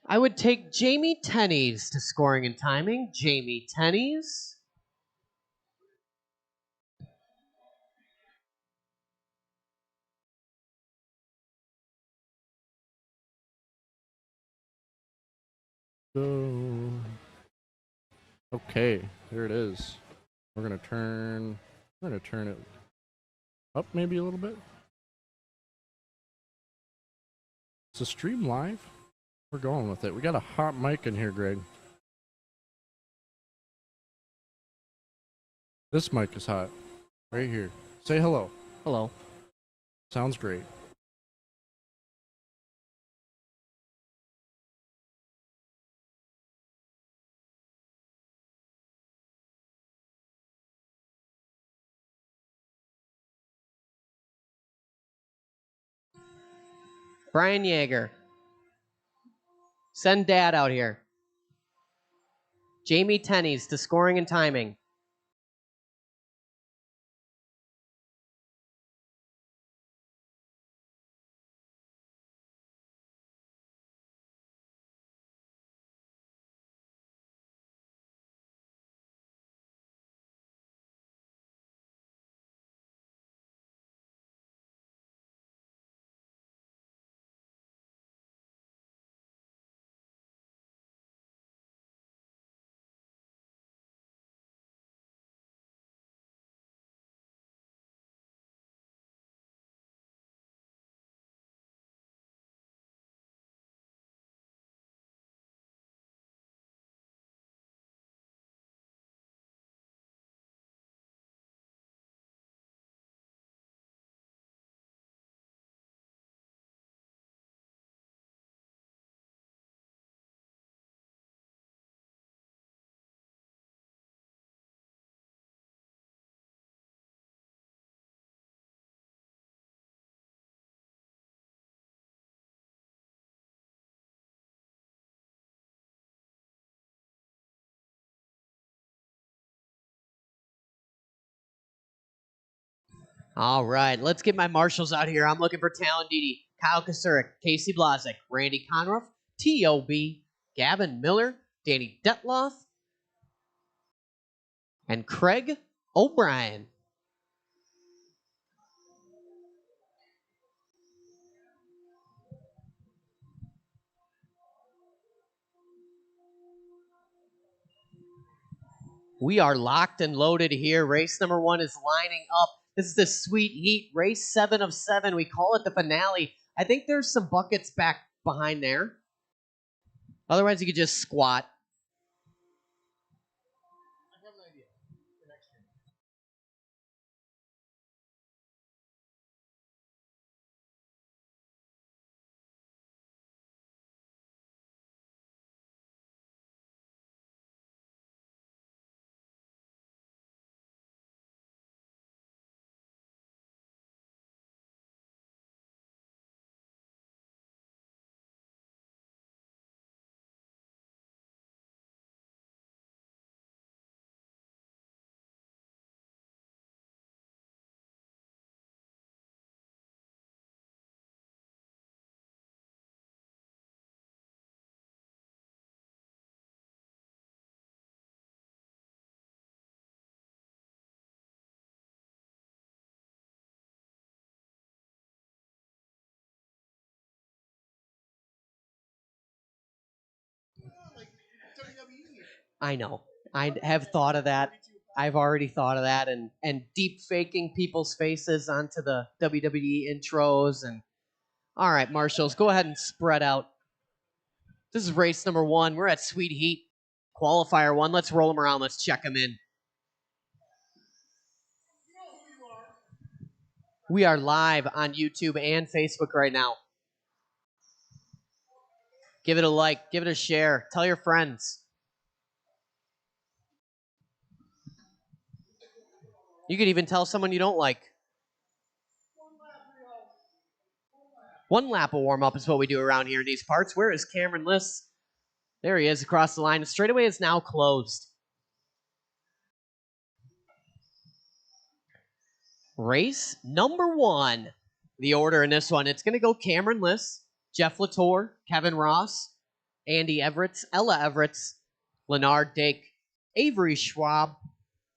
I would take Jamie Tennies to scoring and timing. Jamie Tennies. So, okay, there it is. We're gonna turn it up maybe a little bit. Is the stream live? We're going with it. We got a hot mic in here, Greg. This mic is hot. Right here. Say hello. Hello. Sounds great. Brian Yeager. Send Dad out here. Jamie Tennies to scoring and timing. All right, let's get my marshals out here. I'm looking for Talon Didi, Kyle Kasurik, Casey Blazek, Randy Conroff, T.O.B., Gavin Miller, Danny Detloff, and Craig O'Brien. We are locked and loaded here. Race number 1 is lining up. This is the Sweet Heat, race 7 of 7. We call it the finale. I think there's some buckets back behind there. Otherwise, you could just squat. I have an idea for next year. Like WWE. I know. I have thought of that. I've already thought of that, and deep faking people's faces onto the WWE intros. And all right, marshals, go ahead and spread out. This is race number 1. We're at Sweet Heat, qualifier 1. Let's roll them around. Let's check them in. You know who you are. We are live on YouTube and Facebook right now. Give it a like, give it a share, tell your friends. You could even tell someone you don't like. One lap of warm up is what we do around here in these parts. Where is Cameron Liss? There he is across the line. The straightaway is now closed. Race number 1. The order in this one, it's going to go Cameron Liss, Jeff Latour, Kevin Ross, Andy Everett, Ella Everett, Leonard Dake, Avery Schwab,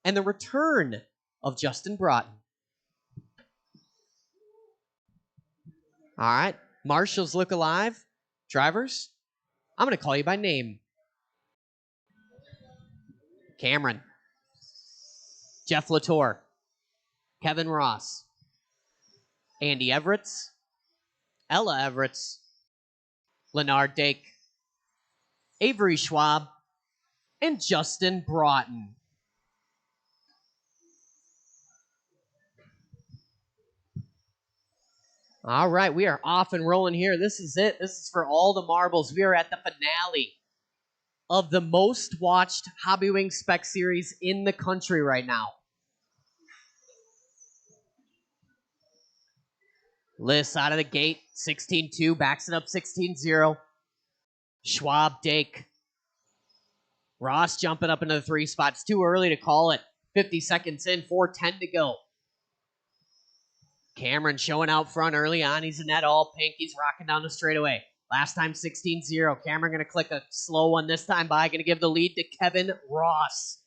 and the return of Justin Broughton. All right, marshals look alive. Drivers, I'm going to call you by name. Cameron, Jeff Latour, Kevin Ross, Andy Everett, Ella Everett, Leonard Dake, Avery Schwab, and Justin Broughton. All right, we are off and rolling here. This is it. This is for all the marbles. We are at the finale of the most watched Hobbywing Spec Series in the country right now. Liss out of the gate, 16-2, backs it up 16-0. Schwab, Dake. Ross jumping up into the 3 spot. It's too early to call it. 50 seconds in, 4:10 to go. Cameron showing out front early on. He's in that all pink. He's rocking down the straightaway. Last time 16-0. Cameron going to click a slow one this time by. Going to give the lead to Kevin Ross.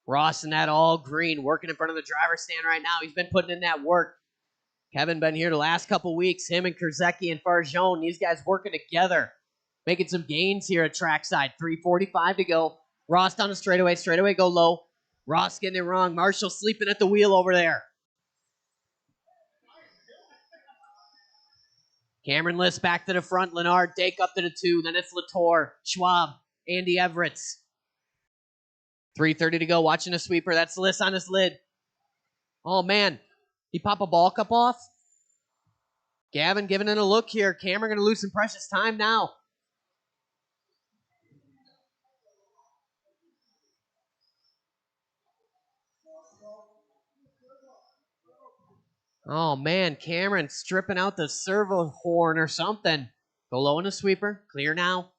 Ross in that all green, working in front of the driver's stand right now. He's been putting in that work. Kevin been here the last couple weeks. Him and Kurzecki and Farjone, these guys working together. Making some gains here at trackside. 3:45 to go. Ross down the straightaway. Straightaway go low. Ross getting it wrong. Marshall sleeping at the wheel over there. Cameron Liss back to the front. Leonard Dake up to the 2. Then it's Latour, Schwab, Andy Everett. 3:30 to go. Watching a sweeper. That's Liss on his lid. Oh, man. He pop a ball cup off? Gavin giving it a look here. Cameron going to lose some precious time now. Oh, man. Cameron stripping out the servo horn or something. Go low in the sweeper. Clear now.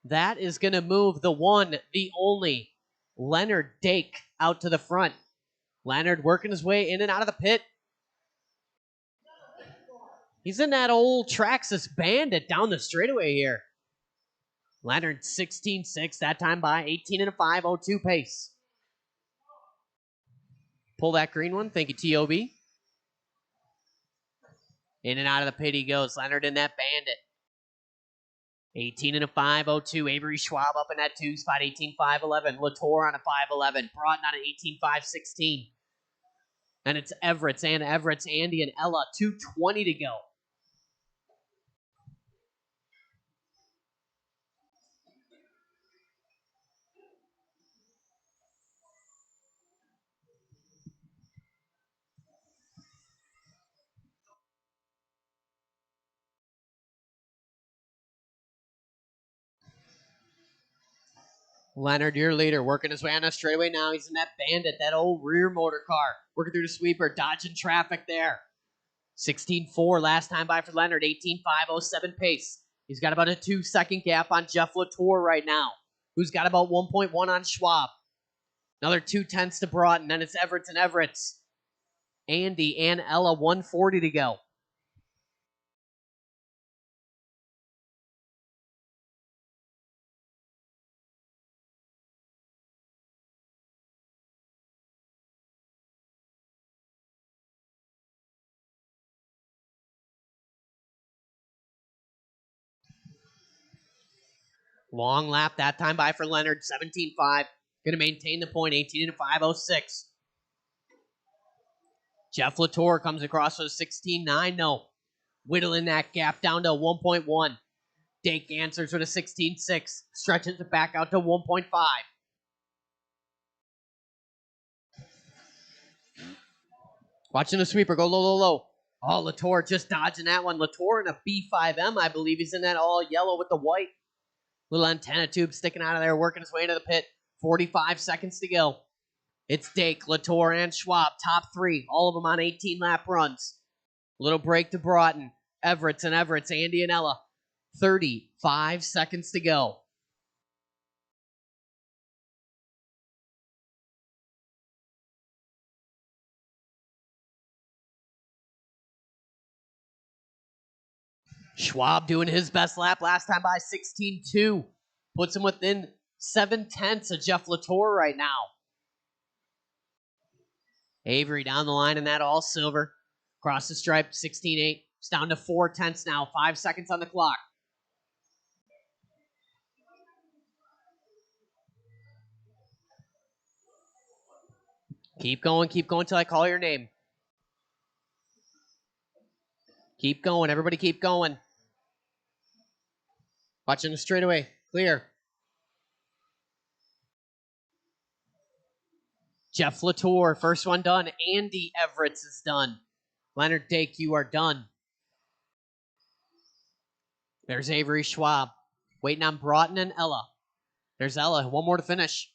That is going to move the one, the only, Leonard Dake out to the front. Leonard working his way in and out of the pit. He's in that old Traxxas Bandit down the straightaway here. Leonard 16-6, that time by 18.502 pace. Pull that green one. Thank you, T.O.B. In and out of the pit he goes. Leonard in that Bandit. 18.502. Avery Schwab up in that 2 spot. 18.511. Latour on a 511. Broughton on an 18.516. And it's Everett and Everett, Andy and Ella. 2:20 to go. Leonard, your leader, working his way on a straightaway now. He's in that Bandit, that old rear motor car. Working through the sweeper, dodging traffic there. 16.4 last time by for Leonard, 18.507 pace. He's got about a 2-second gap on Jeff Latour right now, who's got about 1.1 on Schwab. Another 2/10 to Broughton, then it's Everett and Everett. Andy and Ella, 140 to go. Long lap that time by for Leonard, 17.5. Going to maintain the point, 18.506. Jeff Latour comes across with a 16.9. No. Whittling that gap down to 1.1. Dake answers with a 16.6. Stretches it back out to 1.5. Watching the sweeper go low, low, low. Oh, Latour just dodging that one. Latour in a B5M, I believe. He's in that all yellow with the white. Little antenna tube sticking out of there, working his way into the pit. 45 seconds to go. It's Dake, Latour, and Schwab. Top 3. All of them on 18-lap runs. Little break to Broughton. Everett and Everett, Andy and Ella. 35 seconds to go. Schwab doing his best lap last time by 16.2. Puts him within 7/10 of Jeff Latour right now. Avery down the line in that all silver. Cross the stripe, 16.8. It's down to 4/10 now. 5 seconds on the clock. Keep going till I call your name. Keep going, everybody keep going. Watching the straightaway, clear. Jeff Latour, first one done. Andy Everett's is done. Leonard Dake, you are done. There's Avery Schwab. Waiting on Broughton and Ella. There's Ella, one more to finish.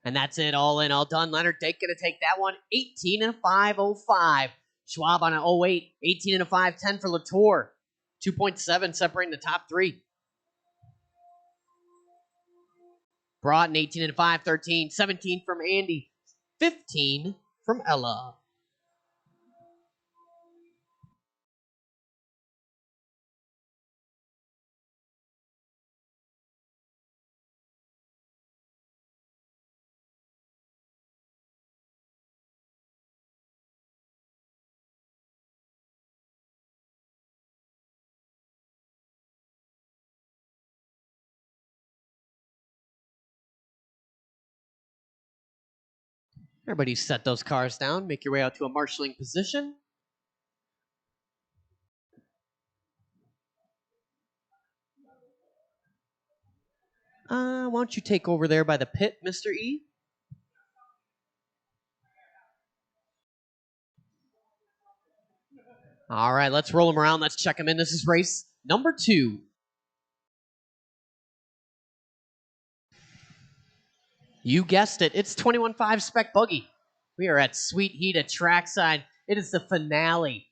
And that's it, all in, all done. Leonard Dake going to take that one, 18 and a 5.05. Schwab on an 08, 18 and a 5.10 for Latour. 2.7 separating the top three. Broughton, 18 and a 5.13. 17 from Andy. 15 from Ella. Everybody set those cars down. Make your way out to a marshalling position. Why don't you take over there by the pit, Mr. E? All right, let's roll them around. Let's check them in. This is race number 2. You guessed it. It's 21.5 Spec Buggy. We are at Sweet Heat at Trackside. It is the finale.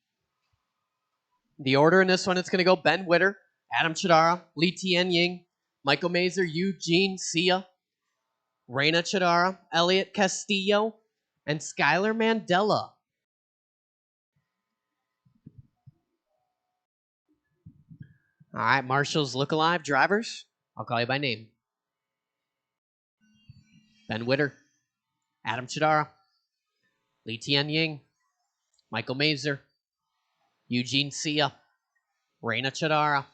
The order in this one, it's going to go Ben Witter, Adam Chidara, Lee Tien Ying, Michael Mazer, Eugene Sia, Reina Chidara, Elliot Castillo, and Skylar Mandela. All right, Marshall's Look Alive drivers. I'll call you by name. Ben Witter, Adam Chidara, Lee Tien Ying, Michael Mazer, Eugene Sia, Reina Chidara,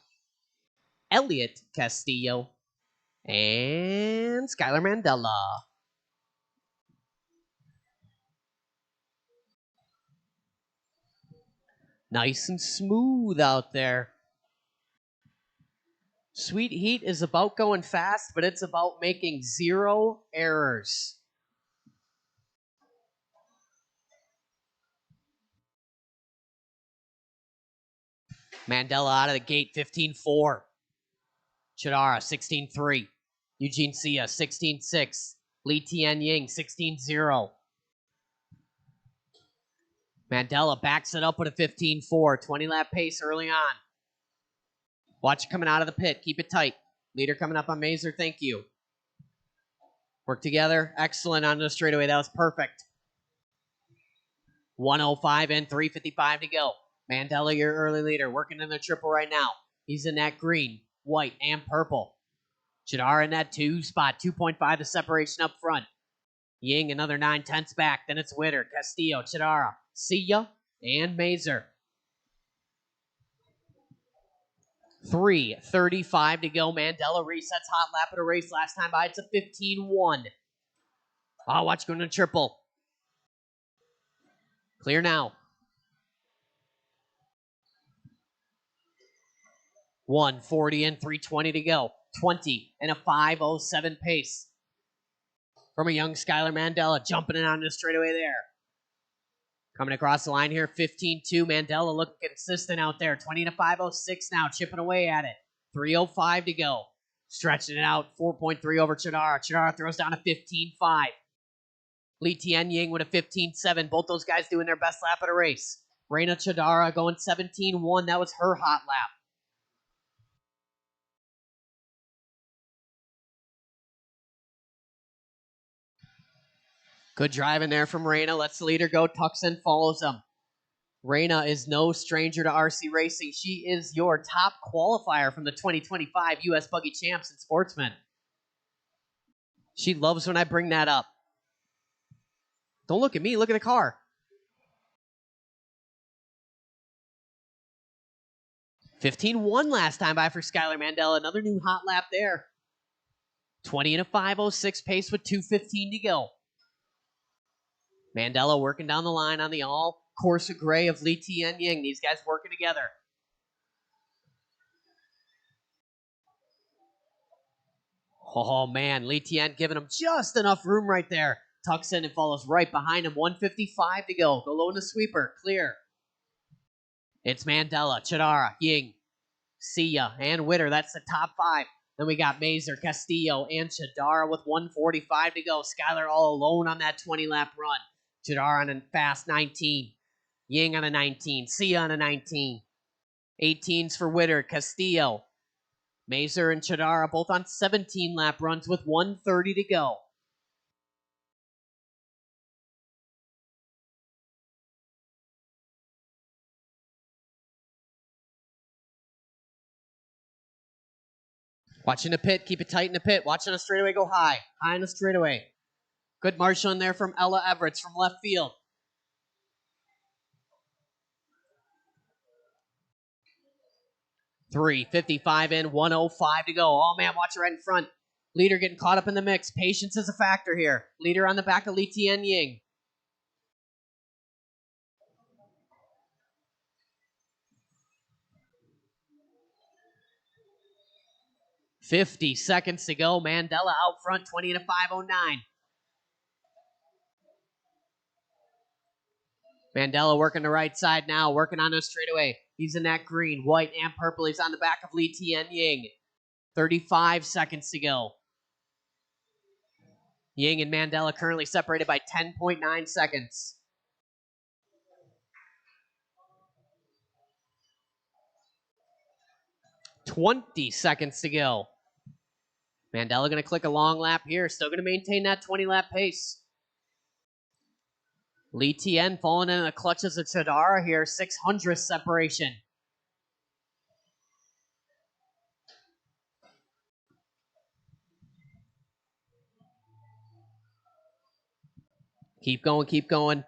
Elliot Castillo, and Skylar Mandela. Nice and smooth out there. Sweet Heat is about going fast, but it's about making 0 errors. Mandela out of the gate, 15.4. Chidara, 16.3. Eugene Sia, 16.6. Lee Tien Ying, 16.0. Mandela backs it up with a 15.4. 20-lap pace early on. Watch it coming out of the pit. Keep it tight. Leader coming up on Mazer. Thank you. Work together. Excellent on the straightaway. That was perfect. 105 and 3:55 to go. Mandela, your early leader, working in the triple right now. He's in that green, white, and purple. Chidara in that 2 spot. 2.5 the separation up front. Ying another 9/10 back. Then it's Witter, Castillo, Chidara, Sia, and Mazer. 3:35 to go. Mandela resets hot lap at a race. Last time by, it's a 15.1. Oh, watch going to triple. Clear now. 140 and 3:20 to go. 20 and a 5:07 pace. From a young Skylar Mandela, jumping in on the straightaway there. Coming across the line here, 15.2. Mandela looking consistent out there. 20 and a 5:06 now, chipping away at it. 3:05 to go. Stretching it out, 4.3 over Chidara. Chidara throws down a 15.5. Lee Tien Ying with a 15.7. Both those guys doing their best lap at a race. Reina Chidara going 17.1. That was her hot lap. Good driving there from Reina. Lets the leader go. Tucks in, follows him. Reina is no stranger to RC racing. She is your top qualifier from the 2025 U.S. Buggy Champs and Sportsmen. She loves when I bring that up. Don't look at me, look at the car. 15-1 last time by for Skylar Mandela. Another new hot lap there. 20 and a 5:06 pace with 2:15 to go. Mandela working down the line on the all Corsa Gray of Li Tian Ying. These guys working together. Oh man, Li Tian giving him just enough room right there. Tucks in and follows right behind him. 1:55 to go. Go low in the sweeper. Clear. It's Mandela, Chidara, Ying, Sia, and Witter. That's the top five. Then we got Mazer, Castillo, and Chidara with 1:45 to go. Skylar all alone on that 20-lap run. Chidara on a fast 19. Ying on a 19. Sia on a 19. 18s for Witter, Castillo. Mazer and Chidara both on 17-lap runs with 1:30 to go. Watching the pit, keep it tight in the pit. Watching the straightaway go high. High in the straightaway. Good marshal in there from Ella Everett from left field. .355 in, 1:05 to go. Oh man, watch it right in front. Leader getting caught up in the mix. Patience is a factor here. Leader on the back of Li Tian Ying. .50 seconds to go. Mandela out front, 20 and a 5:09. Mandela working the right side now, working on the straightaway. He's in that green, white, and purple. He's on the back of Li Tian Ying. 35 seconds to go. Ying and Mandela currently separated by 10.9 seconds. .20 seconds to go. Mandela going to click a long lap here. Still going to maintain that 20-lap pace. Li Tian falling in the clutches of Chidara here. 600th separation. Keep going, keep going.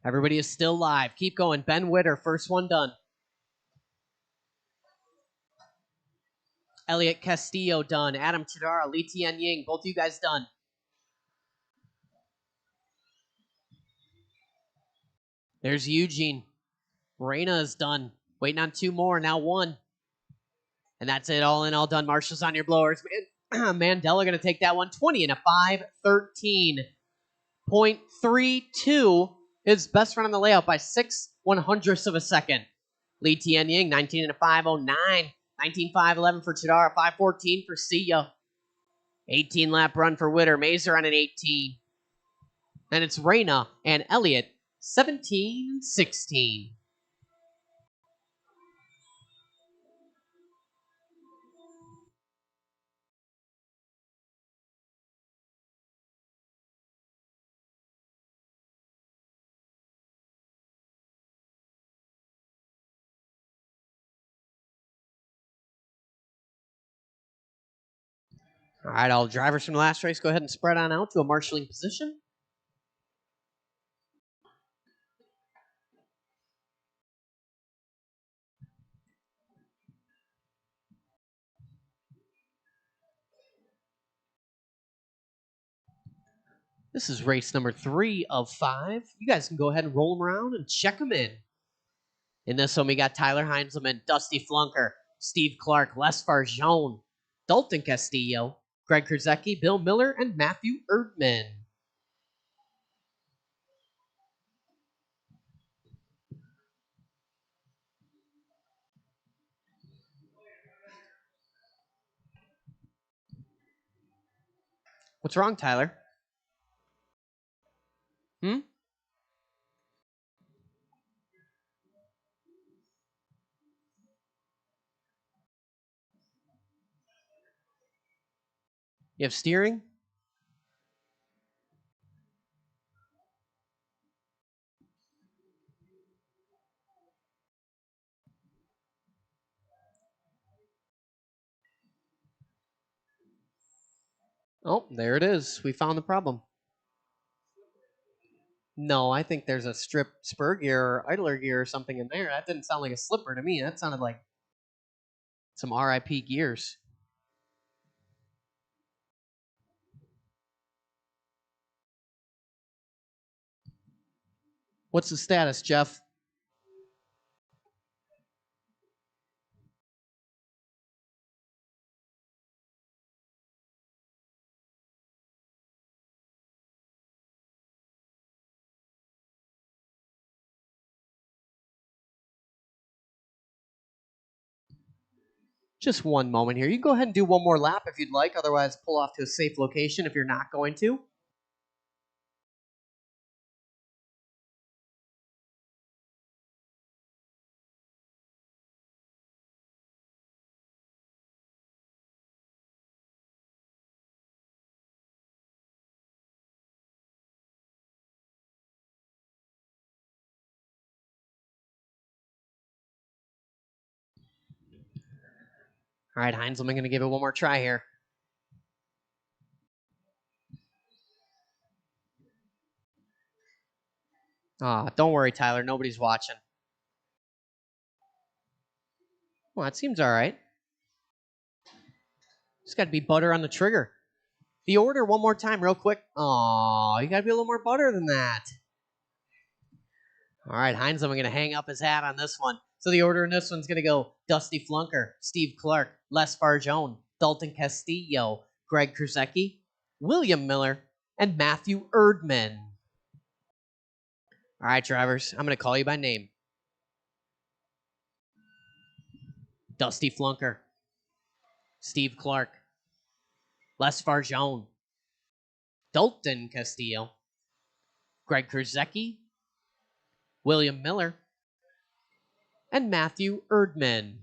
Everybody is still live. Keep going. Ben Witter, first one done. Elliot Castillo done. Adam Chidara, Li Tian Ying, both of you guys done. There's Eugene. Reina is done. Waiting on two more. Now one. And that's it. All in, all done. Marshals on your blowers. Mandela going to take that one. 20 and a 5:13.32. His best run on the layout by 6/100ths of a second. Li Tian Ying, 19 and a 5:09. 19.511 for Chidara. 5:14 for Sia. 18-lap run for Witter. Mazer on an 18. And it's Reina and Elliott, 17-16. All right, all drivers from the last race, go ahead and spread on out to a marshalling position. This is race number 3 of 5. You guys can go ahead and roll them around and check them in. In this one, we got Tyler Heinzelman, Dusty Flunker, Steve Clark, Les Farjone, Dalton Castillo, Greg Krzyzewski, Bill Miller, and Matthew Erdman. What's wrong, Tyler? Hmm? You have steering? Oh, there it is. We found the problem. No, I think there's a strip spur gear or idler gear or something in there. That didn't sound like a slipper to me. That sounded like some RIP gears. What's the status, Jeff? Just one moment here. You can go ahead and do one more lap if you'd like. Otherwise, pull off to a safe location if you're not going to. All right, Heinz, I'm going to give it one more try here. Don't worry, Tyler. Nobody's watching. Well, that seems all right. Just got to be butter on the trigger. The order one more time, real quick. Oh, you got to be a little more butter than that. All right, Heinz, I'm going to hang up his hat on this one. So the order in this one's going to go Dusty Flunker, Steve Clark, Les Farjone, Dalton Castillo, Greg Krusecki, William Miller, and Matthew Erdman. All right, drivers, I'm going to call you by name. Dusty Flunker, Steve Clark, Les Farjone, Dalton Castillo, Greg Krusecki, William Miller, and Matthew Erdman.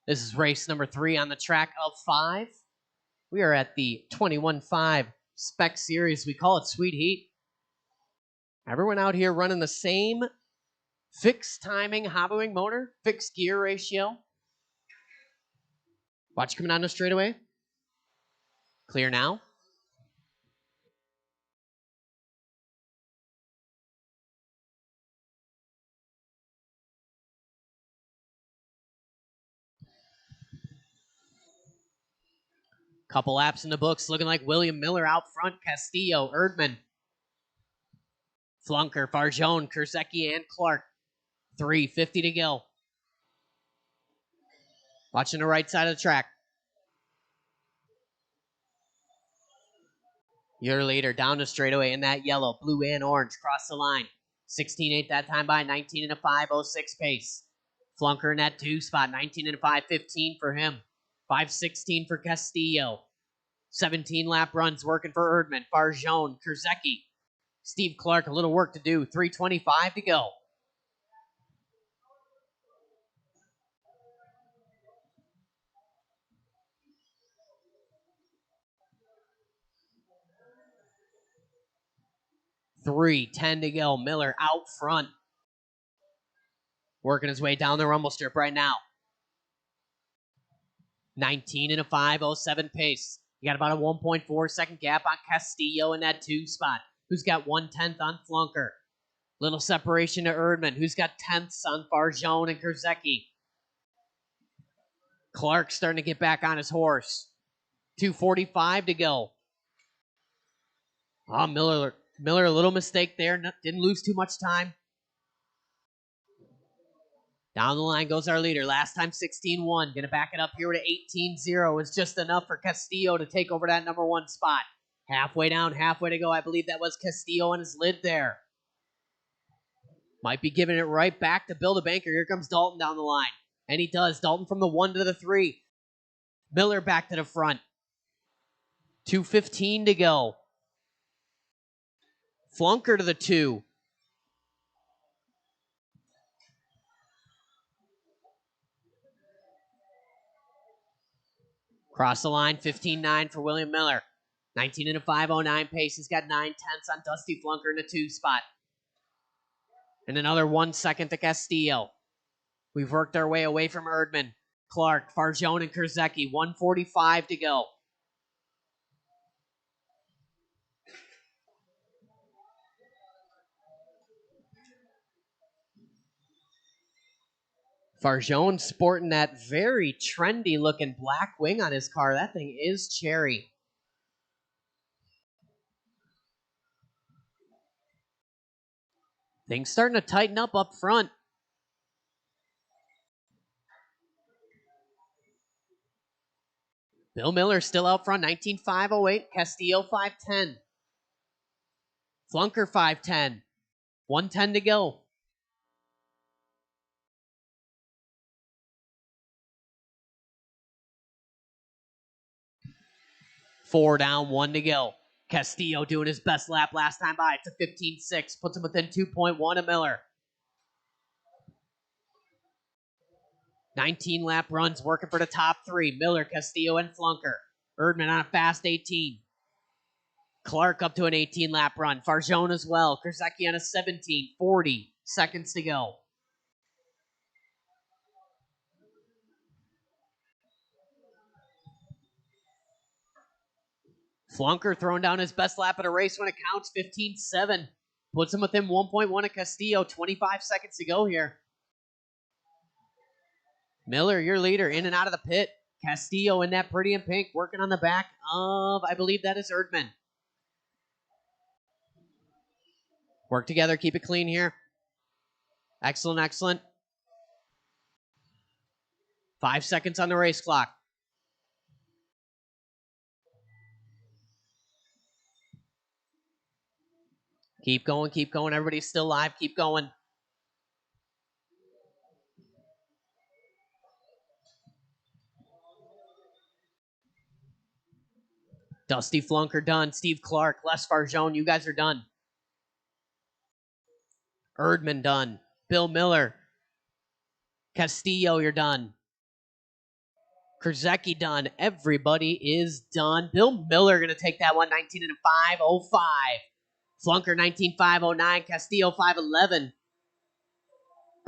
This is race number 3 on the track of 5. We are at the 21.5 Spec Series. We call it Sweet Heat. Everyone out here running the same fixed timing Hobbywing motor, fixed gear ratio. Watch coming down the straightaway. Clear now. Couple laps in the books, looking like William Miller out front, Castillo, Erdman, Flunker, Farjone, Krusecki, and Clark. 3:50 to go. Watching the right side of the track. Your leader down the straightaway in that yellow, blue, and orange. Cross the line. 16.8 that time by 19 and a 5:06 pace. Flunker in that 2 spot. 19 and a 5:15 for him. 5:16 for Castillo. 17 lap runs working for Erdman. Farjone, Krusecki. Steve Clark, a little work to do. 3:25 to go. $3:10 to go. Miller out front. Working his way down the rumble strip right now. 19 and a 5:07 pace. You got about a 1.4 second gap on Castillo in that 2 spot, who's got 1/10 on Flunker. Little separation to Erdman, who's got 10ths on Farjone and Krusecki. Clark starting to get back on his horse. 2:45 to go. Oh, Miller, a little mistake there. Didn't lose too much time. Down the line goes our leader. Last time 16-1. Going to back it up here to 18-0. Is just enough for Castillo to take over that number 1 spot. Halfway down, halfway to go. I believe that was Castillo on his lid there. Might be giving it right back to Bill the Banker. Here comes Dalton down the line. And he does. Dalton from the 1 to the 3. Miller back to the front. 2:15 to go. Flunker to the 2. Cross the line, 15.9 for William Miller. 19 and a 5:09 pace. He's got 9/10 on Dusty Flunker in the 2 spot. And another 1 second to Castillo. We've worked our way away from Erdman. Clark, Farjone, and Kurzecki. 1:45 to go. Farjone sporting that very trendy looking black wing on his car. That thing is cherry. Things starting to tighten up front. Bill Miller still out front, 19.508. Castillo 5:10. Flunker 5:10. 1:10 to go. Four down, 1 to go. Castillo doing his best lap last time by. It's a 15.6. Puts him within 2.1 of Miller. 19 lap runs working for the top three. Miller, Castillo, and Flunker. Erdman on a fast 18. Clark up to an 18 lap run. Farjone as well. Kurzecki on a 17. 40 seconds to go. Flunker throwing down his best lap at a race when it counts. 15.7. Puts him within 1.1 of Castillo. 25 seconds to go here. Miller, your leader, in and out of the pit. Castillo in that pretty in pink, working on the back of, I believe that is Erdman. Work together, keep it clean here. Excellent, excellent. 5 seconds on the race clock. Keep going, keep going. Everybody's still live. Keep going. Dusty Flunker done. Steve Clark, Les Farjone, you guys are done. Erdman done. Bill Miller. Castillo, you're done. Kurzecki done. Everybody is done. Bill Miller going to take that one, 19.505. Flunker 19.509. Castillo 5.11.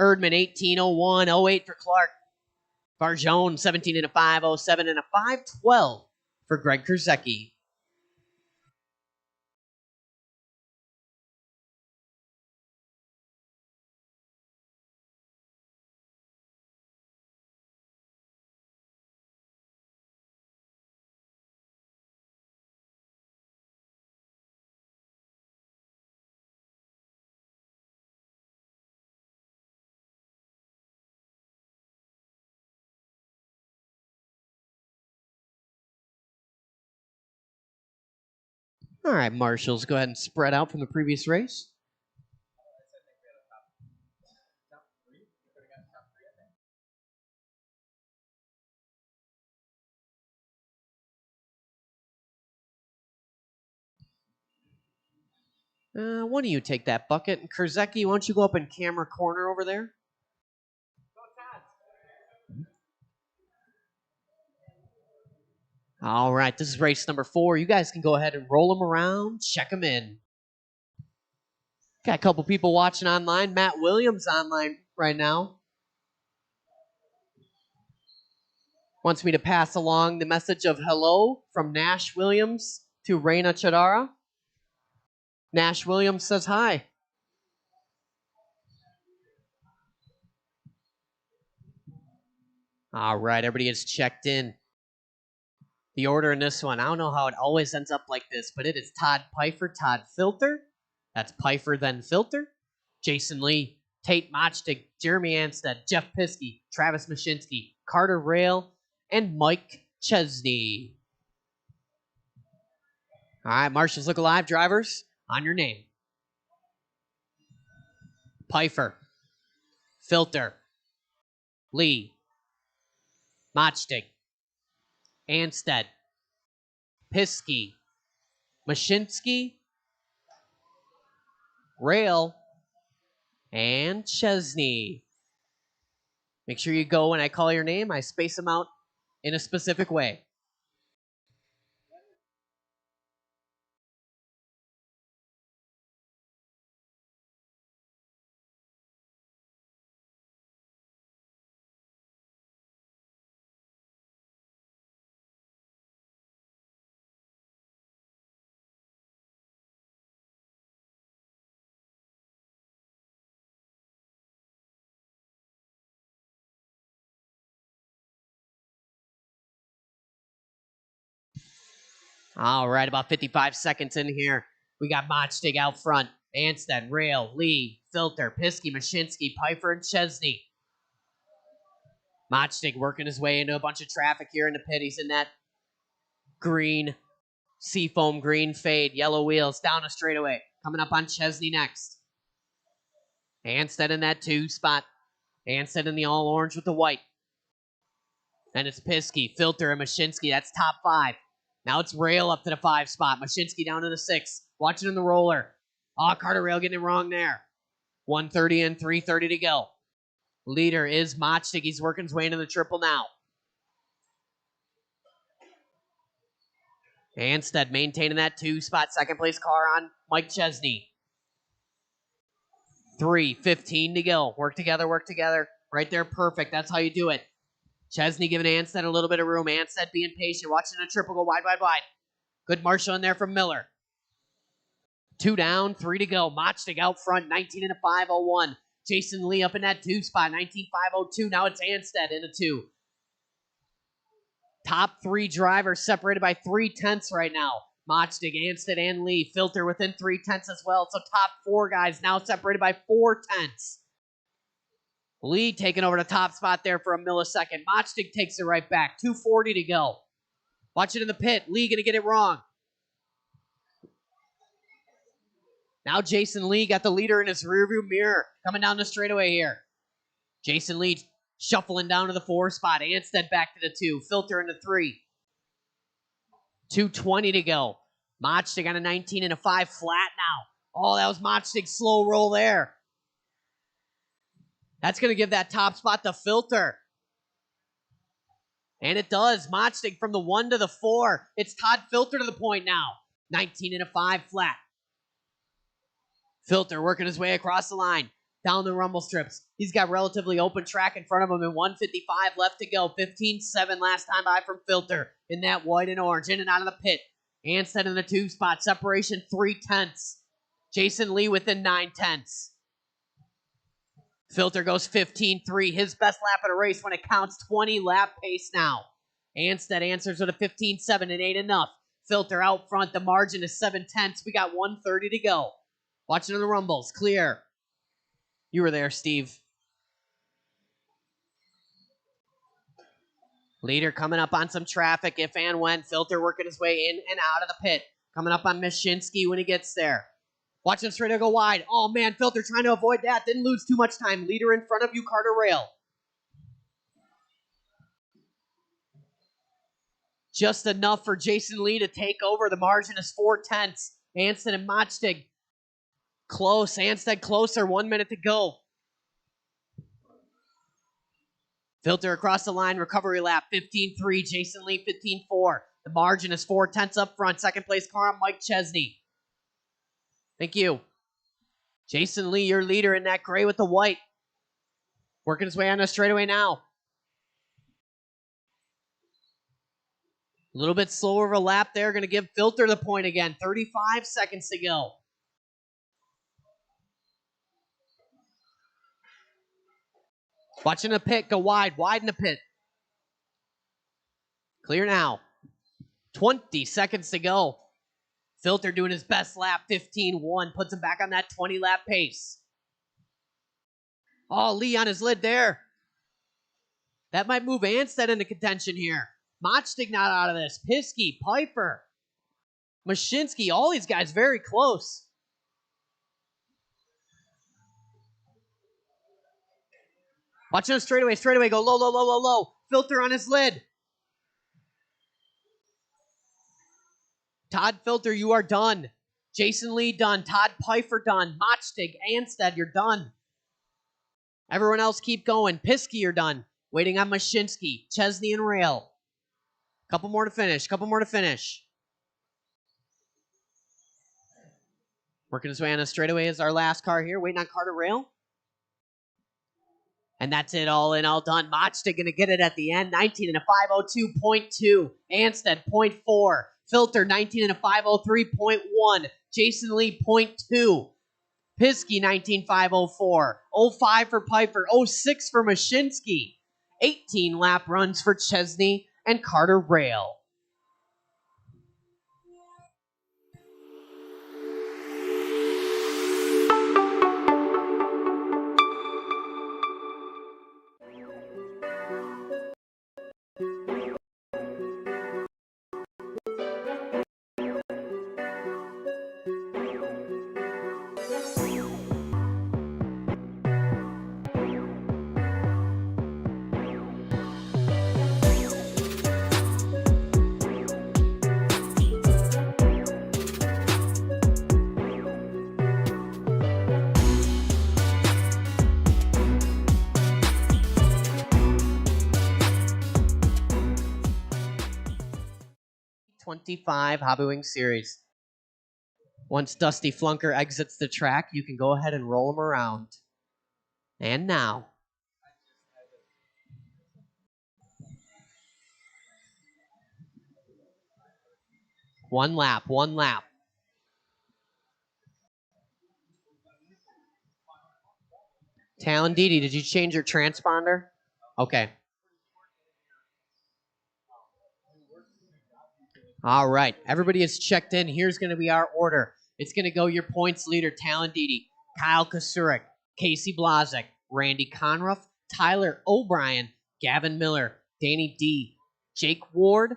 Erdman 18.01. 08 for Clark. Farjone 17.507 and a 5.12 for Greg Kurzecki. All right, marshals, go ahead and spread out from the previous race. Why don't you take that bucket? And Kurzecki, why don't you go up in camera corner over there? All right, this is race number 4. You guys can go ahead and roll them around, check them in. Got a couple people watching online. Matt Williams online right now. Wants me to pass along the message of hello from Nash Williams to Reina Chadara. Nash Williams says hi. All right, everybody is checked in. The order in this one, I don't know how it always ends up like this, but it is Todd Pfeiffer, Todd Filter. That's Pfeiffer, then Filter. Jason Lee, Tate Machtig, Jeremy Anstead, Jeff Piskey, Travis Mashinsky, Carter Rail, and Mike Chesney. All right, Marshals Look Alive drivers, on your name. Pfeiffer, Filter, Lee, Machtig, Anstead, Piskey, Mashinsky, Rail, and Chesney. Make sure you go when I call your name. I space them out in a specific way. All right, about 55 seconds in here. We got Mochtig out front. Anstead, Rail, Lee, Filter, Piskey, Mashinsky, Pfeiffer, and Chesney. Mochtig working his way into a bunch of traffic here in the pit. He's in that green, seafoam green fade, yellow wheels, down a straightaway. Coming up on Chesney next. Anstead in that 2 spot. Anstead in the all orange with the white. And it's Piskey, Filter, and Mashinsky. That's top 5. Now it's Rail up to the 5 spot. Mashinsky down to the 6. Watching in the roller. Oh, Carter Rail getting it wrong there. 130 and 330 to go. Leader is Mochtig. He's working his way into the triple now. Anstead maintaining that 2 spot. Second place car on Mike Chesney. 3:15 to go. Work together, work together. Right there, perfect. That's how you do it. Chesney giving Anstead a little bit of room. Anstead being patient. Watching a triple go wide, wide, wide. Good marshal in there from Miller. 2 down, 3 to go. Mochtig out front, 19 and a 5:01. Jason Lee up in that 2 spot, 19.502. Now it's Anstead in a 2. Top 3 drivers separated by 3/10 right now. Mochtig, Anstead, and Lee. Filter within 3/10 as well. So top 4 guys now separated by 4/10. Lee taking over the top spot there for a millisecond. Mochtig takes it right back. 2:40 to go. Watch it in the pit. Lee going to get it wrong. Now Jason Lee got the leader in his rearview mirror. Coming down the straightaway here. Jason Lee shuffling down to the 4 spot. Anstead back to the 2. Filter into 3. 2:20 to go. Mochtig on a 19 and a 5 flat now. Oh, that was Mochtig's slow roll there. That's going to give that top spot to Filter. And it does. Mochtig from the 1 to the 4. It's Todd Filter to the point now. 19 and a 5 flat. Filter working his way across the line. Down the rumble strips. He's got relatively open track in front of him and 1:55 left to go. 15.7 last time by from Filter in that white and orange. In and out of the pit. Anstead in the 2 spot. Separation 3/10. Jason Lee within 9/10. Filter goes 15.3. His best lap of the race when it counts. 20 lap pace now. Anstead answers with a 15.7. It ain't enough. Filter out front. The margin is 7/10. We got 1:30 to go. Watching the rumbles. Clear. You were there, Steve. Leader coming up on some traffic if and when. Filter working his way in and out of the pit. Coming up on Mashinsky when he gets there. Watch him straight to go wide. Oh, man, Filter trying to avoid that. Didn't lose too much time. Leader in front of you, Carter Rail. Just enough for Jason Lee to take over. The margin is 4/10. Anstead and Mochtig. Close. Anstead closer. 1 minute to go. Filter across the line. Recovery lap. 15.3. Jason Lee 15.4. The margin is 4/10 up front. Second place car on Mike Chesney. Thank you. Jason Lee, your leader in that gray with the white. Working his way on the straightaway now. A little bit slower of a lap there. Going to give Filter the point again. 35 seconds to go. Watching the pit go wide. Wide in the pit. Clear now. 20 seconds to go. Filter doing his best lap. 15.1. Puts him back on that 20 lap pace. Oh, Lee on his lid there. That might move Anstead into contention here. Mochtig not out of this. Piskey, Pfeiffer, Mashinsky, all these guys very close. Watching him straightaway, go low, low, low, low, low. Filter on his lid. Todd Filter, you are done. Jason Lee done. Todd Pfeiffer done. Mochtig, Anstead, you're done. Everyone else keep going. Piskey, you're done. Waiting on Mashinsky, Chesney, and Rail. Couple more to finish. Working his way on a straightaway is our last car here. Waiting on Carter Rail. And that's it, all in, all done. Mochtig going to get it at the end. 19 and a 5:02.2. Anstead, 0.4. Filter, 19 and a 5:03.1. Jason Lee, 0.2. Piskey, 19.504. 05 for Pfeiffer. 06 for Mashinsky. 18 lap runs for Chesney and Carter Rail. 25 Hobbywing Series. Once Dusty Flunker exits the track, you can go ahead and roll him around. And now. One lap. Talon Didi, did you change your transponder? Okay. All right. Everybody is checked in. Here's going to be our order. It's going to go your points leader, Talon Didi, Kyle Kasurik, Casey Blazek, Randy Conruff, Tyler O'Brien, Gavin Miller, Danny D, Jake Ward,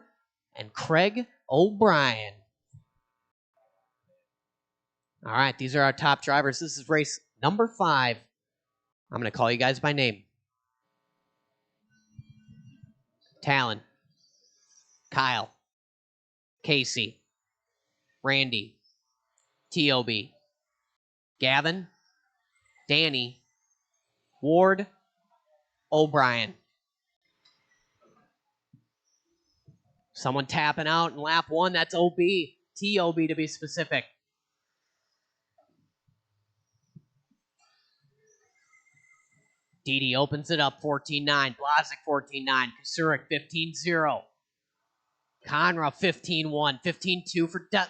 and Craig O'Brien. All right. These are our top drivers. This is race number 5. I'm going to call you guys by name. Talon, Kyle, Casey, Randy, T.O.B., Gavin, Danny, Ward, O'Brien. Someone tapping out in lap 1. That's O.B. T.O.B. to be specific. Didi opens it up 14-9. Blazek 14-9. Kasurik 15-0. Conra 15-1. 15-2 for Detloff.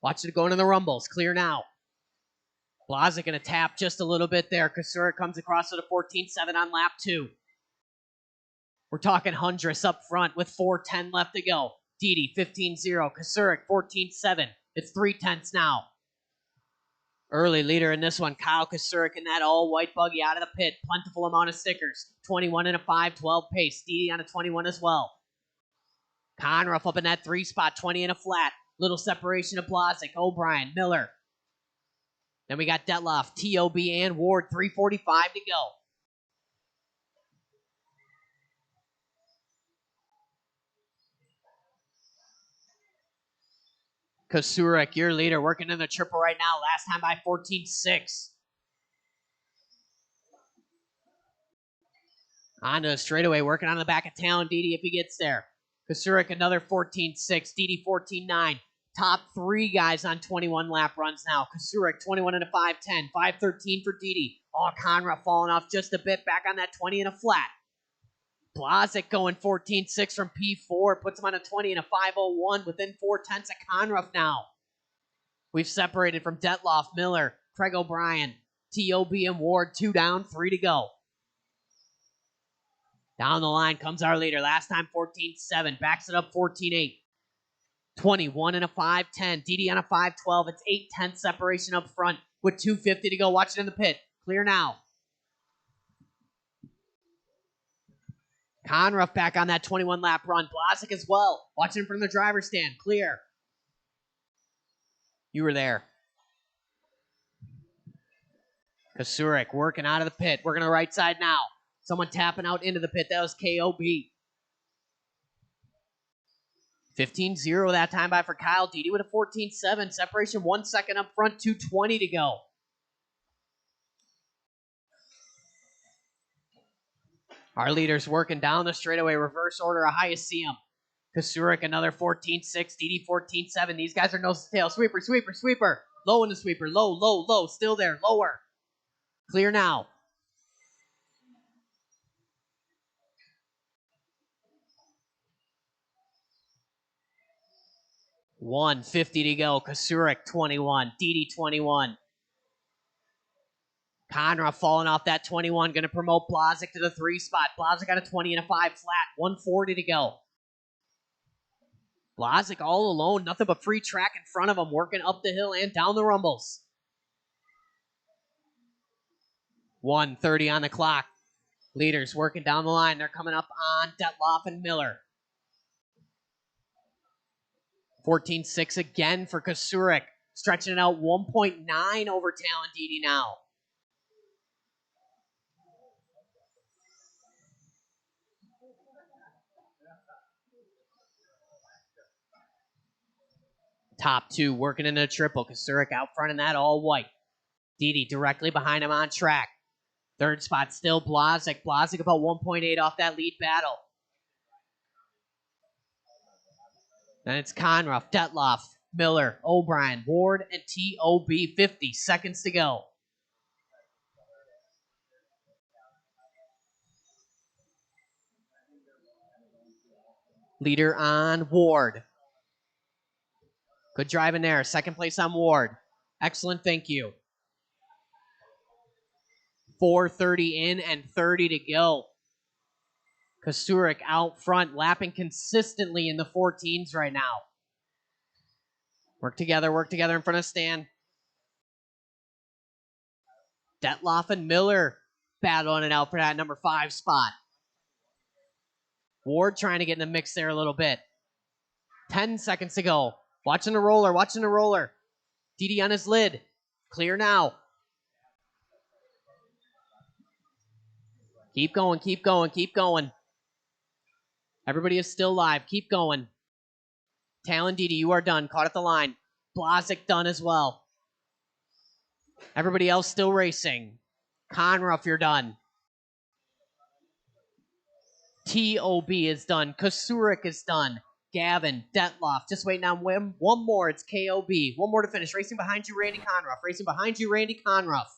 Watch it go into the rumbles. Clear now. Blazek going to tap just a little bit there. Kasurik comes across with a 14-7 on lap 2. We're talking Hundress up front with 4:10 left to go. Didi 15-0. Kasurik 14-7. It's 3/10 now. Early leader in this one, Kyle Kasurik in that all-white buggy out of the pit. Plentiful amount of stickers. 21 and a 5:12 pace. Didi on a 21 as well. Conruff up in that 3 spot, 20 and a flat. Little separation of Blazek, O'Brien, Miller. Then we got Detloff, T.O.B. and Ward, 3:45 to go. Kasurik, your leader, working in the triple right now. Last time by 14-6. Onto the straightaway, working on the back of Talon Didi if he gets there. Kasurik, another 14-6. Didi, 14-9. Top 3 guys on 21 lap runs now. Kasurik, 21 and a 5:10. 5:13 for Didi. Oh, Conra falling off just a bit. Back on that 20 and a flat. Blazek going 14-6 from P4. Puts him on a 20 and a 5:01 within 4/10 of Conruff now. We've separated from Detloff, Miller, Craig O'Brien, T.O.B. and Ward. 2 down, 3 to go. Down the line comes our leader. Last time 14-7. Backs it up 14-8. 21 and a 5:10. Didi on a 5:12. It's 8/10 separation up front with 2:50 to go. Watch it in the pit. Clear now. Conruff back on that 21 lap run. Blazek as well. Watching from the driver's stand. Clear. You were there. Kasurik working out of the pit. Working the right side now. Someone tapping out into the pit. That was K.O.B. 15-0 that time by for Kyle. Didi with a 14-7. Separation 1 second up front. 2:20 to go. Our leaders working down the straightaway. Reverse order of how you see them. Kasurik another 14-6. Didi 14-7. These guys are nose to tail. Sweeper, sweeper, sweeper. Low in the sweeper. Low, low, low. Still there. Lower. Clear now. $150 to go. Kasurik 21. Didi 21. Conra falling off that 21. Going to promote Blazek to the 3 spot. Blazek got a 20 and a 5 flat. 140 to go. Blazek all alone. Nothing but free track in front of him. Working up the hill and down the rumbles. 1:30 on the clock. Leaders working down the line. They're coming up on Detloff and Miller. 14-6 again for Kasurik. Stretching it out 1.9 over Talon Didi now. Top 2 working in a triple. Kasurik out front in that all white. Didi directly behind him on track. 3rd spot still Blazek. Blazek about 1.8 off that lead battle. Then it's Conruff, Detloff, Miller, O'Brien, Ward, and T.O.B. 50 seconds to go. Leader on Ward. Good drive in there. Second place on Ward. Excellent, thank you. 4:30 in and 30 to go. Kasurik out front, lapping consistently in the 14s right now. Work together in front of Stan. Detloff and Miller battling it out for that number 5 spot. Ward trying to get in the mix there a little bit. 10 seconds to go. Watching the roller. Didi on his lid. Clear now. Keep going. Everybody is still live. Keep going. Talon Didi, you are done. Caught at the line. Blazek done as well. Everybody else still racing. Conruff, you're done. T.O.B. is done. Kasurik is done. Gavin, Detloff, just waiting on one more. It's K.O.B. One more to finish. Racing behind you, Randy Conruff.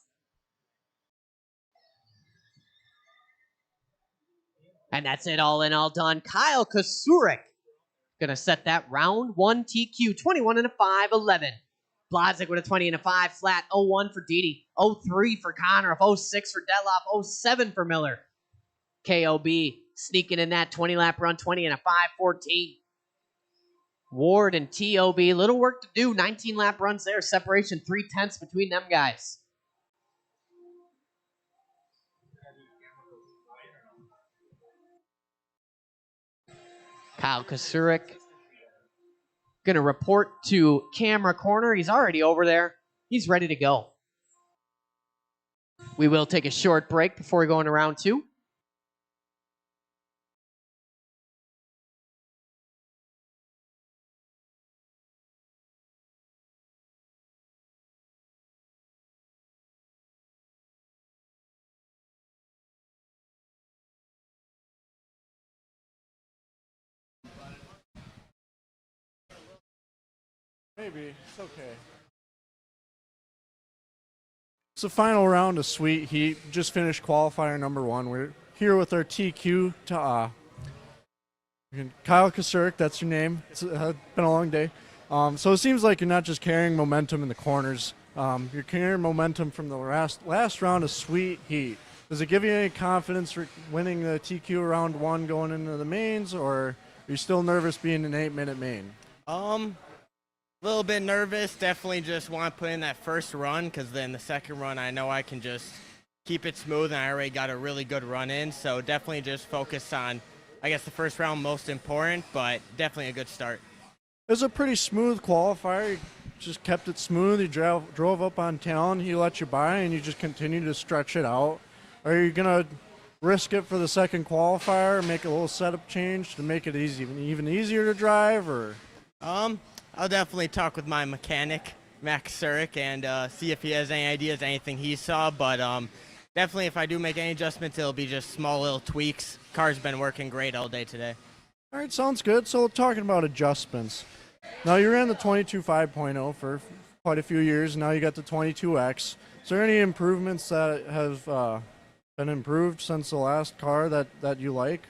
And that's it, all in, all done. Kyle Kasurik gonna set that round 1 TQ, 21 and a 5:11. Blazek with a 20 and a 5 flat. 01 for Didi. 03 for Conruff. 06 for Detloff. 07 for Miller. K.O.B. sneaking in that 20 lap run, 20 and a 5:14. Ward and T.O.B. little work to do. 19 lap runs there. Separation 0.3 between them guys. Kyle Kasurik gonna report to camera corner. He's already over there. He's ready to go. We will take a short break before we go into round 2. Maybe. It's okay. It's the final round of Sweet Heat. Just finished qualifier number 1. We're here with our TQ to Kyle Kasurik, that's your name. It's been a long day. So it seems like you're not just carrying momentum in the corners. You're carrying momentum from the last round of Sweet Heat. Does it give you any confidence for winning the TQ round 1 going into the mains, or are you still nervous being an 8-minute main? A little bit nervous. Definitely just want to put in that first run, because then the second run I know I can just keep it smooth, and I already got a really good run in. So definitely just focus on, I guess, the first round most important, but definitely a good start. It was a pretty smooth qualifier. You just kept it smooth. You drove up on Talon. He let you by, and you just continued to stretch it out. Are you going to risk it for the second qualifier, make a little setup change to make it even easier to drive? Or I'll definitely talk with my mechanic, Max Surik, and see if he has any ideas, anything he saw. But definitely, if I do make any adjustments, it'll be just small little tweaks. Car's been working great all day today. All right, sounds good. So talking about adjustments. Now you ran the 22 5.0 for quite a few years. Now you got the 22X. Is there any improvements that have been improved since the last car that you like?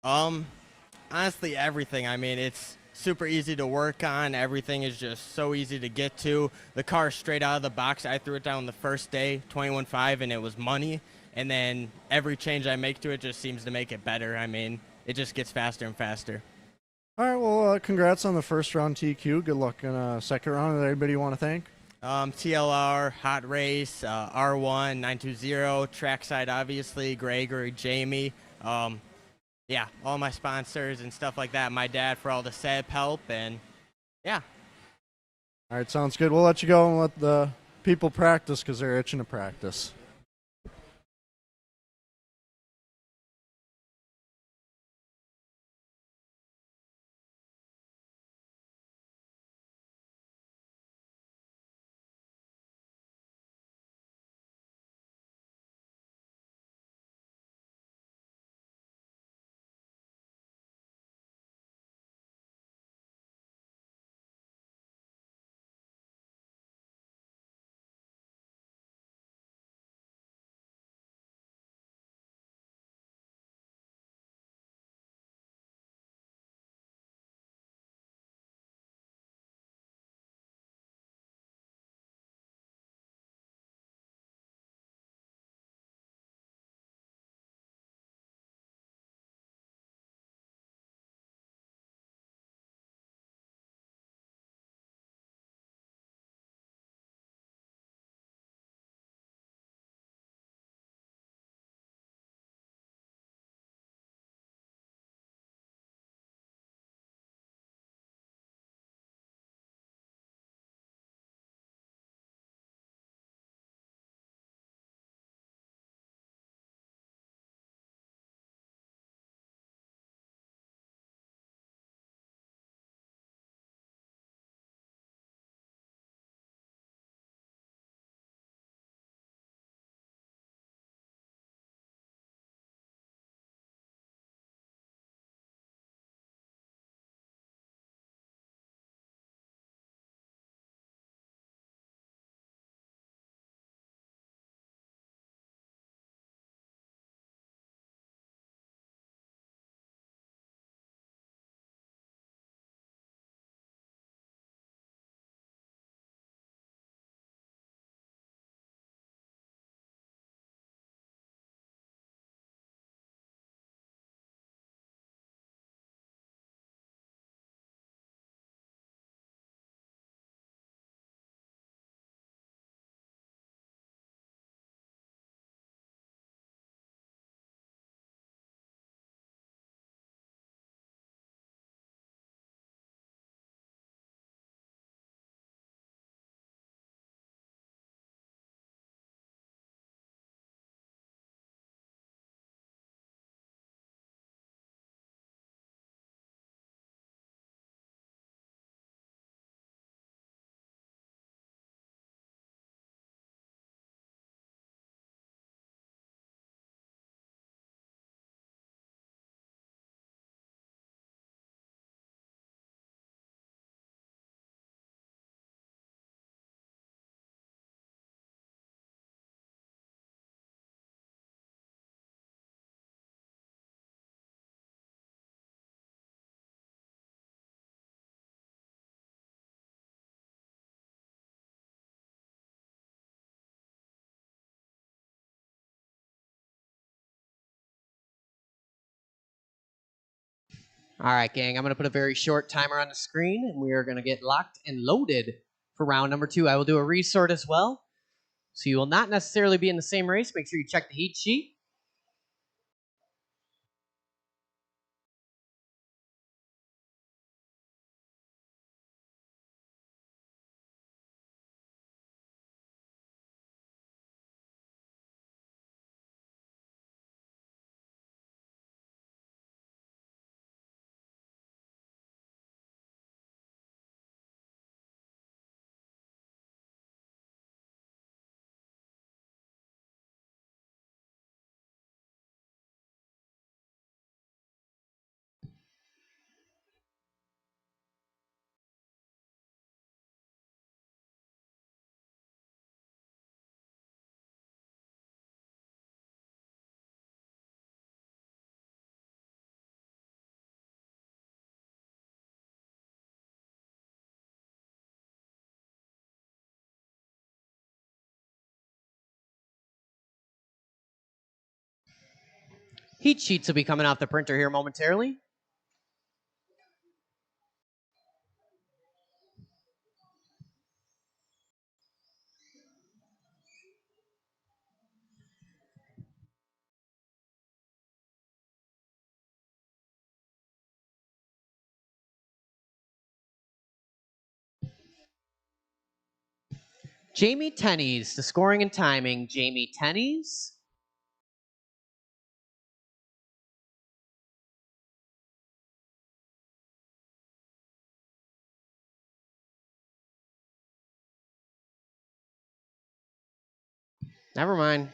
Honestly, everything. I mean, it's super easy to work on. Everything is just so easy to get to. The car straight out of the box, I threw it down the first day, 21.5, and it was money. And then every change I make to it just seems to make it better. I mean, it just gets faster and faster. All right, well, congrats on the first round TQ. Good luck in second round. Is there anybody you want to thank? TLR, Hot Race, R1, 920, Trackside, obviously, Gregory, Jamie. Yeah, all my sponsors and stuff like that. My dad for all the SEB help, and yeah. All right, sounds good. We'll let you go and let the people practice because they're itching to practice. All right, gang, I'm going to put a very short timer on the screen, and we are going to get locked and loaded for round number 2. I will do a resort as well, so you will not necessarily be in the same race. Make sure you check the heat sheet. Heat sheets will be coming off the printer here momentarily. Jamie Tenney's, the scoring and timing. Jamie Tenney's. Never mind.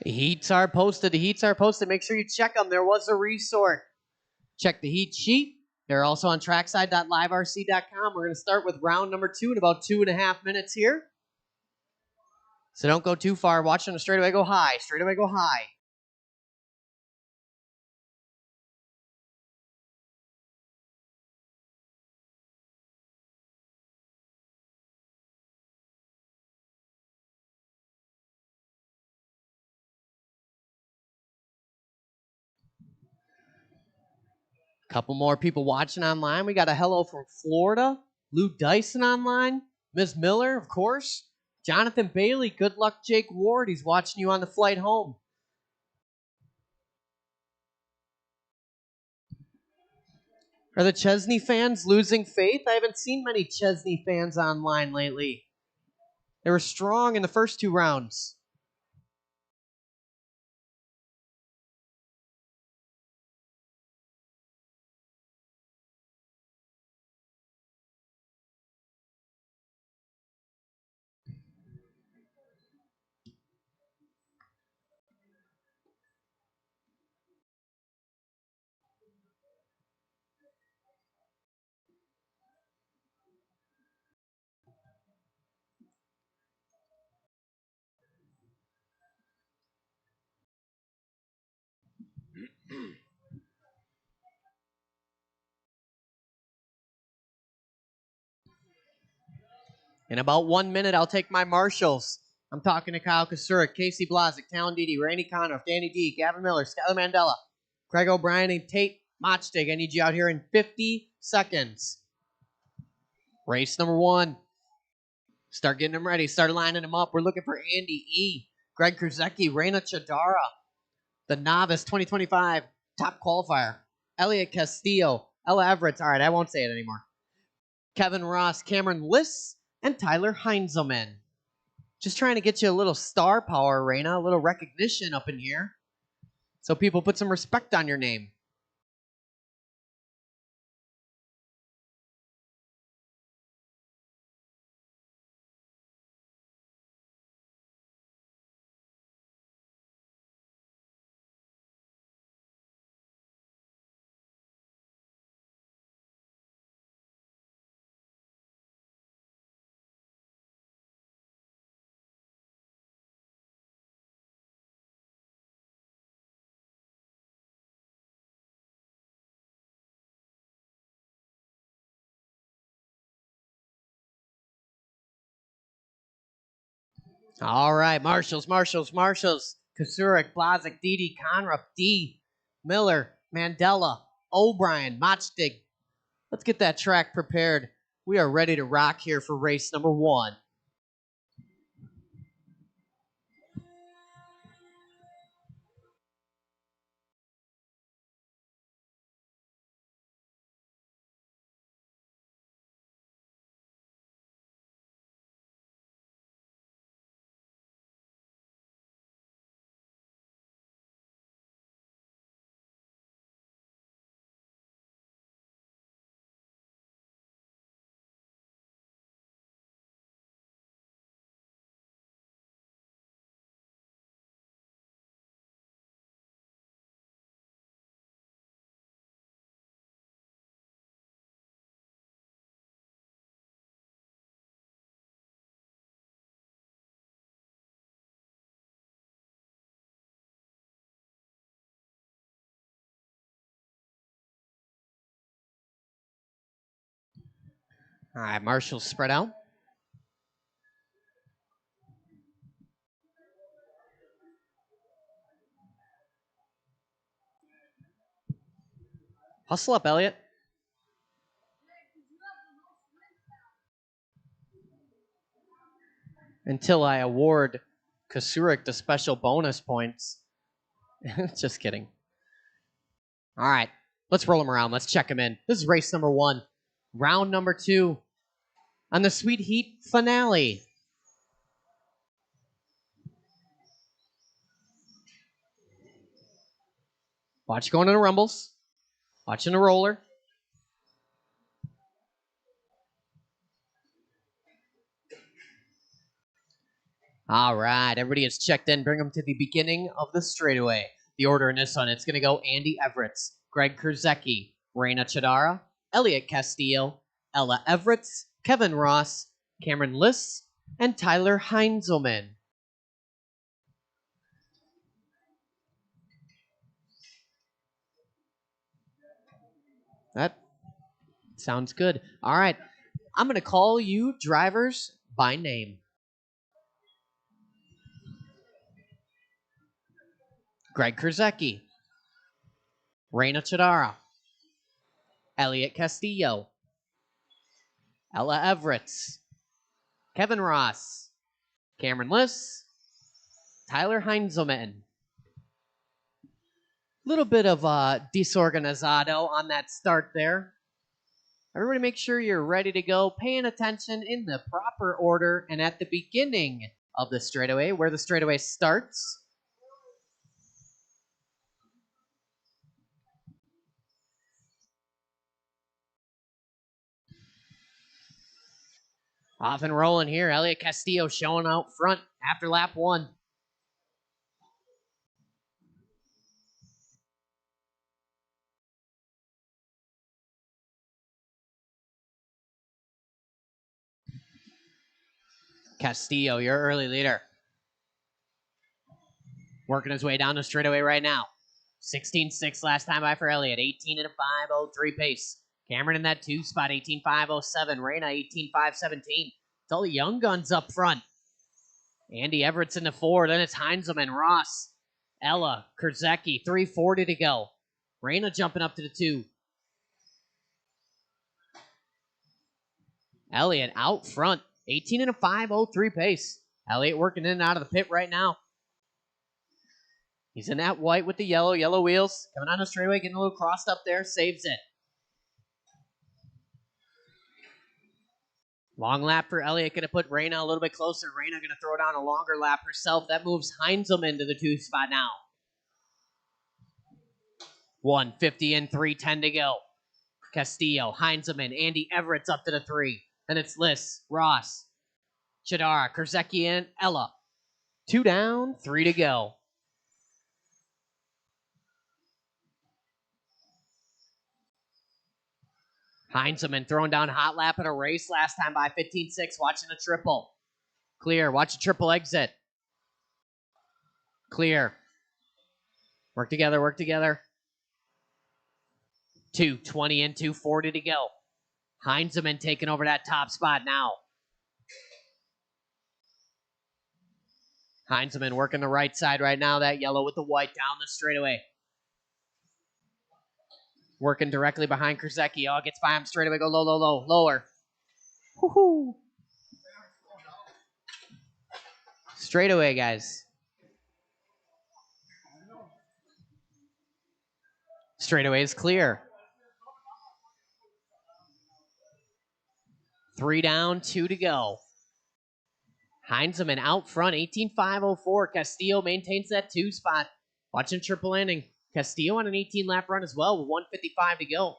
The heats are posted. The heats are posted. Make sure you check them. There was a resort. Check the heat sheet. They're also on trackside.liverc.com. We're going to start with round number 2 in about 2.5 minutes here. So don't go too far. Watch them straightaway go high. Straightaway go high. Couple more people watching online. We got a hello from Florida. Lou Dyson online. Ms. Miller, of course. Jonathan Bailey. Good luck, Jake Ward. He's watching you on the flight home. Are the Chesney fans losing faith? I haven't seen many Chesney fans online lately. They were strong in the first 2 rounds. In about 1 minute, I'll take my marshals. I'm talking to Kyle Kasurik, Casey Blazik, Talon Didi, Randy Conroff, Danny D, Gavin Miller, Skylar Mandela, Craig O'Brien, and Tate Machtig. I need you out here in 50 seconds. Race number 1. Start getting them ready. Start lining them up. We're looking for Andy E., Greg Kruzecki, Reina Chadara, the novice 2025 top qualifier, Elliot Castillo, Ella Everett. All right, I won't say it anymore. Kevin Ross, Cameron Liss, and Tyler Heinzelman. Just trying to get you a little star power, Reina, a little recognition up in here. So people put some respect on your name. All right, Marshals. Kasurik, Blazik, Didi, Conruff, D, Miller, Mandela, O'Brien, Machtig. Let's get that track prepared. We are ready to rock here for race number 1. All right, Marshals spread out. Hustle up, Elliot. Until I award Kasurik the special bonus points. Just kidding. All right, let's roll him around. Let's check him in. This is race number 1. Round number 2 on the Sweet Heat finale. Watch going into rumbles. Watching the roller. All right, everybody is checked in. Bring them to the beginning of the straightaway. The order in this one, it's going to go Andy Everetts, Greg Kurzecki, Reina Chadara, Elliot Castillo, Ella Everetts, Kevin Ross, Cameron Liss, and Tyler Heinzelman. That sounds good. All right, I'm going to call you drivers by name. Greg Kurzecki, Reina Chadara, Elliot Castillo, Ella Everetts, Kevin Ross, Cameron Liss, Tyler Heinzelman. Little bit of disorganizado on that start there. Everybody make sure you're ready to go, paying attention in the proper order and at the beginning of the straightaway, where the straightaway starts. Off and rolling here. Elliot Castillo showing out front after lap 1. Castillo, your early leader. Working his way down the straightaway right now. 16.6 last time by for Elliott. 18 and a 5.03 pace. Cameron in that 2 spot. 18.507. Reina 18.517. It's all the young guns up front. Andy Everett's in the 4. Then it's Heinzelman, Ross, Ella, Kurzecki. 3:40 to go. Reina jumping up to the 2. Elliott out front. 18 and a 5.03 pace. Elliott working in and out of the pit right now. He's in that white with the yellow wheels. Coming on the straightaway, getting a little crossed up there, saves it. Long lap for Elliott, going to put Reina a little bit closer. Reina going to throw down a longer lap herself. That moves Heinzelman to the 2 spot now. 1:50 and 3:10 to go. Castillo, Heinzelman, Andy Everett's up to the 3. Then it's Liss, Ross, Chadara, Kurzecki, and Ella. 2 down, 3 to go. Heinzelman throwing down hot lap in a race last time by 15.6, watching a triple. Clear, watch a triple exit. Clear. Work together, work together. 2:20 and 2:40 to go. Heinzelman taking over that top spot now. Heinzelman working the right side right now, that yellow with the white down the straightaway. Working directly behind Kurzecki. Oh, gets by him straightaway, go low, lower. Woohoo! Straightaway, guys. Straightaway is clear. 3 down, 2 to go. Heinzelman out front, 18.504. Castillo maintains that 2 spot. Watching triple landing. Castillo on an 18-lap run as well with 1:55 to go.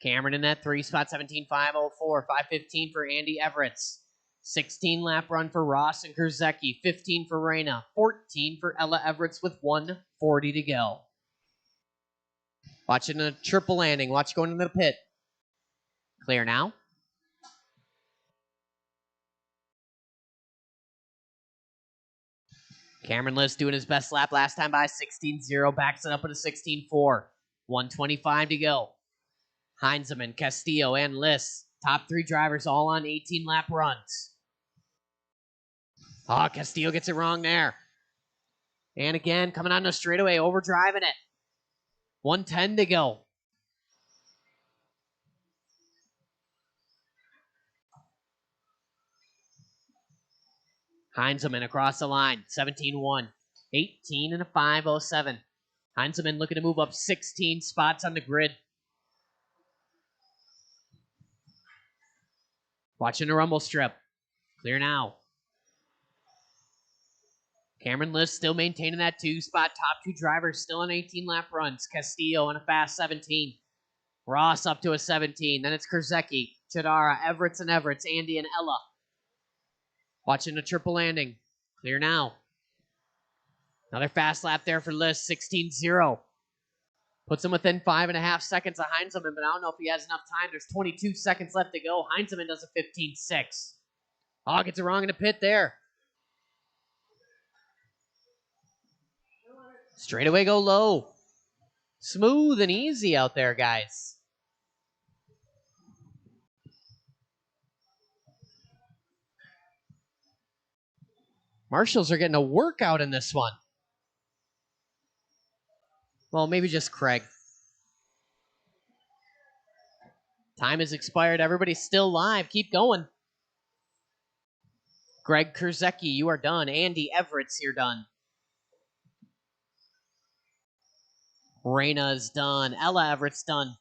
Cameron in that 3 spot, 17.504. 5:15 for Andy Everett's. 16-lap run for Ross and Kurzecki. 15 for Reina. 14 for Ella Everett's with 1:40 to go. Watching a triple landing. Watch going into the pit. Clear now. Cameron Liss doing his best lap last time by 16.0. Backs it up at a 16.4. 1:25 to go. Heinzelman, Castillo, and Liss. Top 3 drivers all on 18-lap runs. Oh, Castillo gets it wrong there. And again, coming on the straightaway, overdriving it. 1:10 to go. Heinzelman across the line, 17.1. 18 and a 5.07. Heinzelman looking to move up 16 spots on the grid. Watching the rumble strip. Clear now. Cameron Liss still maintaining that 2 spot. Top 2 drivers still on 18-lap runs. Castillo on a fast 17. Ross up to a 17. Then it's Kurzecki, Chadara, Everett's and Everett's, Andy and Ella. Watching a triple landing. Clear now. Another fast lap there for List, 16-0. Puts him within 5.5 seconds of Heinzelman, but I don't know if he has enough time. There's 22 seconds left to go. Heinzelman does a 15-6. Oh, gets it wrong in the pit there. Straightaway go low. Smooth and easy out there, guys. Marshals are getting a workout in this one. Well, maybe just Craig. Time has expired. Everybody's still live. Keep going. Greg Kurzecki, you are done. Andy Everett's here done. Reyna's done. Ella Everett's done.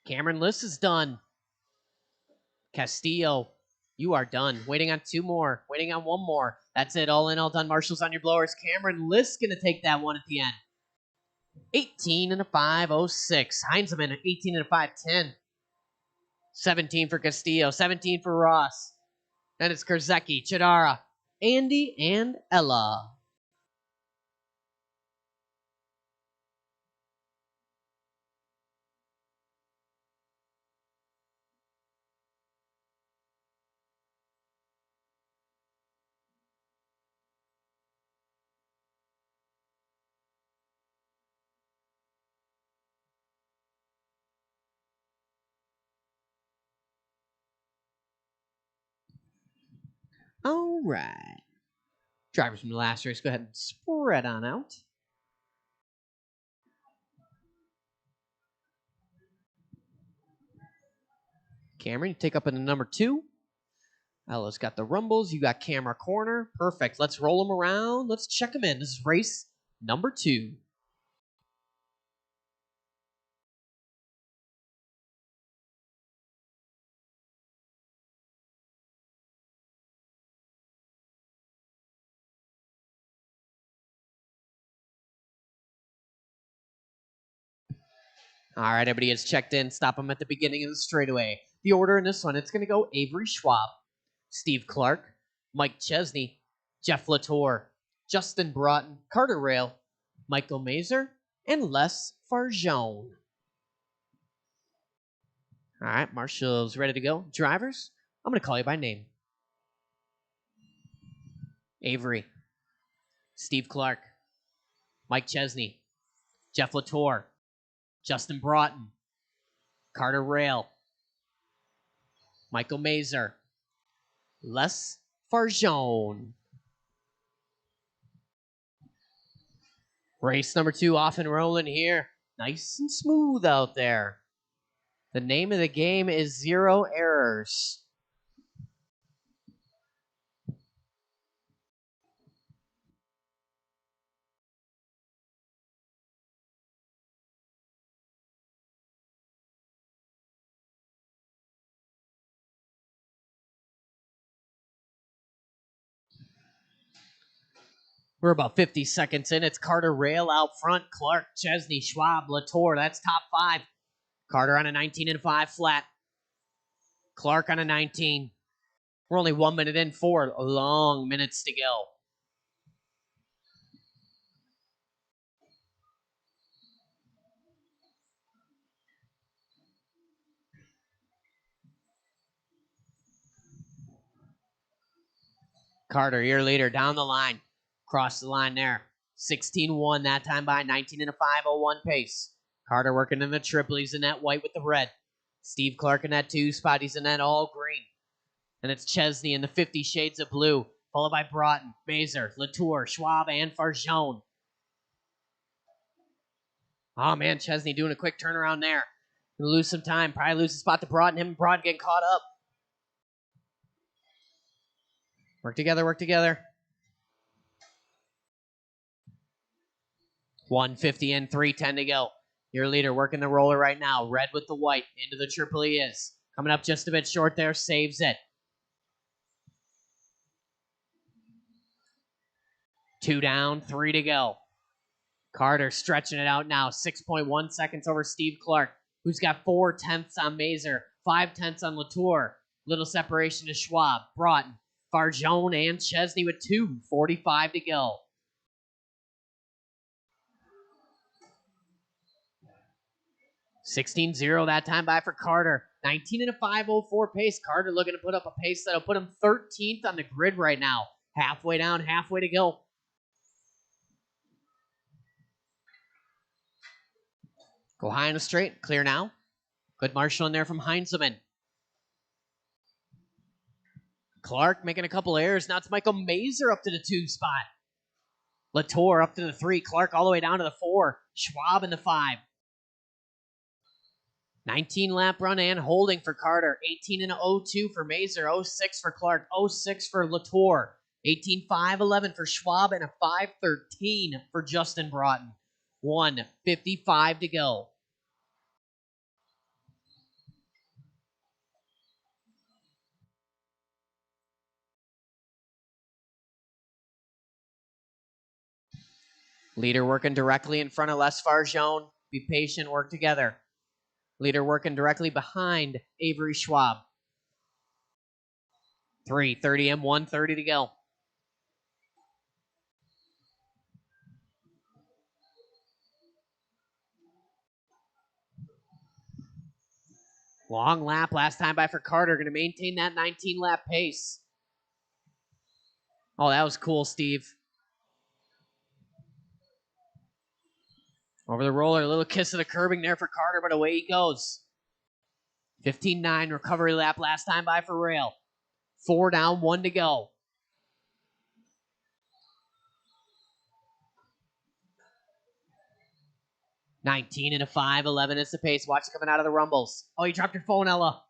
Cameron Liss is done. Castillo, you are done. Waiting on 2 more. Waiting on 1 more. That's it. All in, all done. Marshals on your blowers. Cameron Liss going to take that one at the end. 18 and a 5.06. Heinzelman at 18 and a 5.10. 17 for Castillo. 17 for Ross. And it's Kurzecki, Chidara, Andy, and Ella. All right. Drivers from the last race, go ahead and spread on out. Cameron, you take up in the number 2. Ella's got the rumbles. You got camera corner. Perfect. Let's roll them around. Let's check them in. This is race number 2. All right, everybody is checked in. Stop them at the beginning of the straightaway. The order in this one, it's going to go Avery Schwab, Steve Clark, Mike Chesney, Jeff Latour, Justin Broughton, Carter Rail, Michael Mazer, and Les Farjone. All right, Marshall's ready to go. Drivers, I'm going to call you by name. Avery, Steve Clark, Mike Chesney, Jeff Latour, Justin Broughton, Carter Rail, Michael Mazer, Les Farjone. Race number 2 off and rolling here. Nice and smooth out there. The name of the game is 0 errors. We're about 50 seconds in. It's Carter Rail out front. Clark, Chesney, Schwab, Latour. That's top 5. Carter on a 19 and 5 flat. Clark on a 19. We're only 1 minute in, 4 long minutes to go. Carter, your leader, down the line. Cross the line there. 16-1 that time by 19 and a 5.01 pace. Carter working in the triple. He's in that white with the red. Steve Clark in that 2 spot. He's in that all green. And it's Chesney in the 50 shades of blue, followed by Broughton, Mazer, Latour, Schwab, and Farjone. Oh, man, Chesney doing a quick turnaround there. Gonna lose some time. Probably lose a spot to Broughton. Him and Broughton getting caught up. Work together, work together. 150 in, 3:10 to go. Your leader working the roller right now. Red with the white. Into the triple he is. Coming up just a bit short there. Saves it. 2 down, 3 to go. Carter stretching it out now. 6.1 seconds over Steve Clark, who's got 4 tenths on Mazer, 5 tenths on Latour. Little separation to Schwab, Broughton, Farjone, and Chesney with 2:45 to go. $16-0 that time by for Carter. 19 and a 5:04 pace. Carter looking to put up a pace that'll put him 13th on the grid right now. Halfway down, halfway to go. Go high on a straight. Clear now. Good marshal in there from Heinzelman. Clark making a couple errors. Now it's Michael Mazer up to the 2 spot. Latour up to the 3. Clark all the way down to the 4. Schwab in the 5. 19 lap run and holding for Carter. 18 and a 02 for Mazer. 06 for Clark. 06 for Latour. 18.511 for Schwab and a 5:13 for Justin Broughton. 1:55 to go. Leader working directly in front of Les Farjone. Be patient, work together. Leader working directly behind Avery Schwab. 3:30 and 1:30 to go. Long lap last time by for Carter. Going to maintain that 19 lap pace. Oh, that was cool, Steve. Over the roller, a little kiss of the curbing there for Carter, but away he goes. 15.9 recovery lap last time by for Rail. 4 down, 1 to go. $19 and a 5:11 is the pace. Watch it coming out of the rumbles. Oh, you dropped your phone, Ella.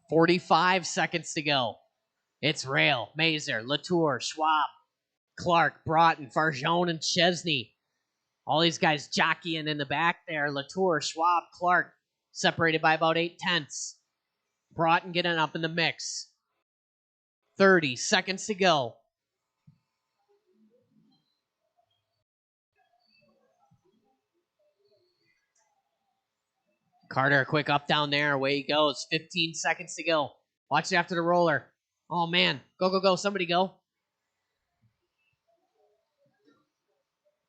45 seconds to go. It's Rail, Mazer, Latour, Schwab, Clark, Broughton, Farjone, and Chesney. All these guys jockeying in the back there. Latour, Schwab, Clark, separated by about 8/10. Broughton getting up in the mix. 30 seconds to go. Carter, a quick up down there. Away he goes. 15 seconds to go. Watch it after the roller. Oh, man. Go, go, go. Somebody go.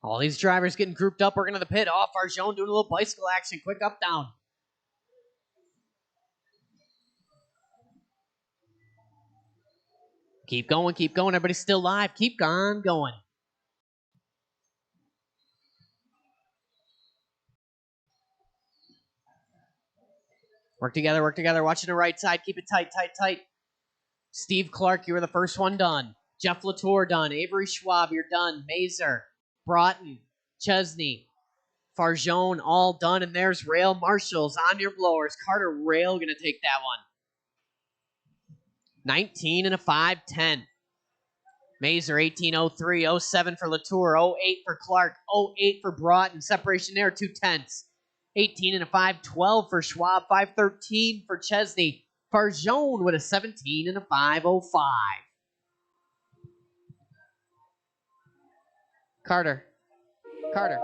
All these drivers getting grouped up, working to the pit. Oh, Farjone doing a little bicycle action. Quick up down. Keep going, keep going. Everybody's still live. Keep on going. Work together, work together. Watching the right side. Keep it tight, tight, tight. Steve Clark, you were the first one done. Jeff Latour done. Avery Schwab, you're done. Mazer, Broughton, Chesney, Farjone, all done. And there's Rail Marshals on your blowers. Carter Rail going to take that one. 19 and a 5:10. Mazer, 18.03. 07 for Latour. 08 for Clark. 08 for Broughton. Separation there, 2/10. 18 and a 5:12 for Schwab. 5:13 for Chesney. Farjone with a 17 and a 5:05. Carter. Carter.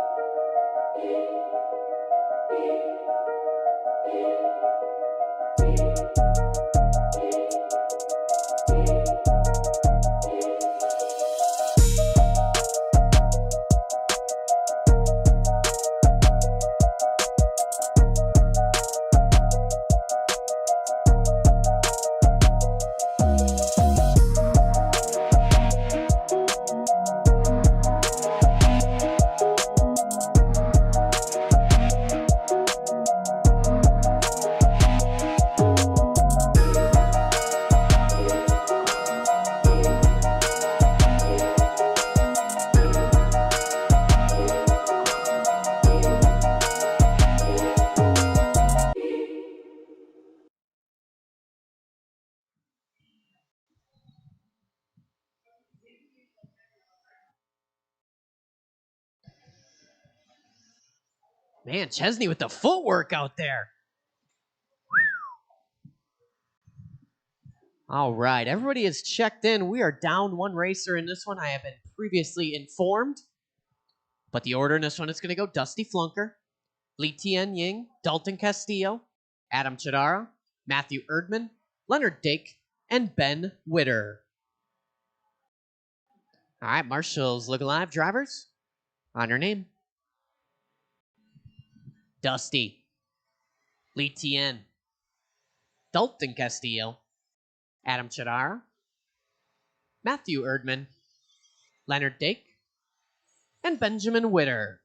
Man, Chesney with the footwork out there. All right, everybody is checked in. We are down one racer in this one. I have been previously informed. But the order in this one is going to go Dusty Flunker, Li Tian Ying, Dalton Castillo, Adam Chidara, Matthew Erdman, Leonard Dake, and Ben Witter. All right, Marshall's Look Alive drivers. On your name. Dusty. Lee Tien. Dalton Castillo. Adam Chidara. Matthew Erdman. Leonard Dake. And Benjamin Witter.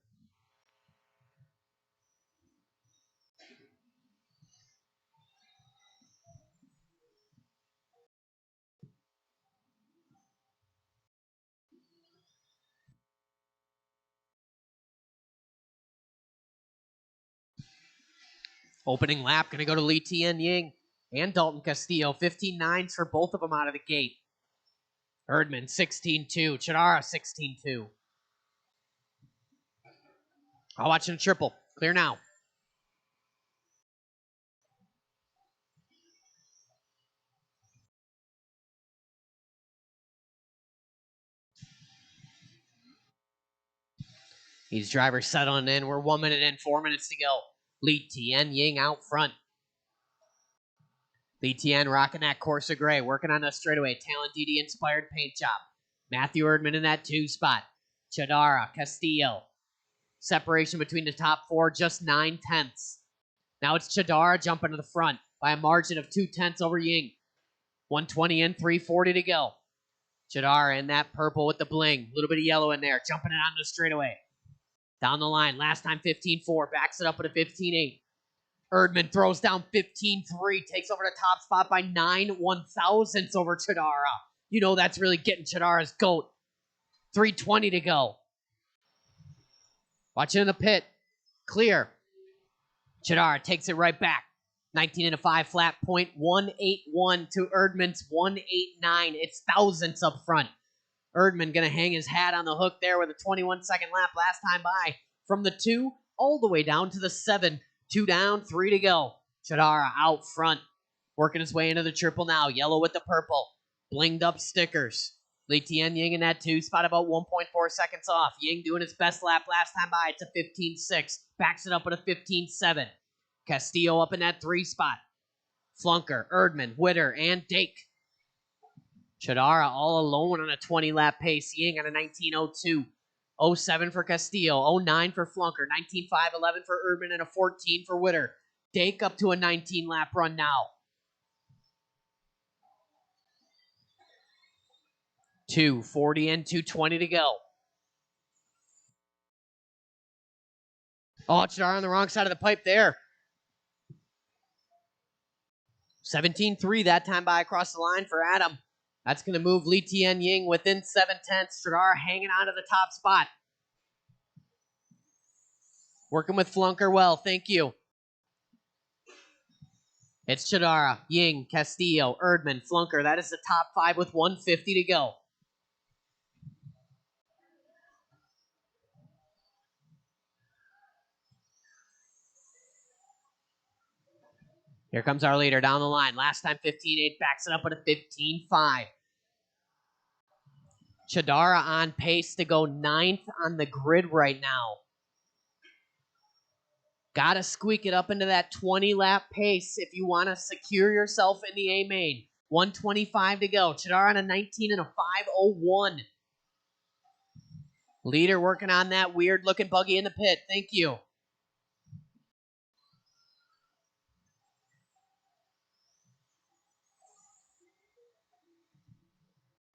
Opening lap, going to go to Lee Tien Ying and Dalton Castillo. 15.9s for both of them out of the gate. Erdman, 16.2. Chidara, 16.2. I'll watch in a triple. Clear now. These drivers settling in. We're 1 minute in, 4 minutes to go. Lee Tien Ying out front. Lee Tien rocking that Corsa gray, working on a straightaway. Talon DD inspired paint job. Matthew Erdman in that 2 spot. Chidara, Castillo. Separation between the top 4, just 9/10. Now it's Chidara jumping to the front by a margin of 2/10 over Ying. 120 in, 340 to go. Chidara in that purple with the bling. A little bit of yellow in there, jumping it on the straightaway. Down the line, last time 15.4, backs it up at a 15.8. Erdman throws down 15.3, takes over the top spot by 9/1000ths over Chidara. You know that's really getting Chidara's goat. 3:20 to go. Watch it in the pit. Clear. Chidara takes it right back. 19.5 flat point, 181 to Erdman's 189. It's thousandths up front. Erdman going to hang his hat on the hook there with a 21-second lap last time by. From the 2 all the way down to the 7. 2 down, 3 to go. Chidara out front. Working his way into the triple now. Yellow with the purple. Blinged up stickers. Lee Tien Ying in that 2 spot about 1.4 seconds off. Ying doing his best lap last time by. It's a 15.6. Backs it up at a 15.7. Castillo up in that 3 spot. Flunker, Erdman, Witter, and Dake. Chidara all alone on a 20-lap pace. Ying on a 19.02. 07 for Castillo. 09 for Flunker. 19.5, 11 for Erdman, and a 14 for Witter. Dake up to a 19-lap run now. 2:40 and 2:20 to go. Oh, Chidara on the wrong side of the pipe there. 17.3 that time by across the line for Adam. That's going to move Lee Tien Ying within 7/10. Chidara hanging on to the top spot. Working with Flunker well. Thank you. It's Chidara, Ying, Castillo, Erdman, Flunker. That is the top 5 with 150 to go. Here comes our leader down the line. Last time 15.8, backs it up at a 15.5. Chidara on pace to go 9th on the grid right now. Gotta squeak it up into that 20-lap pace if you want to secure yourself in the A main. 125 to go. Chidara on a 19 and a 5:01. Leader working on that weird-looking buggy in the pit. Thank you.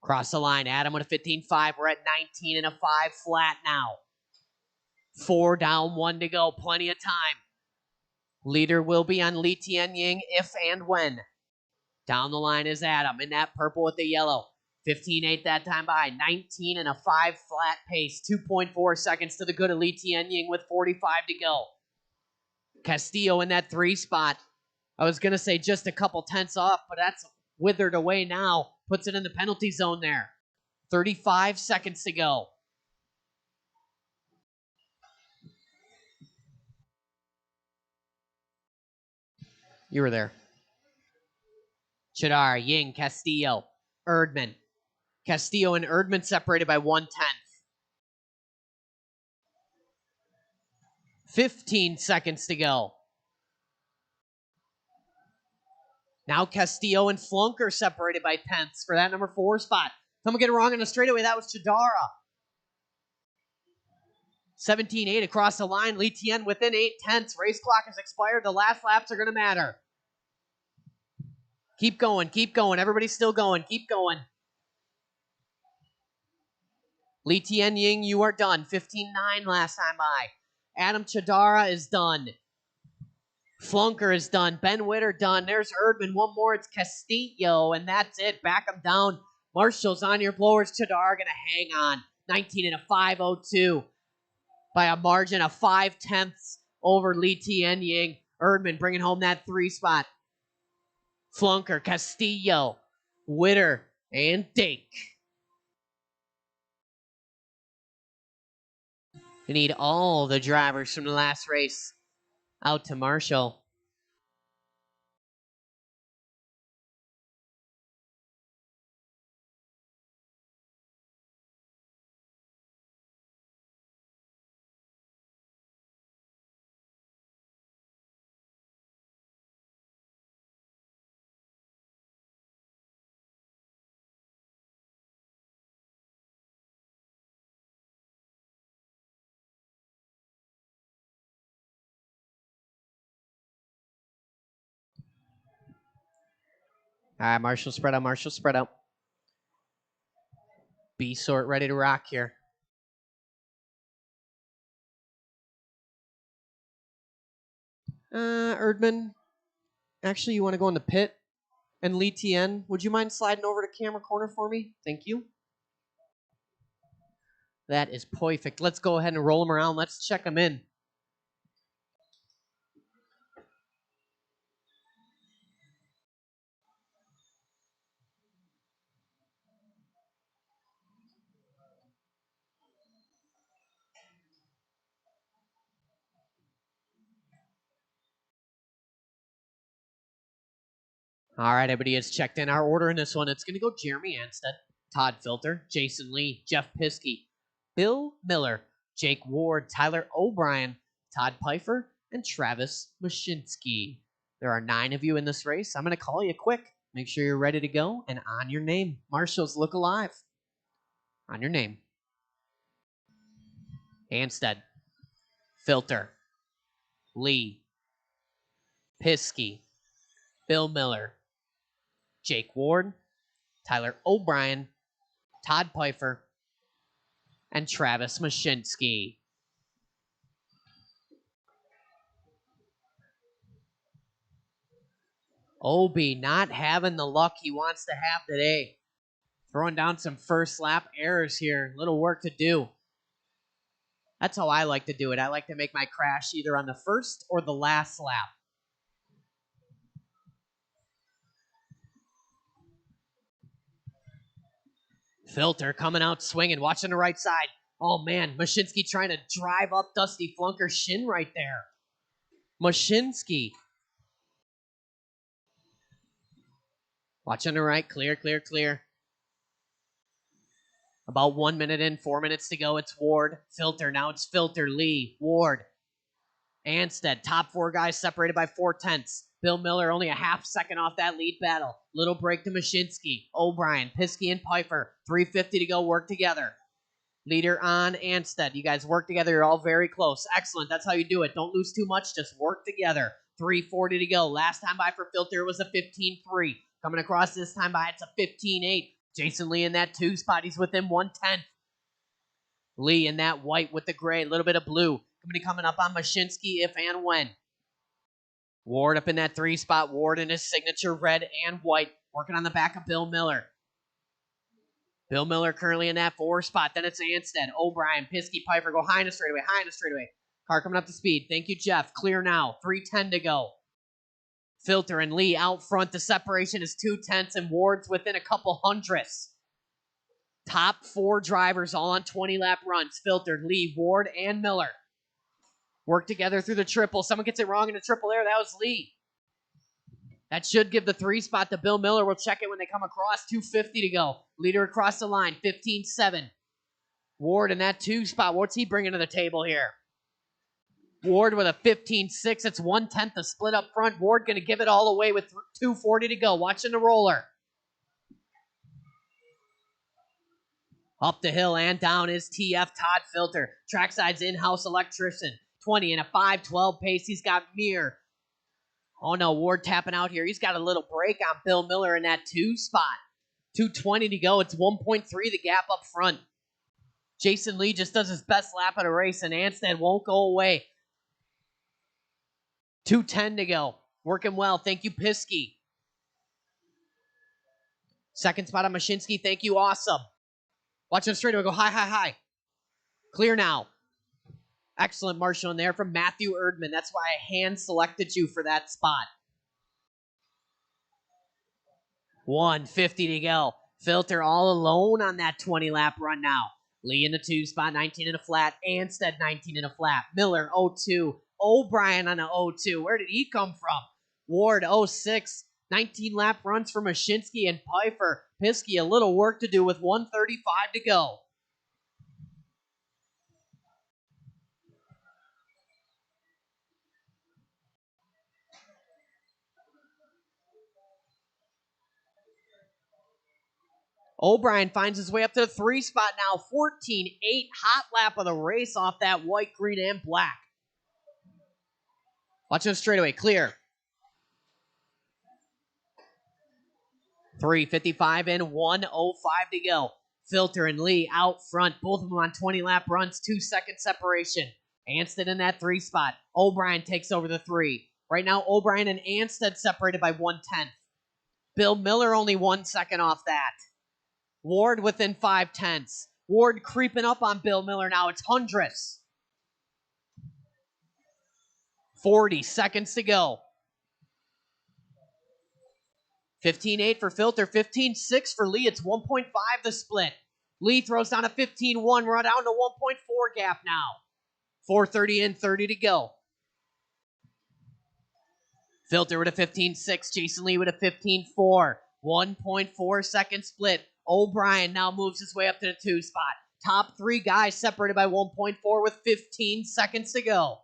Cross the line. Adam with a 15.5. We're at 19 and a 5 flat now. 4 down, 1 to go. Plenty of time. Leader will be on Lee Tien Ying if and when. Down the line is Adam in that purple with the yellow. 15.8 that time by. 19 and a 5 flat pace. 2.4 seconds to the good of Lee Tien Ying with 45 to go. Castillo in that 3 spot. I was going to say just a couple tenths off, but that's withered away now. Puts it in the penalty zone there. 35 seconds to go. You were there. Chidara, Ying, Castillo, Erdman. Castillo and Erdman separated by 1/10. 15 seconds to go. Now Castillo and Flunker separated by tenths for that number 4 spot. Someone get it wrong in the straightaway. That was Chidara. 17-8 across the line. Lee Tien within 8 tenths. Race clock has expired. The last laps are going to matter. Keep going. Keep going. Everybody's still going. Keep going. Lee Tien Ying, you are done. 15-9 last time by. Adam Chidara is done. Flunker is done. Ben Witter done. There's Erdman. One more. It's Castillo, and that's it. Back him down. Marshall's on your blowers. Chidara going to hang on. 19 and a 502 by a margin of 5 tenths over Lee Tien Ying. Erdman bringing home that 3 spot. Flunker, Castillo, Witter, and Dake. We need all the drivers from the last race out to Marshall. All right, Marshall spread out, Marshall spread out. B sort ready to rock here. Erdman, actually, you want to go in the pit? And Lee Tien, would you mind sliding over to camera corner for me? Thank you. That is perfect. Let's go ahead and roll them around. Let's check them in. All right, everybody has checked in. Our order in this one, it's going to go Jeremy Anstead, Todd Filter, Jason Lee, Jeff Piskey, Bill Miller, Jake Ward, Tyler O'Brien, Todd Pfeiffer, and Travis Mashinsky. There are 9 of you in this race. I'm going to call you quick. Make sure you're ready to go and on your name. Marshals, look alive. On your name. Anstead, Filter, Lee, Piskey, Bill Miller, Jake Ward, Tyler O'Brien, Todd Pfeiffer, and Travis Mashinsky. Obi not having the luck he wants to have today. Throwing down some first lap errors here. Little work to do. That's how I like to do it. I like to make my crash either on the first or the last lap. Filter coming out swinging, watching the right side. Oh man, Mashinsky trying to drive up Dusty Flunker's shin right there. Mashinsky. Watch on the right, clear, clear, clear. About 1 minute in, 4 minutes to go. It's Ward, Filter. Now it's Filter, Lee, Ward, Anstead. Top 4 guys separated by 4 tenths. Bill Miller only a half second off that lead battle. Little break to Mashinsky, O'Brien, Piskey, and Pfeiffer. 3:50 to go. Work together. Leader on Anstead. You guys work together. You're all very close. Excellent. That's how you do it. Don't lose too much. Just work together. 3:40 to go. Last time by for Filter was a 15-3. Coming across this time by, it's a 15-8. Jason Lee in that 2 spot. He's within 1/10. Lee in that white with the gray. A little bit of blue. Coming up on Mashinsky if and when. Ward up in that 3 spot. Ward in his signature red and white. Working on the back of Bill Miller. Bill Miller currently in that 4 spot. Then it's Anstead, O'Brien, Piskey, Pfeiffer. Go high in the straightaway, high in the straightaway. Car coming up to speed. Thank you, Jeff. Clear now. 3:10 to go. Filter and Lee out front. The separation is 2 tenths, and Ward's within a couple hundredths. Top 4 drivers all on 20-lap runs. Filter, Lee, Ward, and Miller. Work together through the triple. Someone gets it wrong in the triple there. That was Lee. That should give the 3 spot to Bill Miller. We'll check it when they come across. 2:50 to go. Leader across the line. 15-7. Ward in that 2 spot. What's he bringing to the table here? Ward with a 15-6. It's 1/10 the split up front. Ward going to give it all away with 2:40 to go. Watching the roller. Up the hill and down is TF Todd Filter. Trackside's in-house electrician. 20 and a 5:12 pace. He's got Mir. Oh no, Ward tapping out here. He's got a little break on Bill Miller in that 2 spot. 2:20 to go. It's 1.3 the gap up front. Jason Lee just does his best lap of the race, and Anstead won't go away. 2:10 to go. Working well. Thank you, Piskey. Second spot on Mashinsky. Thank you, Awesome. Watch him straight away. Go high, high, high. Clear now. Excellent Marshall in there from Matthew Erdman. That's why I hand selected you for that spot. 1:50 to go. Filter all alone on that 20-lap run now. Lee in the 2 spot, 19 in a flat. Anstead, 19 in a flat. Miller, 02. O'Brien on a 02. Where did he come from? Ward, 06. 19-lap runs for Mashinsky and Pfeiffer. Piskey, a little work to do with 1:35 to go. O'Brien finds his way up to the 3 spot now. 14-8, hot lap of the race off that white, green, and black. Watch him straightaway, clear. 3:55 and 1:05 to go. Filter and Lee out front, both of them on 20-lap runs, 2-second separation. Anstead in that 3 spot. O'Brien takes over the 3. Right now, O'Brien and Anstead separated by 1/10. Bill Miller only 1 second off that. Ward within 5/10. Ward creeping up on Bill Miller now. It's hundredths. 40 seconds to go. 15-8 for Filter. 15-6 for Lee. It's 1.5 the split. Lee throws down a 15-1. We're down to 1.4 gap now. 4:30 in, 30 to go. Filter with a 15-6. Jason Lee with a 15-4. 1.4 second split. O'Brien now moves his way up to the 2 spot. Top 3 guys separated by 1.4 with 15 seconds to go.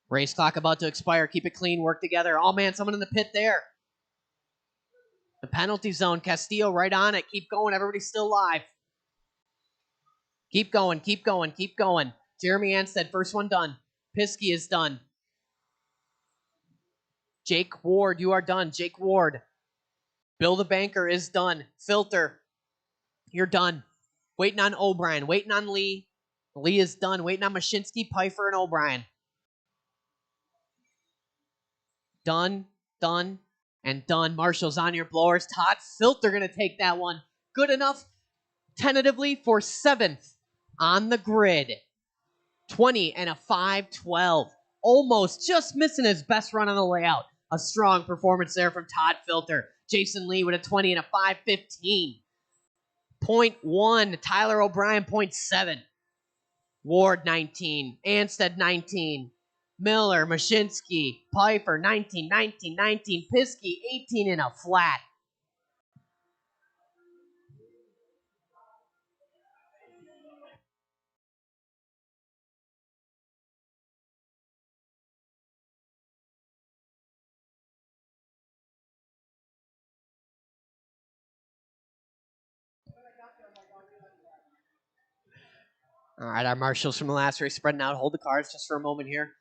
Race clock about to expire. Keep it clean. Work together. Oh, man, someone in the pit there. The penalty zone. Castillo right on it. Keep going. Everybody's still live. Keep going. Keep going. Keep going. Jeremy Anstead, first one done. Piskey is done. Jake Ward, you are done. Jake Ward. Bill the Banker is done. Filter, you're done. Waiting on O'Brien. Waiting on Lee. Lee is done. Waiting on Mashinsky, Pfeiffer, and O'Brien. Done, done, and done. Marshall's on your blowers. Todd Filter going to take that one. Good enough, tentatively, for 7th on the grid. 20 and a 5:12. Almost just missing his best run on the layout. A strong performance there from Todd Filter. Jason Lee with a 20 and a 5:15. 0.1. Tyler O'Brien, 0.7. Ward, 19. Anstead, 19. Miller, Mashinsky, Pfeiffer, 19, 19, 19. Piskey, 18 in a flat. All right, our marshals from the last race spreading out. Hold the cards just for a moment here.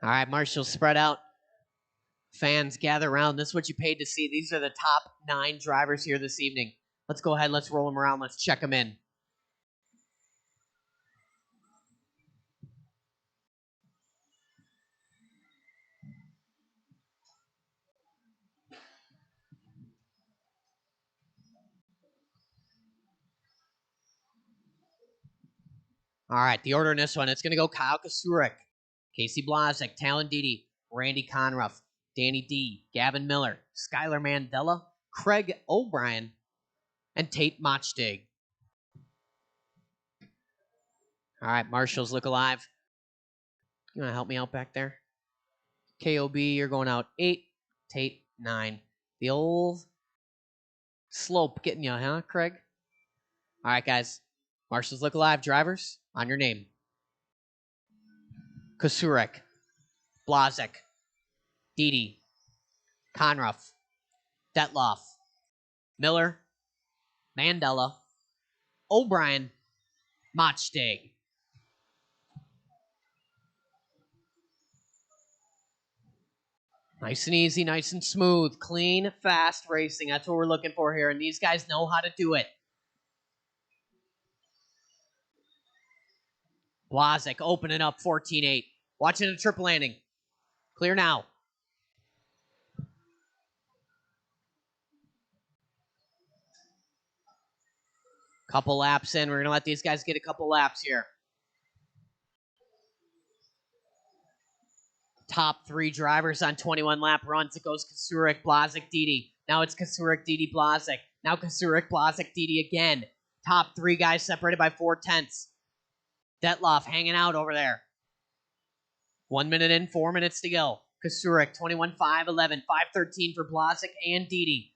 All right, marshals spread out. Fans gather around. This is what you paid to see. These are the top 9 drivers here this evening. Let's go ahead. Let's roll them around. Let's check them in. All right, the order in this one, it's going to go Kyle Kasurek, Casey Blazek, Talon Didi, Randy Conruff, Danny D, Gavin Miller, Skylar Mandela, Craig O'Brien, and Tate Machtig. All right, Marshals, look alive. You want to help me out back there? KOB, you're going out 8, Tate 9. The old slope getting you, huh, Craig? All right, guys. Marshals, look alive. Drivers, on your name. Kasurek, Blazek, Didi, Conruff, Detloff, Miller, Mandela, O'Brien, Machtig. Nice and easy, nice and smooth, clean, fast racing. That's what we're looking for here, and these guys know how to do it. Blazek opening up 14-8. Watching a triple landing. Clear now. Couple laps in. We're going to let these guys get a couple laps here. Top 3 drivers on 21 lap runs. It goes Kasurek, Blazek, Didi. Now it's Kasurek, Didi, Blazek. Now Kasurek, Blazek, Didi again. Top 3 guys separated by 4/10. Detloff hanging out over there. 1 minute in, 4 minutes to go. Kasurek, 21.5, 11, 5:13 for Blazek and Didi.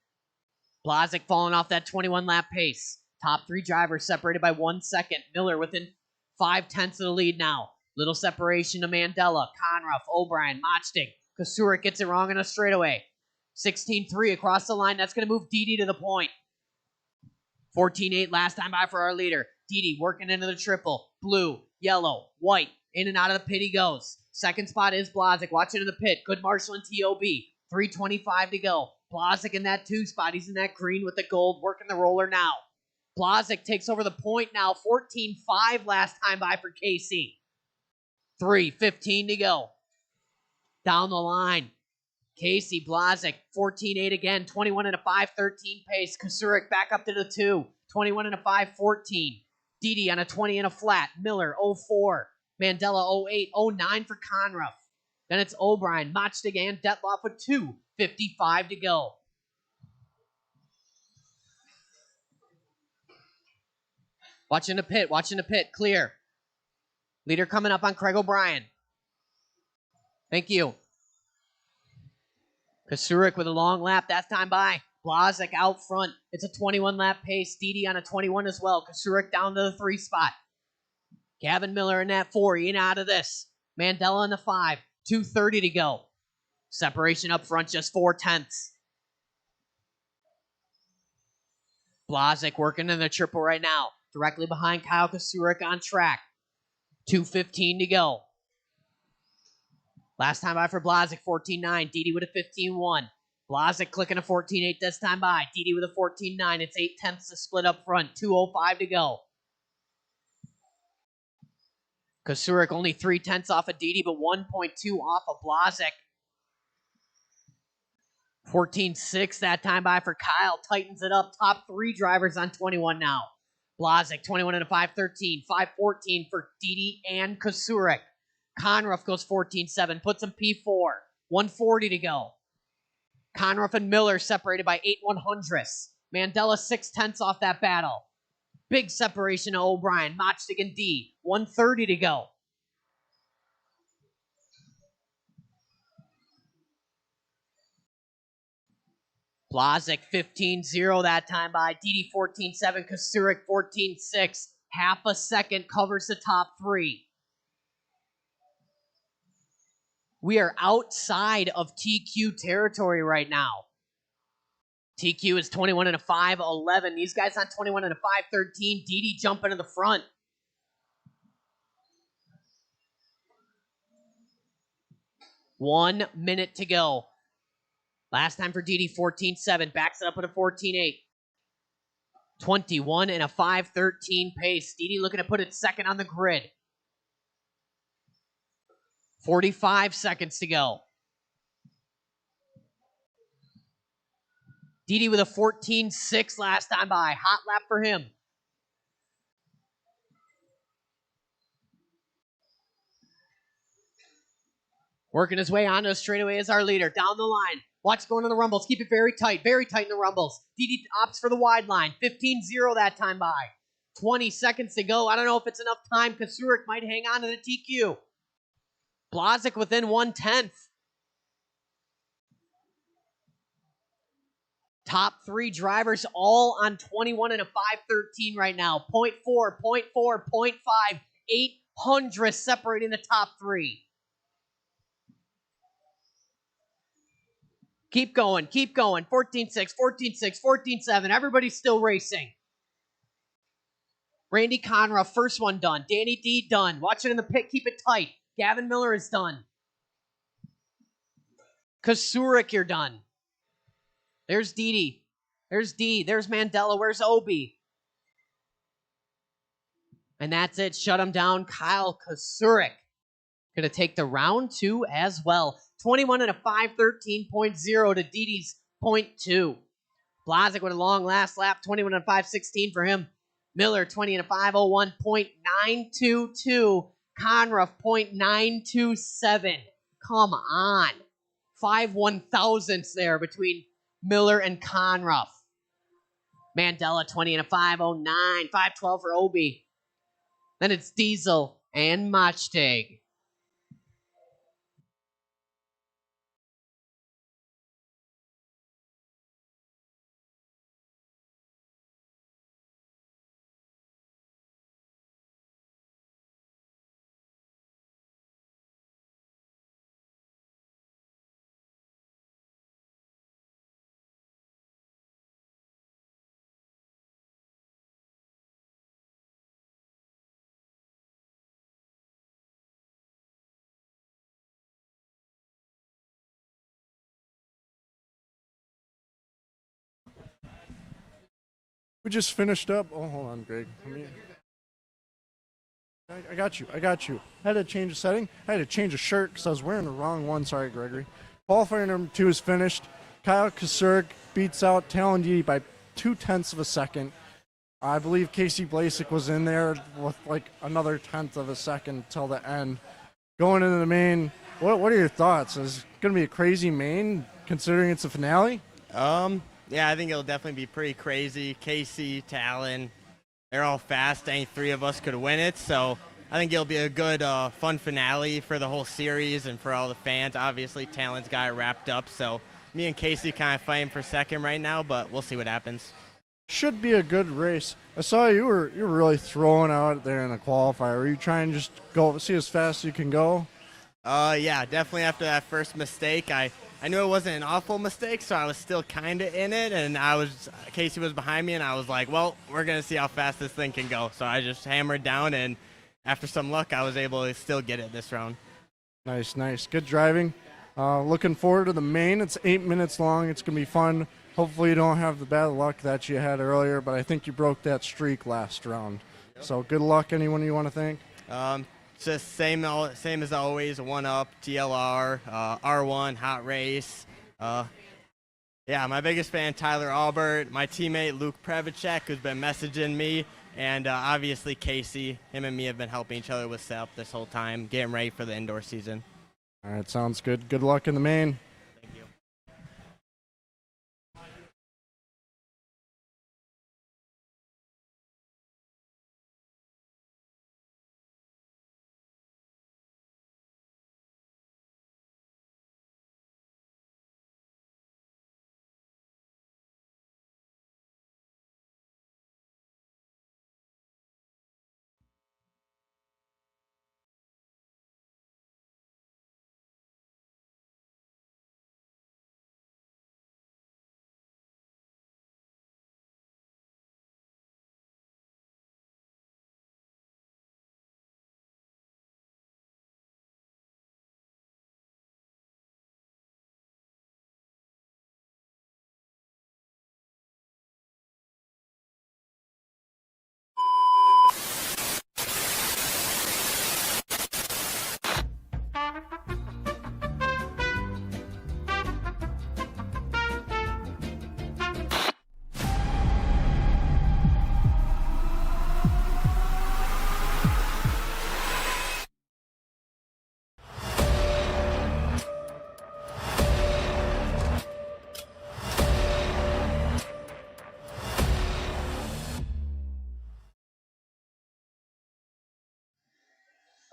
Blazek falling off that 21 lap pace. Top 3 drivers separated by 1 second. Miller within 5/10 of the lead now. Little separation to Mandela, Conruff, O'Brien, Machtig. Kasurek gets it wrong in a straightaway. 16-3 across the line. That's going to move Didi to the point. 14-8 last time by for our leader. Didi working into the triple. Blue, yellow, white. In and out of the pit he goes. Second spot is Blazek. Watching in the pit. Good marshal and TOB. 3:25 to go. Blazek in that 2 spot. He's in that green with the gold. Working the roller now. Blazek takes over the point now. 14-5 last time by for Casey. 3:15 to go. Down the line. Casey, Blazek, 14-8 again. 21 and a 5:13 pace. Kasurek back up to the 2. 21 and a 5:14. Didi on a 20 and a flat. Miller, 04. Mandela, 08. 09 for Conruff. Then it's O'Brien, Machtig, and Detloff with 2:55 to go. Watching the pit, clear. Leader coming up on Craig O'Brien. Thank you. Kasurek with a long lap, that time by. Blazek out front. It's a 21 lap pace. Didi on a 21 as well. Kasurek down to the 3 spot. Gavin Miller in that 4, in out of this. Mandela in the 5. 2:30 to go. Separation up front, just 4/10. Blazek working in the triple right now. Directly behind Kyle Kasurek on track. 2:15 to go. Last time by for Blazek, 14-9. Didi with a 15-1. Blazek clicking a 14-8 this time by. Didi with a 14-9. It's 8/10 to split up front. 2:05 to go. Kasurek only 3/10 off of Didi, but 1.2 off of Blazek. 14-6 that time by for Kyle. Tightens it up. Top 3 drivers on 21 now. Blazek, 21 and a 5:13. 5:14 for Didi and Kasurek. Conruff goes 14-7. Puts him P4. 1:40 to go. Conruff and Miller separated by 8/100ths. Mandela 6/10 off that battle. Big separation to O'Brien, Machtig, and D. 1:30 to go. Blazek 15-0 that time by. Didi 14-7. Kasurek 14-6. Half a second covers the top 3. We are outside of TQ territory right now. TQ is 21 and a 5:11. These guys on 21 and a 5:13. Didi jumping to the front. One minute to go. Last time for Didi, 14-7. Backs it up at a 14-8. 21 and a 5:13 pace. Didi looking to put it second on the grid. 45 seconds to go. Didi with a 14-6 last time by. Hot lap for him. Working his way onto the straightaway as our leader. Down the line. Watch going to the rumbles. Keep it very tight in the rumbles. Didi opts for the wide line. 15-0 that time by. 20 seconds to go. I don't know if it's enough time. Kasurik might hang on to the TQ. Blazik within 1/10. Top three drivers all on 21 and a 5:13 right now. 0.4, 0.4, 0.5, 800 separating the top three. Keep going, keep going. 14-6, 14-6, 14-7. Everybody's still racing. Randy Conroff, first one done. Danny D done. Watch it in the pit, keep it tight. Gavin Miller is done. Kasurik, you're done. There's Didi. There's D. There's Mandela. Where's Obi? And that's it. Shut him down. Kyle Kasurik. Going to take the round 2 as well. 21 and a 5:13.0 to Didi's 0.2. Blazik with a long last lap. 21 and a 5:16 for him. Miller, 20 and a 5:01.922. Conroff, 0.927. Come on. 5 1,000ths there between Miller and Conroff. Mandela, 20 and a 5:09. 5:12 for Obi. Then it's Diesel and Machtag. We just finished up. Oh, hold on, Greg. I got you. I had to change the setting. I had to change a shirt because I was wearing the wrong one. Sorry, Gregory. Qualifier number 2 is finished. Kyle Kasurik beats out Talon Didi by 0.2 of a second. I believe Casey Blasek was in there with like another 1/10 of a second till the end. Going into the main, what are your thoughts? Is it going to be a crazy main considering it's a finale? Yeah, I think it'll definitely be pretty crazy. Casey, Talon, they're all fast. Any three of us could win it, so I think it'll be a good, fun finale for the whole series and for all the fans. Obviously, Talon's got it wrapped up, so me and Casey kind of fighting for second right now, but we'll see what happens. Should be a good race. I saw you were really throwing out there in the qualifier. Were you trying to just go see as fast as you can go? Yeah, definitely after that first mistake, I knew it wasn't an awful mistake, so I was still kind of in it, and Casey was behind me, and I was like, well, we're going to see how fast this thing can go. So I just hammered down, and after some luck, I was able to still get it this round. Nice. Good driving. Looking forward to the main. It's 8 minutes long. It's going to be fun. Hopefully you don't have the bad luck that you had earlier, but I think you broke that streak last round. Yep. So good luck. Anyone you want to thank? Just same as always, 1UP, TLR, R1, Hot Race. Yeah, my biggest fan, Tyler Albert, my teammate, Luke Prevacek, who's been messaging me, and obviously Casey. Him and me have been helping each other with setup this whole time, getting ready for the indoor season. All right, sounds good. Good luck in the main.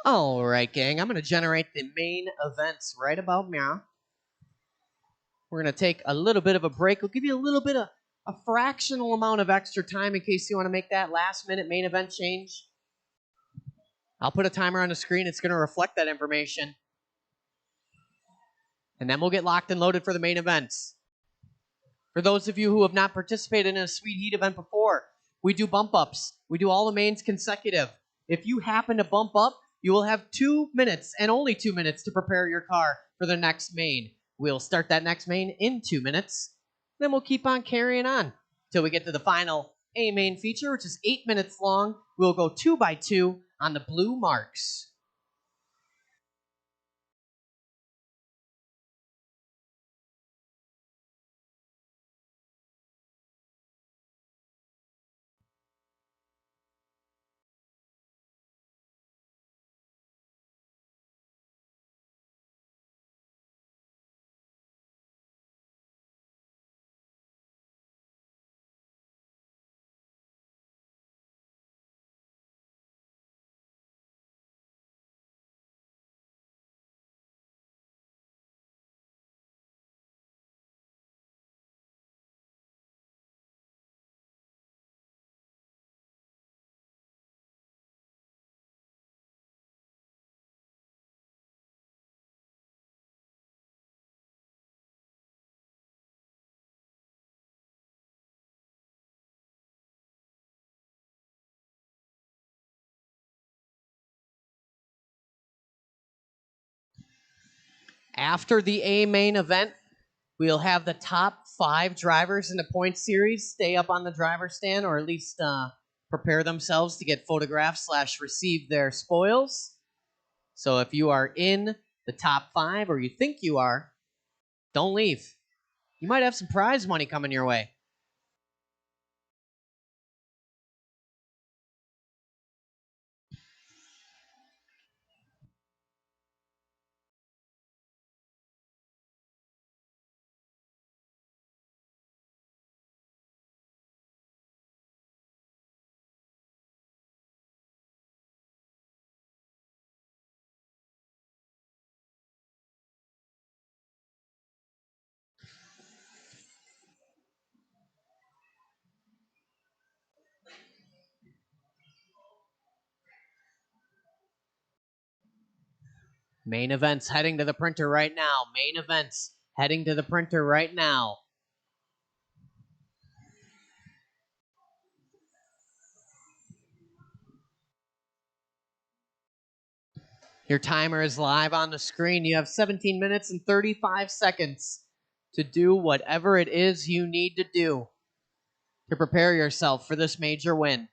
All right, gang. I'm going to generate the main events right about now. We're going to take a little bit of a break. We'll give you a little bit of a fractional amount of extra time in case you want to make that last minute main event change. I'll put a timer on the screen. It's going to reflect that information. And then we'll get locked and loaded for the main events. For those of you who have not participated in a Sweet Heat event before, we do bump ups. We do all the mains consecutive. If you happen to bump up, you will have 2 minutes and only 2 minutes to prepare your car for the next main. We'll start that next main in 2 minutes. Then we'll keep on carrying on till we get to the final A main feature, which is 8 minutes long. We'll go 2 by 2 on the blue marks. After the A main event, we'll have the top 5 drivers in the point series stay up on the driver's stand, or at least prepare themselves to get photographs / receive their spoils. So if you are in the top 5, or you think you are, don't leave. You might have some prize money coming your way. Main events heading to the printer right now. Main events heading to the printer right now. Your timer is live on the screen. You have 17 minutes and 35 seconds to do whatever it is you need to do to prepare yourself for this major win.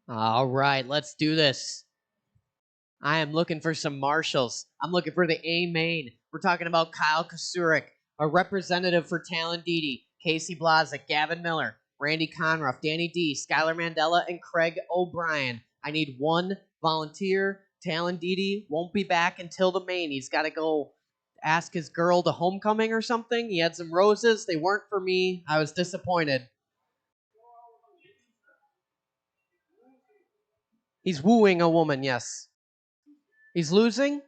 All right, let's do this. I am looking for some marshals. I'm looking for the A main. We're talking about Kyle Kasurik, a representative for Talon Dede, Casey Blazik, Gavin Miller, Randy Conruff, Danny D, Skylar Mandela, and Craig O'Brien. I need one volunteer. Talon Dede won't be back until the main. He's got to go ask his girl to homecoming or something. He had some roses. They weren't for me. I was disappointed. He's wooing a woman, yes. He's losing?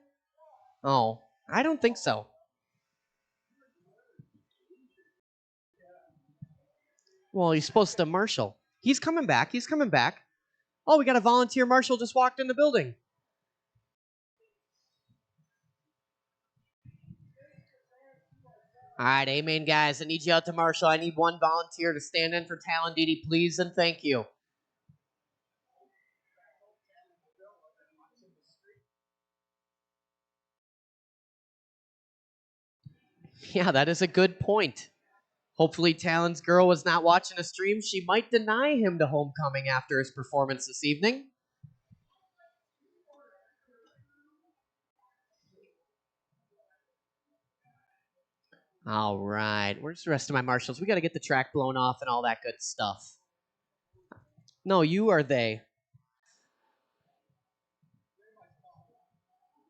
Oh, I don't think so. Well, he's supposed to marshal. He's coming back. He's coming back. Oh, we got a volunteer marshal just walked in the building. All right, amen, guys. I need you out to marshal. I need one volunteer to stand in for Talon Dede, please, and thank you. Yeah, that is a good point. Hopefully, Talon's girl was not watching a stream. She might deny him to homecoming after his performance this evening. All right, where's the rest of my marshals? We got to get the track blown off and all that good stuff. No, you are they.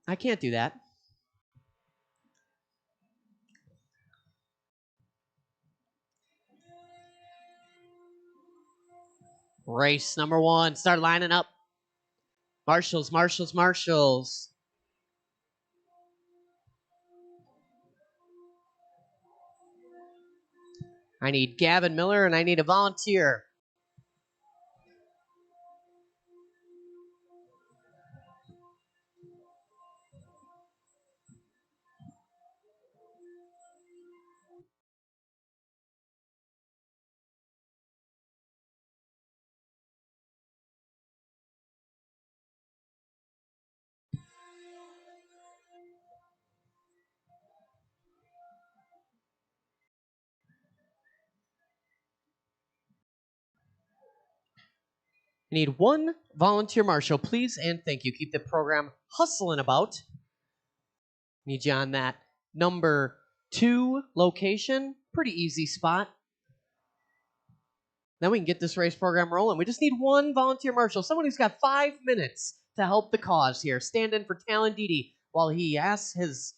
I can't do that. Race number one. Start lining up. Marshals, marshals, marshals. I need Gavin Miller and I need a volunteer. I need one volunteer marshal, please, and thank you. Keep the program hustling about. Need you on that number 2 location. Pretty easy spot. Then we can get this race program rolling. We just need one volunteer marshal, someone who's got 5 minutes to help the cause here. Stand in for Talon Dede while he asks his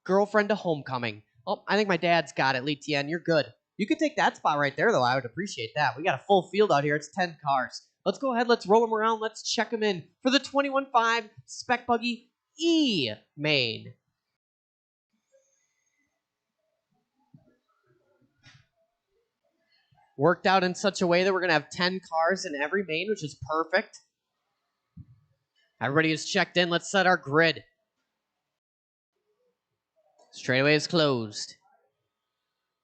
girlfriend to homecoming. Oh, I think my dad's got it. Litien, you're good. You could take that spot right there, though. I would appreciate that. We got a full field out here. It's 10 cars. Let's go ahead. Let's roll them around. Let's check them in for the 21.5 Spec Buggy E main. Worked out in such a way that we're going to have 10 cars in every main, which is perfect. Everybody is checked in. Let's set our grid. Straightaway is closed.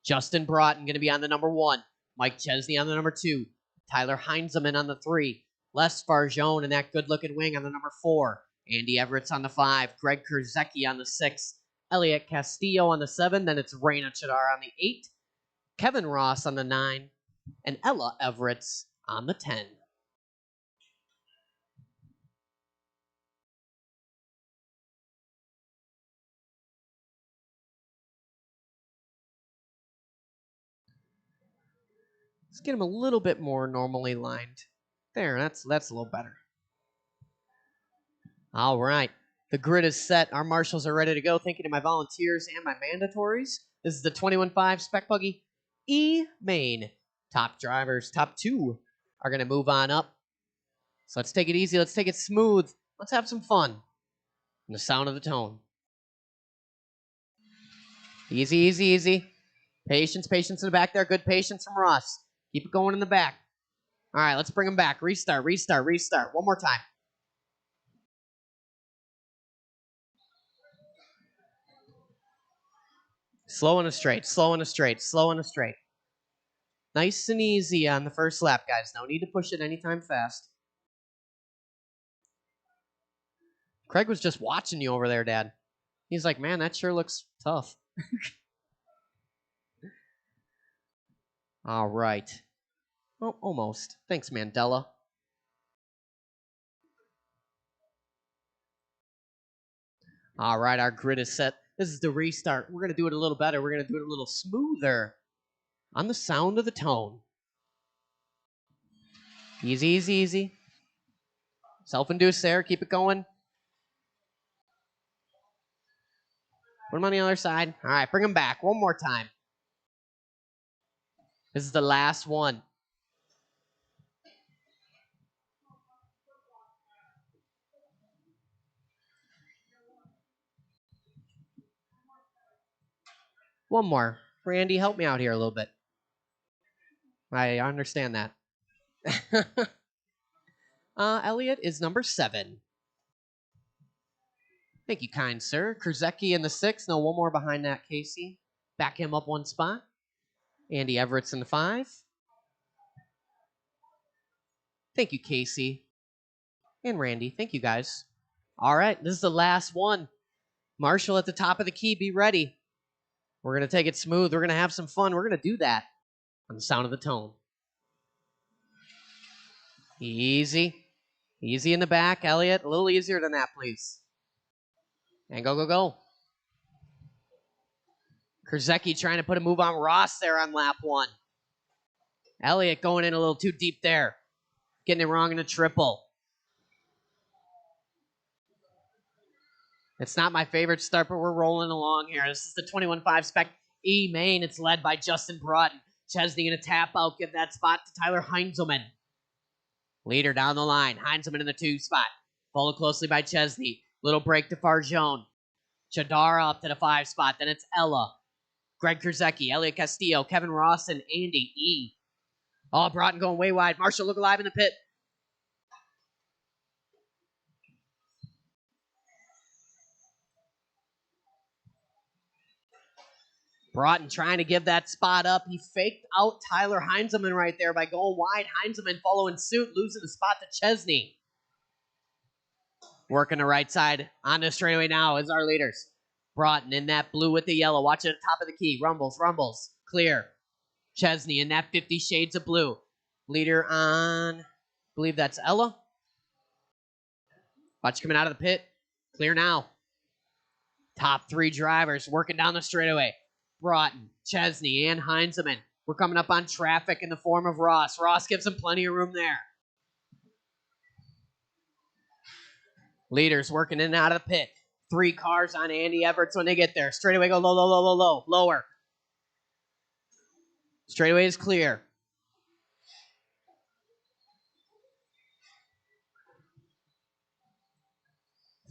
Justin Broughton going to be on the number 1. Mike Chesney on the number 2. Tyler Heinzeman on the 3. Les Farjone in that good-looking wing on the number 4. Andy Everett's on the 5. Greg Kurzecki on the 6. Elliot Castillo on the 7. Then it's Reina Chadar on the 8. Kevin Ross on the 9. And Ella Everett's on the 10. Let's get him a little bit more normally lined. There, that's a little better. All right. The grid is set. Our marshals are ready to go. Thank you to my volunteers and my mandatories. This is the 21.5 Spec Buggy E main. Top drivers, top 2, are going to move on up. So let's take it easy. Let's take it smooth. Let's have some fun. And the sound of the tone. Easy, easy, easy. Patience, patience in the back there. Good patience from Ross. Keep it going in the back. All right, let's bring them back. Restart, restart, restart. One more time. Slow and a straight, slow and a straight, slow and a straight. Nice and easy on the first lap, guys. No need to push it anytime fast. Craig was just watching you over there, Dad. He's like, man, that sure looks tough. All right. Oh, almost. Thanks, Mandela. All right, our grid is set. This is the restart. We're going to do it a little better. We're going to do it a little smoother on the sound of the tone. Easy, easy, easy. Self-induced there. Keep it going. Put them on the other side. All right, bring them back one more time. This is the last one. One more. Randy, help me out here a little bit. I understand that. Elliot is number 7. Thank you, kind sir. Kruzecki in the 6. No, one more behind that, Casey. Back him up one spot. Andy Everett's in the 5. Thank you, Casey. And Randy. Thank you, guys. All right, this is the last one. Marshall at the top of the key. Be ready. We're going to take it smooth. We're going to have some fun. We're going to do that on the sound of the tone. Easy. Easy in the back, Elliot. A little easier than that, please. And go, go, go. Kruzecki trying to put a move on Ross there on lap 1. Elliott going in a little too deep there. Getting it wrong in a triple. It's not my favorite start, but we're rolling along here. This is the 21.5 Spec E main. It's led by Justin Broughton. Chesney going to tap out, give that spot to Tyler Heinzelman. Leader down the line. Heinzelman in the 2 spot. Followed closely by Chesney. Little break to Farjone. Chadara up to the 5 spot. Then it's Ella. Greg Kruzecki, Elliot Castillo, Kevin Ross, and Andy E. Oh, Broughton going way wide. Marshall look alive in the pit. Broughton trying to give that spot up. He faked out Tyler Heinzelman right there by going wide. Heinzelman following suit, losing the spot to Chesney. Working the right side on the straightaway now is our leaders. Broughton in that blue with the yellow. Watch it at the top of the key. Rumbles, rumbles. Clear. Chesney in that 50 shades of blue. Leader on, I believe that's Ella. Watch coming out of the pit. Clear now. Top 3 drivers working down the straightaway. Broughton, Chesney, and Heinzelman. We're coming up on traffic in the form of Ross. Ross gives him plenty of room there. Leaders working in and out of the pit. 3 cars on Andy Everett's when they get there. Straightaway go low, low, low, low, low. Lower. Straightaway is clear.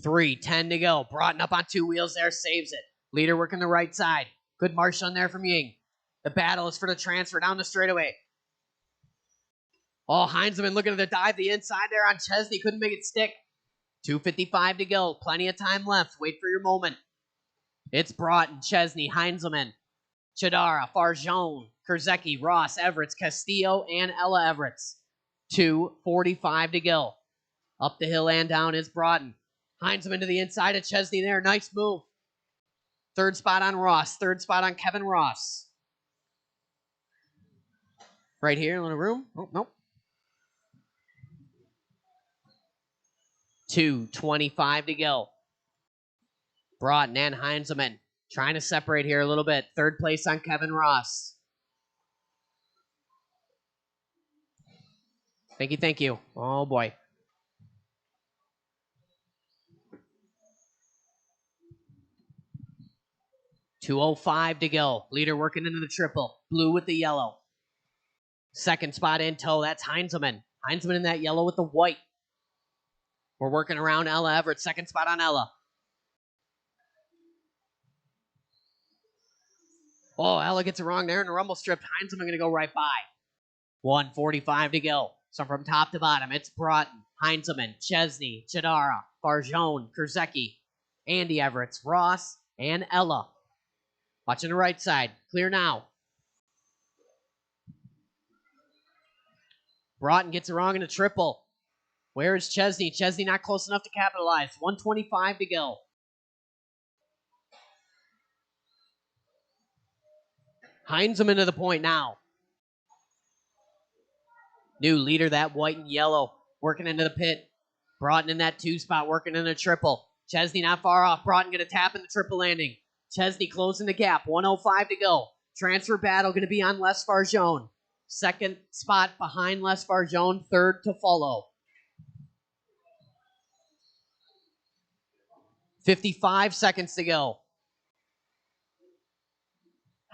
$3:10 to go. Broughton up on 2 wheels there, saves it. Leader working the right side. Good marshal in there from Ying. The battle is for the transfer down the straightaway. Oh, Heinzelman looking at the dive, the inside there on Chesney. Couldn't make it stick. 2:55 to go. Plenty of time left. Wait for your moment. It's Broughton, Chesney, Heinzelman, Chadara, Farjone, Kruzecki, Ross, Everett, Castillo, and Ella Everett. 2:45 to go. Up the hill and down is Broughton. Heinzelman to the inside of Chesney there. Nice move. 3rd spot on Ross. 3rd spot on Kevin Ross. Right here in the room. Oh, nope. 2:25 to go. Broughton and Heinzelman trying to separate here a little bit. 3rd place on Kevin Ross. Thank you, thank you. Oh, boy. $2:05 to go. Leader working into the triple. Blue with the yellow. 2nd spot in tow. That's Heinzelman. Heinzelman in that yellow with the white. We're working around Ella Everett. 2nd spot on Ella. Oh, Ella gets it wrong there in the rumble strip. Heinzelman going to go right by. 1:45 to go. So from top to bottom, it's Broughton, Heinzelman, Chesney, Chadara, Farjone, Kruzecki, Andy Everett, Ross, and Ella. Watching the right side. Clear now. Broughton gets it wrong in a triple. Where is Chesney? Chesney not close enough to capitalize. 1:25 to go. Heinzelman to the point now. New leader, that white and yellow, working into the pit. Broughton in that 2 spot, working in a triple. Chesney not far off. Broughton going to tap in the triple landing. Chesney closing the gap. 1:05 to go. Transfer battle going to be on Les Farjone. Second spot behind Les Farjone. Third to follow. 55 seconds to go.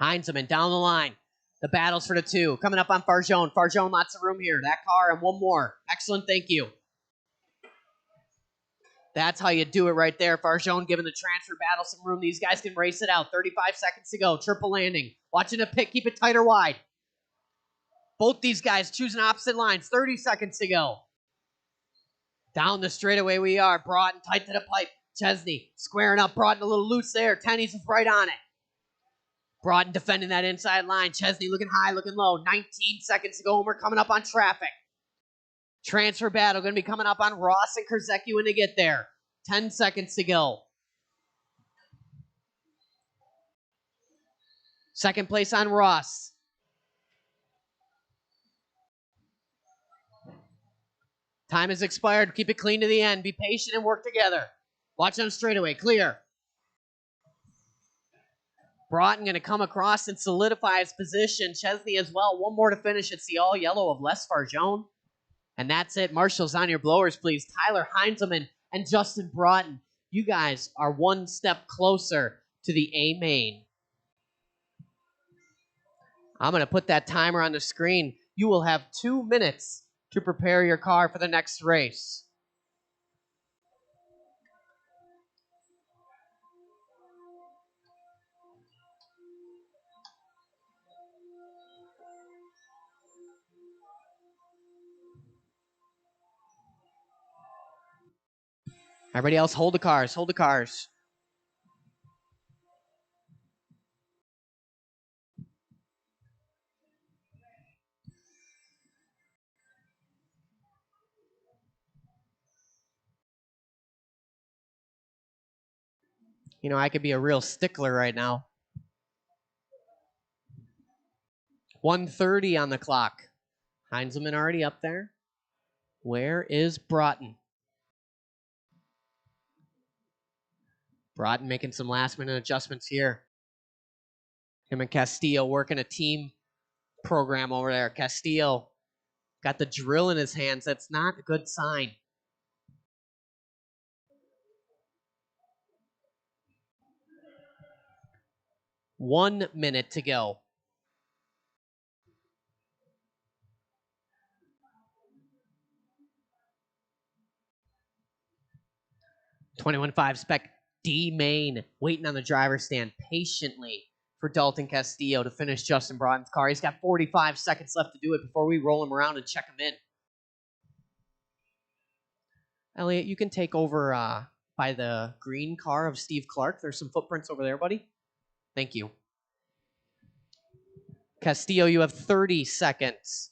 Heinzelman down the line. The battles for the two. Coming up on Farjone. Farjone, lots of room here. That car and one more. Excellent, thank you. That's how you do it right there. Farjone giving the transfer battle some room. These guys can race it out. 35 seconds to go. Triple landing. Watching a pit. Keep it tight or wide. Both these guys choosing opposite lines. 30 seconds to go. Down the straightaway we are. Broughton tight to the pipe. Chesney squaring up. Broughton a little loose there. Tenney's is right on it. Broughton defending that inside line. Chesney looking high, looking low. 19 seconds to go, and we're coming up on traffic. Transfer battle going to be coming up on Ross and Kurzecki when they get there. 10 seconds to go. Second place on Ross. Time has expired. Keep it clean to the end. Be patient and work together. Watch them straightaway. Clear. Broughton going to come across and solidify his position. Chesney as well. One more to finish. It's the all yellow of Les Farjone. And that's it. Marshals on your blowers, please. Tyler Heinzelman and Justin Broughton. You guys are one step closer to the A main. I'm going to put that timer on the screen. You will have 2 minutes to prepare your car for the next race. Everybody else, hold the cars. Hold the cars. You know, I could be a real stickler right now. 1:30 on the clock. Heinzelman already up there. Where is Broughton? Broughton making some last-minute adjustments here. Him and Castillo working a team program over there. Castillo got the drill in his hands. That's not a good sign. One minute to go. .21.5 Spec D main waiting on the driver's stand patiently for Dalton Castillo to finish Justin Broughton's car. He's got 45 seconds left to do it before we roll him around and check him in. Elliot, you can take over by the green car of Steve Clark. There's some footprints over there, buddy. Thank you. Castillo, you have 30 seconds.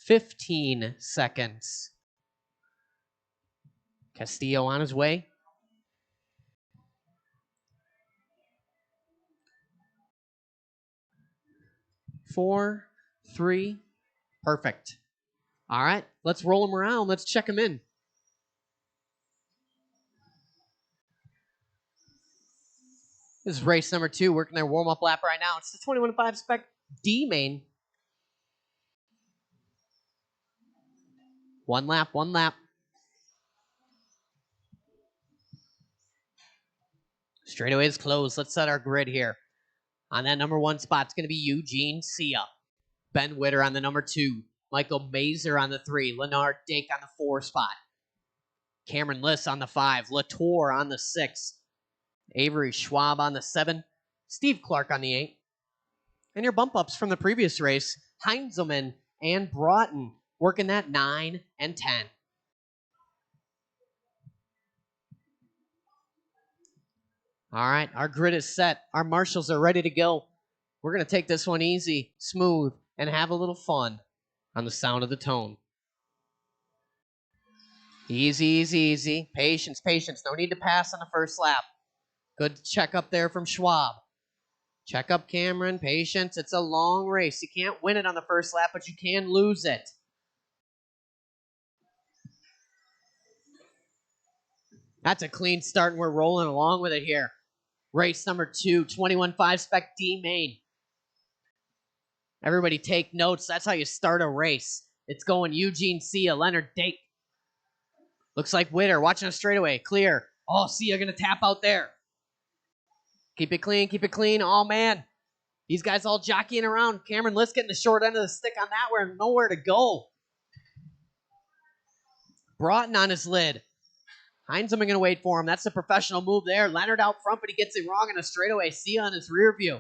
$15 seconds. Castillo on his way. 4, 3, perfect. All right, let's roll him around. Let's check him in. This is race number 2, working their warm-up lap right now. It's the 21.5 Spec D main. One lap. Straightaway is closed. Let's set our grid here. On that number 1 spot, it's going to be Eugene Sia. Ben Witter on the number 2. Michael Mazer on the 3. Leonard Dake on the 4 spot. Cameron Liss on the 5. Latour on the 6. Avery Schwab on the 7. Steve Clark on the 8. And your bump ups from the previous race, Heinzelman and Broughton working that 9 and 10. All right, our grid is set. Our marshals are ready to go. We're going to take this one easy, smooth, and have a little fun on the sound of the tone. Easy, easy, easy. Patience, patience. No need to pass on the first lap. Good checkup there from Schwab. Check up Cameron, patience. It's a long race. You can't win it on the first lap, but you can lose it. That's a clean start, and we're rolling along with it here. Race number 2, 21.5 Spec D main. Everybody take notes. That's how you start a race. It's going Eugene Sia, Leonard Dake. Looks like Witter watching a straightaway. Clear. Oh, Sia going to tap out there. Keep it clean, keep it clean. Oh, man. These guys all jockeying around. Cameron Liss getting the short end of the stick on that. We're nowhere to go. Broughton on his lid. Heinzelman going to wait for him. That's a professional move there. Leonard out front, but he gets it wrong in a straightaway. Sia on his rear view.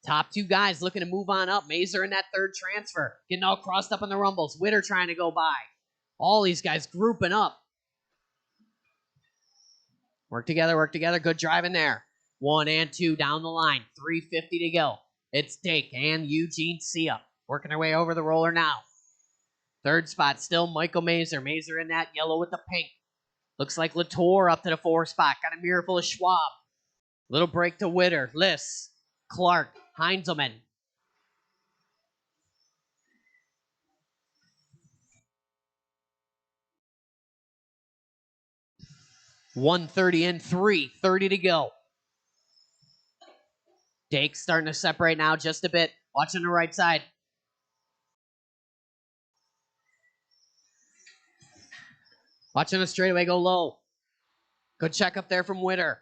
Top 2 guys looking to move on up. Mazer in that third transfer. Getting all crossed up on the rumbles. Witter trying to go by. All these guys grouping up. Work together, work together. Good driving there. 1 and 2 down the line. 3:50 to go. It's Dake and Eugene Sia working their way over the roller now. Third spot still Michael Mazer. Mazer in that yellow with the pink. Looks like Latour up to the 4 spot. Got a mirror full of Schwab. Little break to Witter. Liss. Clark. Heinzelman. .130 in 3:30 to go. Dake starting to separate now just a bit. Watching the right side. Watching the straightaway go low. Good check up there from Witter.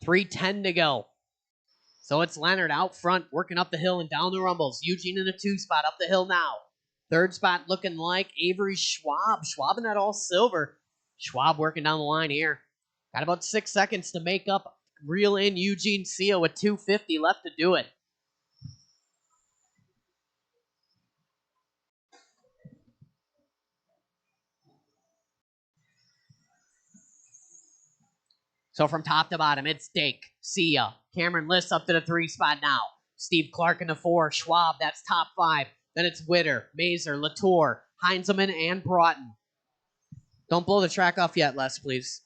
3:10 to go. So it's Leonard out front, working up the hill and down the rumbles. Eugene in the 2 spot, up the hill now. Third spot looking like Avery Schwab. Schwab in that all silver. Schwab working down the line here. Got about 6 seconds to make up. Reel in Eugene Sia with 2:50 left to do it. So from top to bottom, it's Dake, Sia, Cameron Liss up to the 3 spot now. Steve Clark in the 4, Schwab, that's top 5. Then it's Witter, Mazer, Latour, Heinzelman, and Broughton. Don't blow the track off yet, Les, please.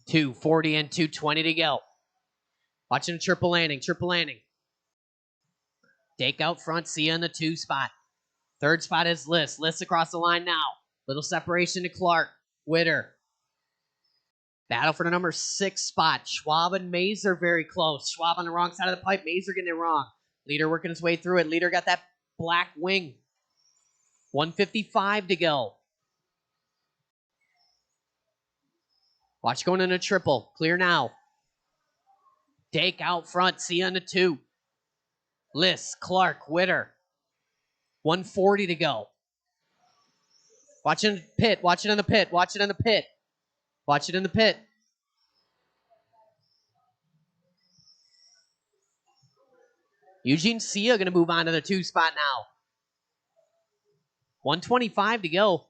.240 and 2:20 to go. Watching a triple landing, triple landing. Dake out front, Sia in the 2 spot. Third spot is Liss. Liss across the line now. Little separation to Clark. Witter. Battle for the number 6 spot. Schwab and Mazer very close. Schwab on the wrong side of the pipe. Mazer getting it wrong. Leader working his way through it. Leader got that black wing. 1:55 to go. Watch going in a triple. Clear now. Dake out front. Sia in the 2. Liss, Clark, Witter. 1:40 to go. Watch it in the pit. Watch it in the pit. Watch it in the pit. Watch it in the pit. Eugene Sia going to move on to the 2 spot now. 1:25 to go.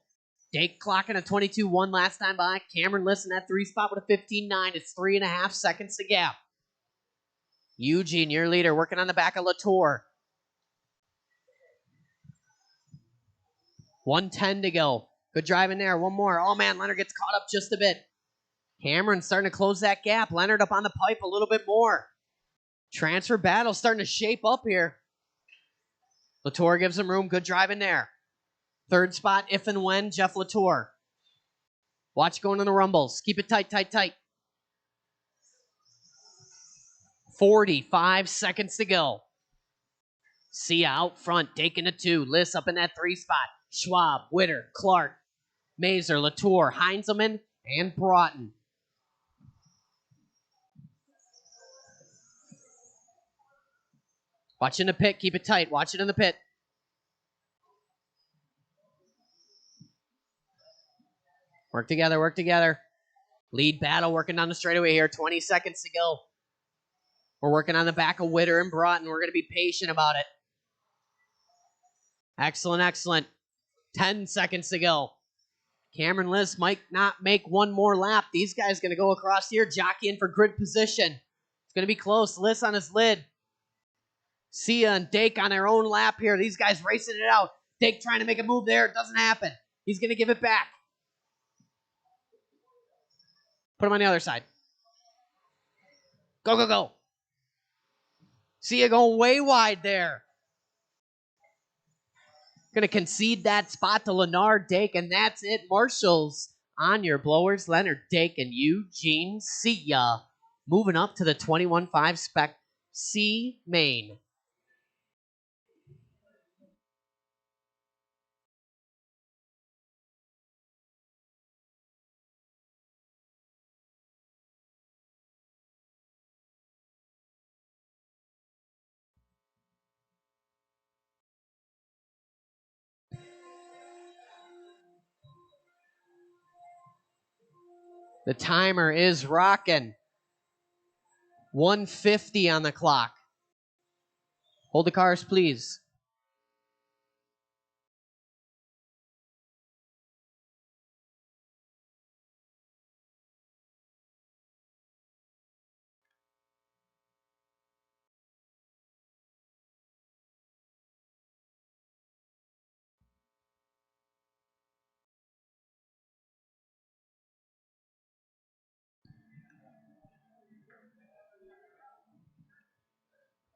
Dake clocking a 22.1 last time by. Cameron Liss in that 3 spot with a 15.9. It's 3.5 seconds to gap. Eugene, your leader, working on the back of Latour. 1:10 to go. Good driving there. One more. Oh, man, Leonard gets caught up just a bit. Cameron starting to close that gap. Leonard up on the pipe a little bit more. Transfer battle starting to shape up here. Latour gives him room. Good driving there. Third spot, if and when, Jeff Latour. Watch going in the rumbles. Keep it tight, tight, tight. 45 seconds to go. Sia out front, Dake in the 2. Liss up in that 3 spot. Schwab, Witter, Clark, Mazer, Latour, Heinzelman, and Broughton. Watch in the pit. Keep it tight. Watch it in the pit. Work together. Work together. Lead battle working on the straightaway here. 20 seconds to go. We're working on the back of Witter and Broughton. We're going to be patient about it. Excellent, excellent. 10 seconds to go. Cameron Liss might not make one more lap. These guys going to go across here, jockeying for grid position. It's going to be close. Liss on his lid. Sia and Dake on their own lap here. These guys racing it out. Dake trying to make a move there. It doesn't happen. He's going to give it back. Put him on the other side. Go, go, go. See you going way wide there. Going to concede that spot to Leonard Dake, and that's it. Marshall's on your blowers. Leonard Dake and Eugene. See ya. Moving up to the 21.5 Spec C main. The timer is rocking. 150 on the clock. Hold the cars, please.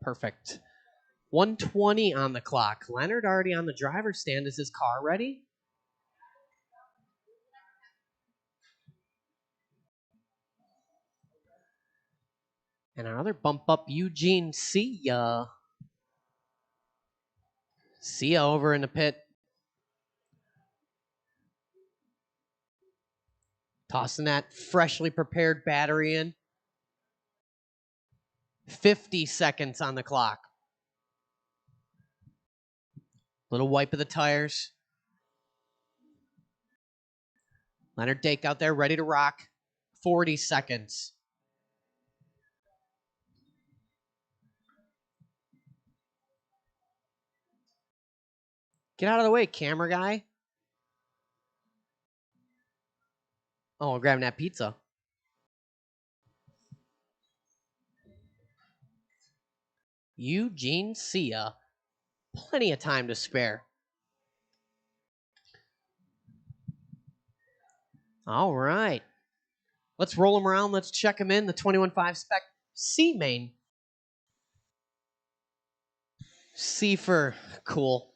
Perfect. 120 on the clock. Leonard already on the driver's stand. Is his car ready? And another bump up, Eugene. See ya. See ya over in the pit. Tossing that freshly prepared battery in. 50 seconds on the clock. Little wipe of the tires. Leonard Dake out there ready to rock. 40 seconds. Get out of the way, camera guy. Oh, we're grabbing that pizza. Eugene, see ya. Plenty of time to spare. All right. Let's roll him around. Let's check him in. The 21.5 Spec C main. C for cool.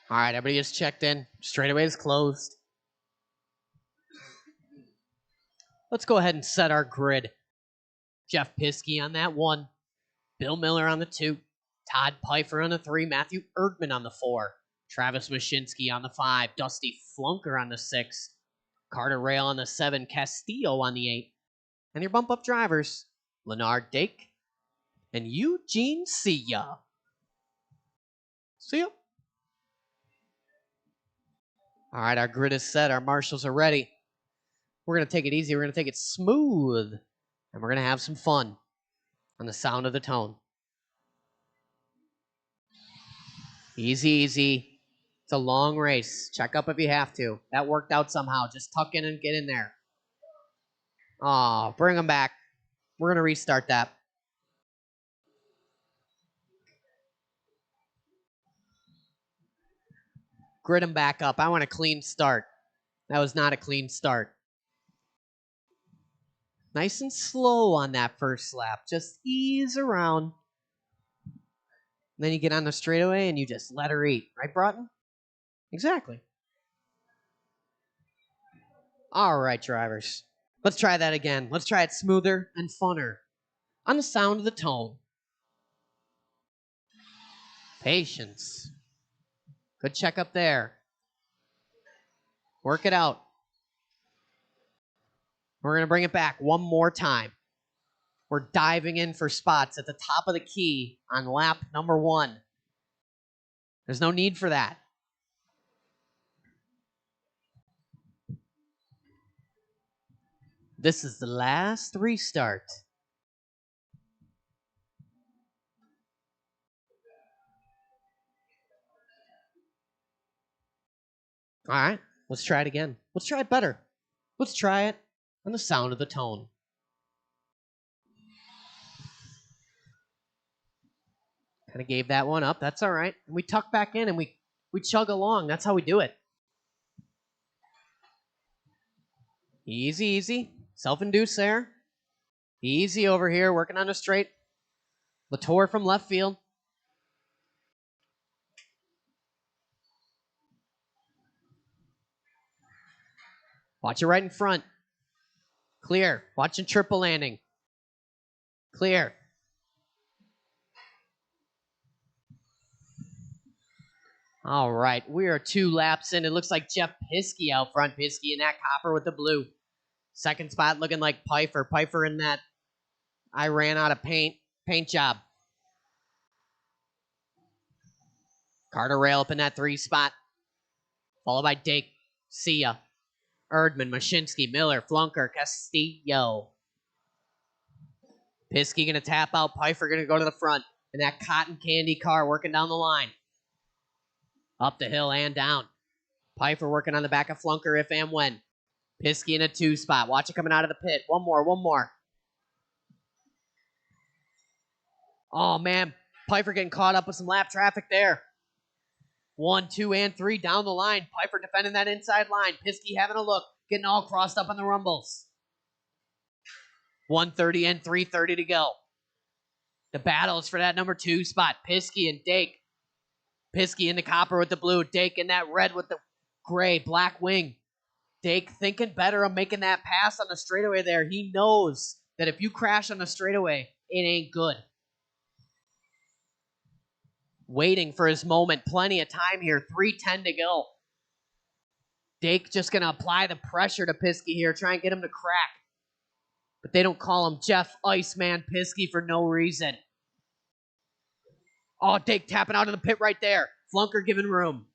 All right, everybody is checked in. Straightaway is closed. Let's go ahead and set our grid. Jeff Piskey on that 1. Bill Miller on the 2. Todd Pfeiffer on the 3. Matthew Erdman on the 4. Travis Mashinsky on the 5. Dusty Flunker on the 6. Carter Rail on the 7. Castillo on the 8. And your bump up drivers, Leonard Dake and Eugene See ya. See ya. All right, our grid is set. Our marshals are ready. We're going to take it easy. We're going to take it smooth. And we're going to have some fun on the sound of the tone. Easy, easy. It's a long race. Check up if you have to. That worked out somehow. Just tuck in and get in there. Aw, bring them back. We're going to restart that. Grid them back up. I want a clean start. That was not a clean start. Nice and slow on that first lap. Just ease around. Then you get on the straightaway and you just let her eat. Right, Broughton? Exactly. All right, drivers. Let's try that again. Let's try it smoother and funner. On the sound of the tone. Patience. Good check up there. Work it out. We're going to bring it back one more time. We're diving in for spots at the top of the key on lap number 1. There's no need for that. This is the last restart. All right. Let's try it again. Let's try it better. Let's try it on the sound of the tone. Kind of gave that one up. That's all right. And we tuck back in and we chug along. That's how we do it. Easy, easy. Self-induced there. Easy over here, working on a straight. Latour from left field. Watch it right in front. Clear. Watching triple landing. Clear. All right, we are 2 laps in. It looks like Jeff Piskey out front. Piskey in that copper with the blue. Second spot looking like Pfeiffer. Pfeiffer in that I ran out of paint job. Carter Rail up in that 3 spot. Followed by Dake, Sia, Erdman, Mashinsky, Miller, Flunker, Castillo. Piskey going to tap out. Pfeiffer going to go to the front. And that cotton candy car working down the line. Up the hill and down. Pfeiffer working on the back of Flunker if and when. Piskey in a 2 spot. Watch it coming out of the pit. One more. Oh, man. Pfeiffer getting caught up with some lap traffic there. 1, 2, and 3 down the line. Pfeiffer defending that inside line. Piskey having a look. Getting all crossed up on the rumbles. 1:30 and 3:30 to go. The battle is for that number 2 spot. Piskey and Dake. Piskey in the copper with the blue. Dake in that red with the gray, black wing. Dake thinking better of making that pass on the straightaway there. He knows that if you crash on the straightaway, it ain't good. Waiting for his moment. Plenty of time here. 3:10 to go. Dake just going to apply the pressure to Piskey here. Try and get him to crack. But they don't call him Jeff Iceman Piskey for no reason. Oh, Dake tapping out of the pit right there. Flunker giving room.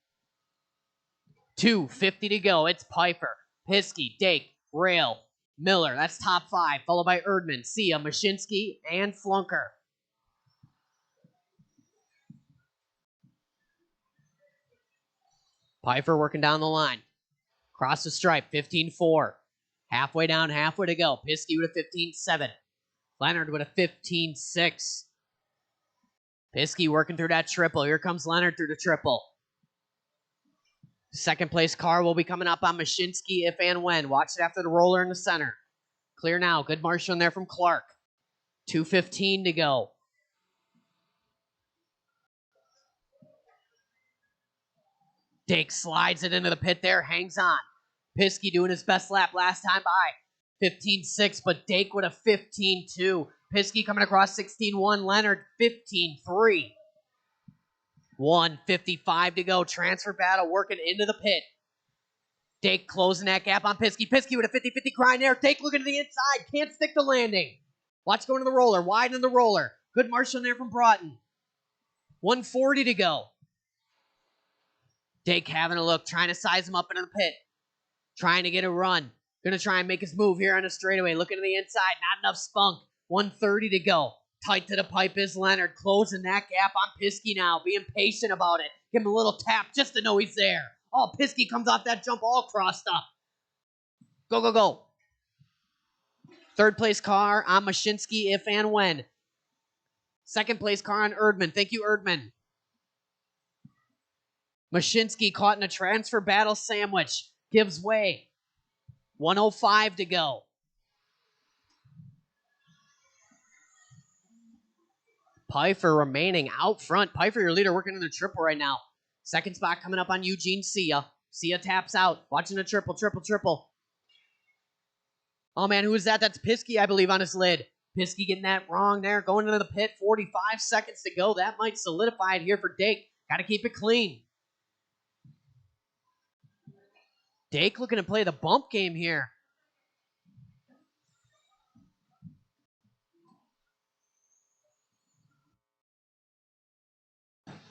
2:50 to go. It's Pfeiffer, Piskey, Dake, Rail, Miller. That's top 5. Followed by Erdman, Sia, Mashinsky, and Flunker. Pfeiffer working down the line. Cross the stripe. 15-4. Halfway down, halfway to go. Piskey with a 15-7. Leonard with a 15-6. Piskey working through that triple. Here comes Leonard through the triple. Second place car will be coming up on Mashinsky if and when. Watch it after the roller in the center. Clear now. Good marshal in there from Clark. 2:15 to go. Dake slides it into the pit there. Hangs on. Piskey doing his best lap last time by. 15-6, but Dake with a 15-2. Piskey coming across 16-1. Leonard 15-3. 1:55 to go. Transfer battle working into the pit. Dake closing that gap on Piskey. Piskey with a 50-50 grind there. Dake looking to the inside. Can't stick the landing. Watch going to the roller. Wide in the roller. Good marshal in there from Broughton. 1:40 to go. Dake having a look. Trying to size him up into the pit. Trying to get a run. Going to try and make his move here on the straightaway. Looking to the inside. Not enough spunk. 1:30 to go. Tight to the pipe is Leonard. Closing that gap on Piskey now. Being patient about it. Give him a little tap just to know he's there. Oh, Piskey comes off that jump all crossed up. Go, go, go. Third place car on Mashinsky if and when. Second place car on Erdman. Thank you, Erdman. Mashinsky caught in a transfer battle sandwich. Gives way. 1:05 to go. Pfeiffer remaining out front. Pfeiffer, your leader, working in the triple right now. Second spot coming up on Eugene Sia. Sia taps out. Watching the triple. Oh, man, who is that? That's Piskey, I believe, on his lid. Piskey getting that wrong there. Going into the pit. 45 seconds to go. That might solidify it here for Dake. Got to keep it clean. Dake looking to play the bump game here.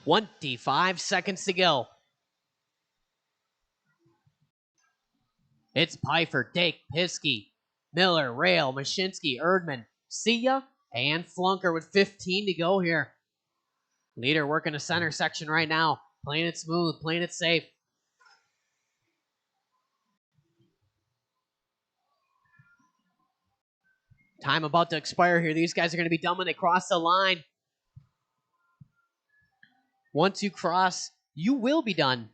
$25 seconds to go. It's Pfeiffer, Dake, Piskey, Miller, Rail, Mashinsky, Erdman, Sia, and Flunker with 15 to go here. Leader working the center section right now. Playing it smooth, playing it safe. Time about to expire here. These guys are going to be done when they cross the line. Once you cross, you will be done.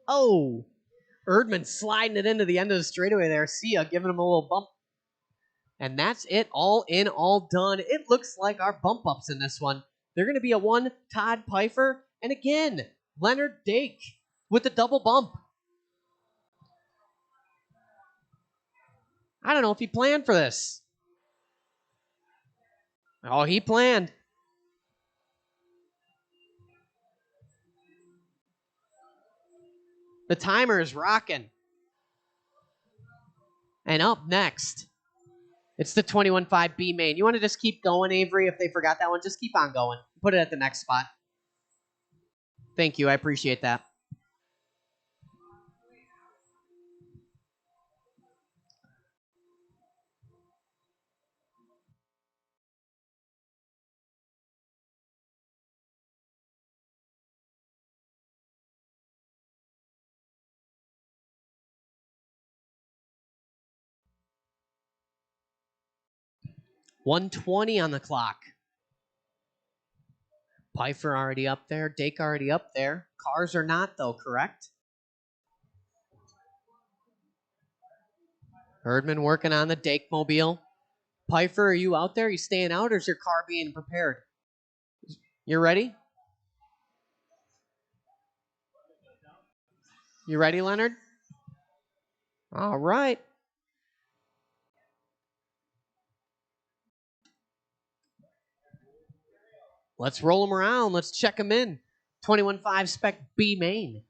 Oh, Erdman sliding it into the end of the straightaway there. See ya, giving him a little bump. And that's it, all in, all done. It looks like our bump ups in this one. They're going to be a 1 Todd Pfeiffer, and again, Leonard Dake with the double bump. I don't know if he planned for this. Oh, he planned. The timer is rocking. And up next, it's the 21.5 B main. You want to just keep going, Avery? If they forgot that one, just keep on going. Put it at the next spot. Thank you. I appreciate that. $120 on the clock. Pfeiffer already up there. Dake already up there. Cars are not, though, correct? Erdman working on the Dake mobile. Pfeiffer, are you out there? Are you staying out, or is your car being prepared? You ready? You ready, Leonard? All right. Let's roll them around. Let's check them in. 21.5 Spec B main.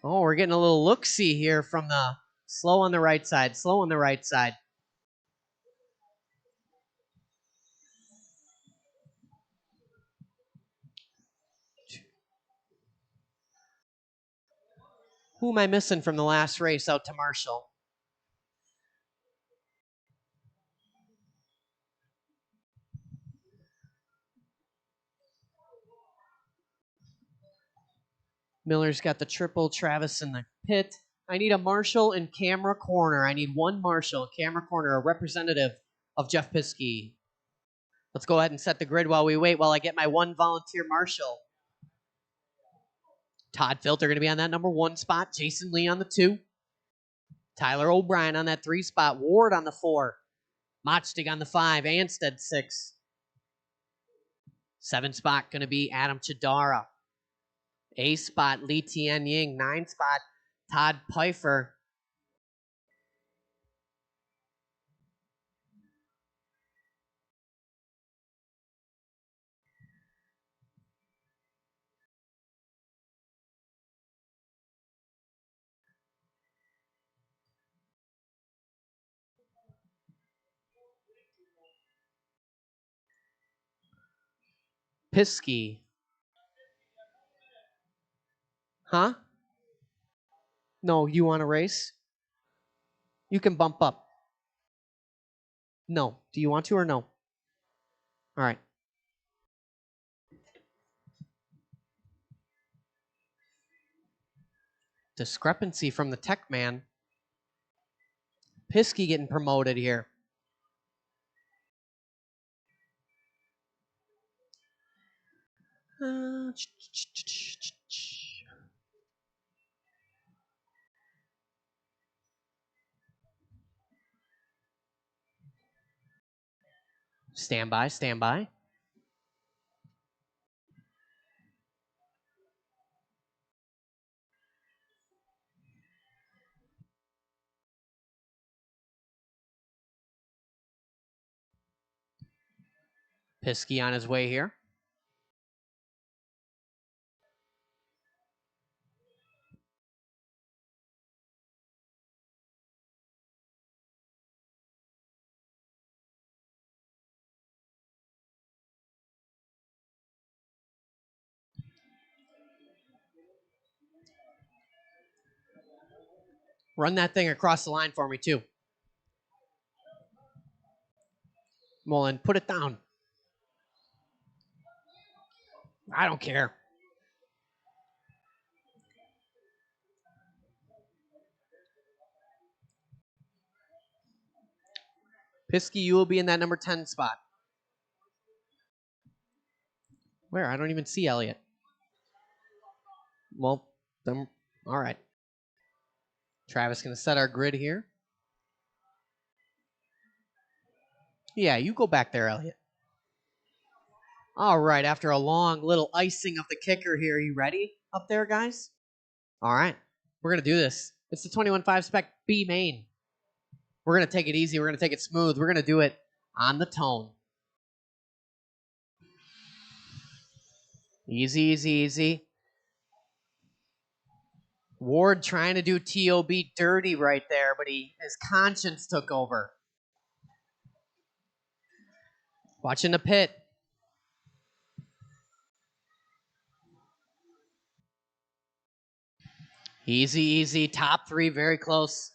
Oh, we're getting a little look-see here from the slow on the right side. Slow on the right side. Who am I missing from the last race out to Marshall? Miller's got the triple. Travis in the pit. I need a Marshall in camera corner. I need one Marshall, camera corner, a representative of Jeff Piskey. Let's go ahead and set the grid while we wait, while I get my one volunteer Marshall. Todd Filter going to be on that number 1 spot. Jason Lee on the 2. Tyler O'Brien on that 3 spot. Ward on the 4. Machtig on the 5. Anstead 6. 7 spot going to be Adam Chidara. 8 spot Lee Tian Ying. 9 spot Todd Pfeiffer. Piskey. Huh? No, you want to race? You can bump up. No. Do you want to or no? All right. Discrepancy from the tech man. Piskey getting promoted here. Stand by, stand by. Piskey on his way here. Run that thing across the line for me, too. Mullen, put it down. I don't care. Piskey, you will be in that number 10 spot. Where? I don't even see Elliot. Well, then, all right. Travis going to set our grid here. Yeah, you go back there, Elliot. All right, after a long little icing of the kicker here, you ready up there, guys? All right, we're going to do this. It's the 21.5 Spec B main. We're going to take it easy. We're going to take it smooth. We're going to do it on the tone. Easy, easy, easy. Ward trying to do TOB dirty right there, but his conscience took over. Watching the pit. Easy, easy. Top three, very close.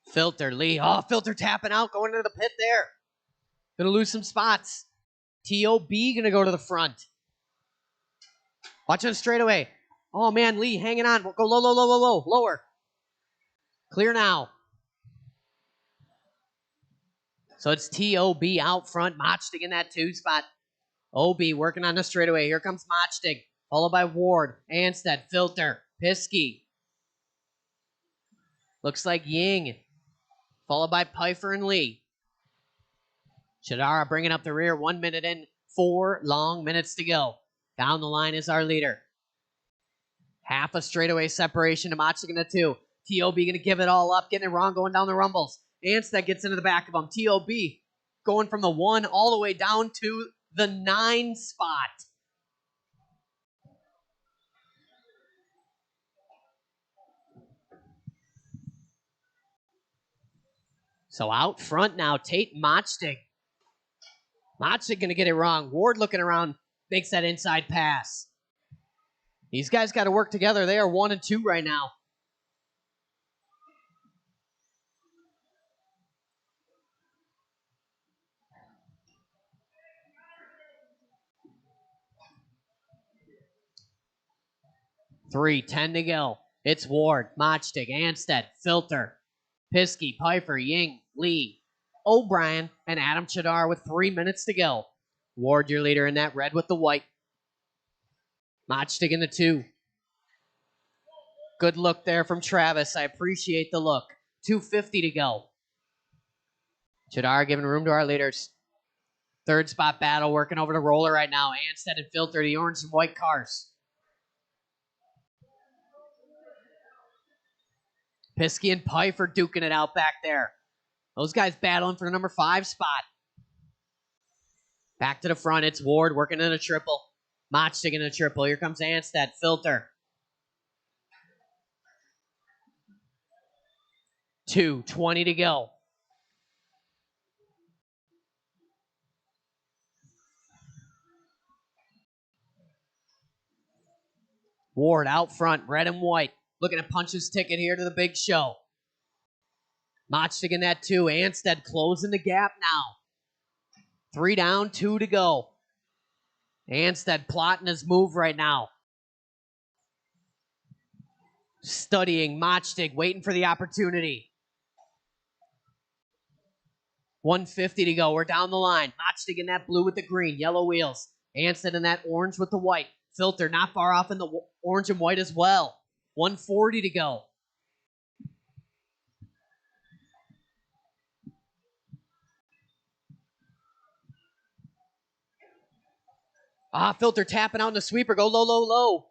Filter, Lee. Oh, Filter tapping out, going into the pit there. Gonna lose some spots. TOB gonna go to the front. Watch it straightaway. Oh, man, Lee hanging on. Go low, low, low, low, low. Lower. Clear now. So it's TOB out front. Machtig in that 2 spot. OB working on the straightaway. Here comes Machtig. Followed by Ward. Anstead. Filter. Piskey. Looks like Ying. Followed by Pfeiffer and Lee. Chidara bringing up the rear. 1 minute in. 4 long minutes to go. Down the line is our leader. Half a straightaway separation to Machtig in the 2. TOB going to give it all up. Getting it wrong. Going down the rumbles. Anstead gets into the back of him. TOB going from the 1 all the way down to the 9 spot. So out front now, Tate Machtig. Machtig going to get it wrong. Ward looking around, makes that inside pass. These guys got to work together. They are 1 and 2 right now. Three, 10 to go. It's Ward, Machtig, Anstead, Filter, Piskey, Pfeiffer, Ying, Lee, O'Brien, and Adam Chidar with 3 minutes to go. Ward, your leader in that red with the white. Machtig in the 2. Good look there from Travis. I appreciate the look. 2:50 to go. Chidar giving room to our leaders. 3rd spot battle working over the roller right now. Anstead and Filter, the orange and white cars. Piskey and Pfeiffer duking it out back there. Those guys battling for the number 5 spot. Back to the front, it's Ward working in a triple. Machtig in a triple. Here comes Anstead. Filter. 2:20 to go. Ward out front, red and white. Looking to punch his ticket here to the big show. Machtig in that 2. Anstead closing the gap now. 3 down, 2 to go. Anstead plotting his move right now. Studying Machtig, waiting for the opportunity. 1:50 to go. We're down the line. Machtig in that blue with the green, yellow wheels. Anstead in that orange with the white. Filter not far off in the orange and white as well. 1:40 to go. Filter tapping out in the sweeper. Go low, low, low.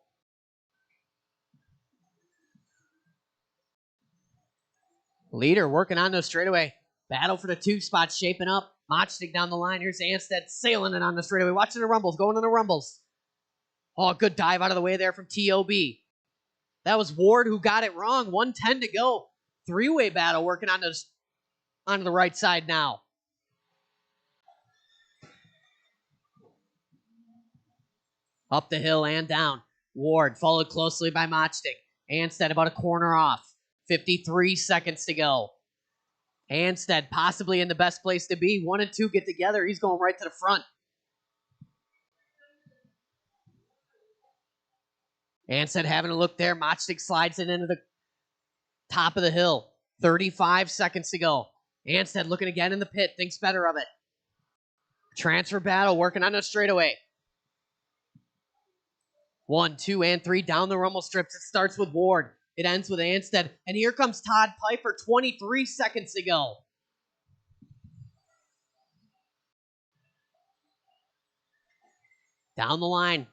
Leader working on those straightaway. Battle for the 2 spot shaping up. Machtig down the line. Here's Anstead sailing it on the straightaway. Watching the rumbles. Going in the rumbles. Oh, good dive out of the way there from TOB. That was Ward who got it wrong. 1:10 to go. 3-way battle working on the right side now. Up the hill and down. Ward followed closely by Machtig. Anstead about a corner off. 53 seconds to go. Anstead possibly in the best place to be. 1 and 2 get together. He's going right to the front. Ansted having a look there. Machtik slides it into the top of the hill. 35 seconds to go. Ansted looking again in the pit. Thinks better of it. Transfer battle working on a straightaway. 1, 2, and 3 down the rumble strips. It starts with Ward. It ends with Ansted. And here comes Todd Piper. 23 seconds to go. Down the line.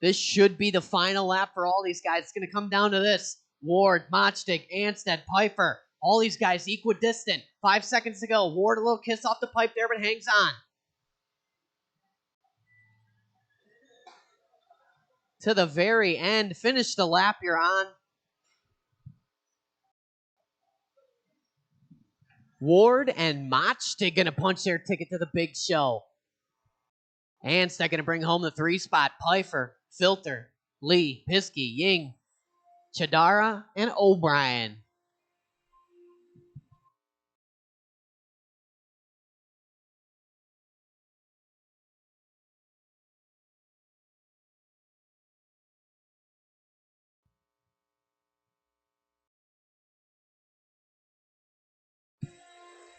This should be the final lap for all these guys. It's going to come down to this. Ward, Machtik, Ansted, Piper. All these guys equidistant. 5 seconds to go. Ward a little kiss off the pipe there, but hangs on. To the very end. Finish the lap you're on. Ward and Machtik going to punch their ticket to the big show. Ansted going to bring home the 3 spot. Piper, Filter, Lee, Piskey, Ying, Chadara, and O'Brien.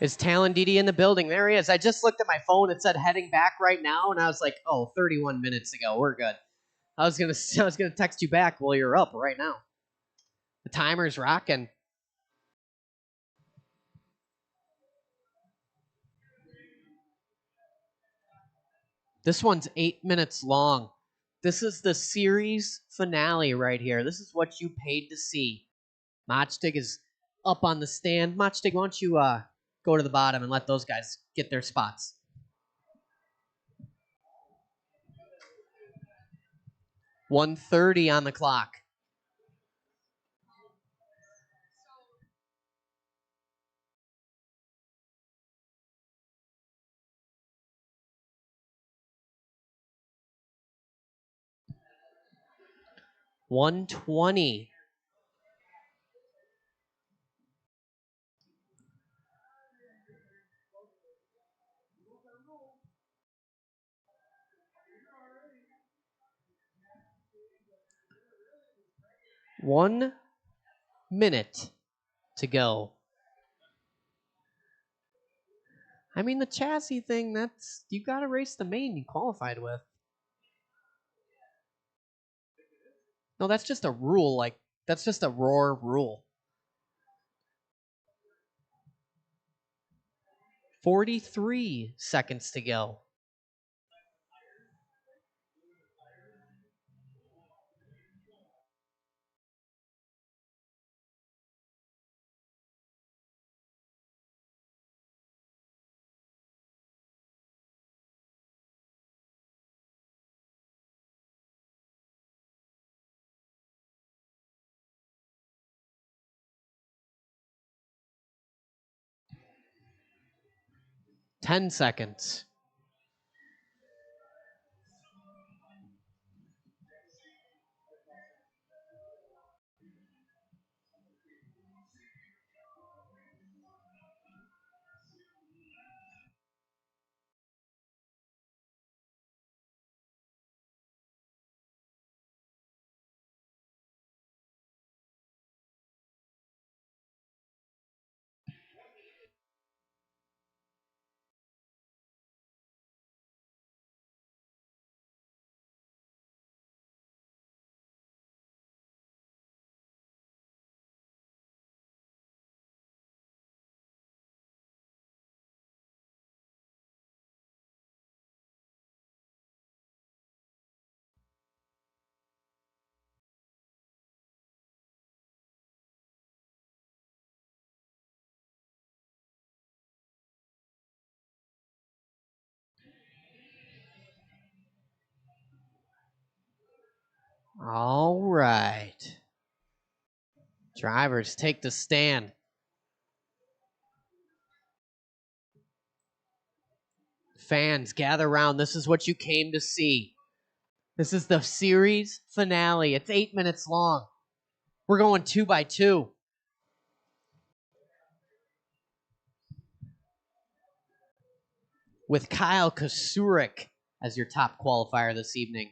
Is Talon Didi in the building? There he is. I just looked at my phone. It said heading back right now, and I was like, oh, 31 minutes ago. We're good. I was gonna text you back while you're up right now. The timer's rocking. This one's 8 minutes long. This is the series finale right here. This is what you paid to see. Machtik is up on the stand. Machtik, why don't you go to the bottom and let those guys get their spots. 1:30 on the clock. $120. One minute to go. I mean, the chassis thing, that's, you got to race the main you qualified with. No, that's just a rule. Like, that's just a Roar rule. 43 seconds to go. Ten seconds. All right. Drivers take the stand. Fans, gather around. This is what you came to see. This is the series finale. It's 8 minutes long. We're going 2 by 2. With Kyle Kasurik as your top qualifier this evening.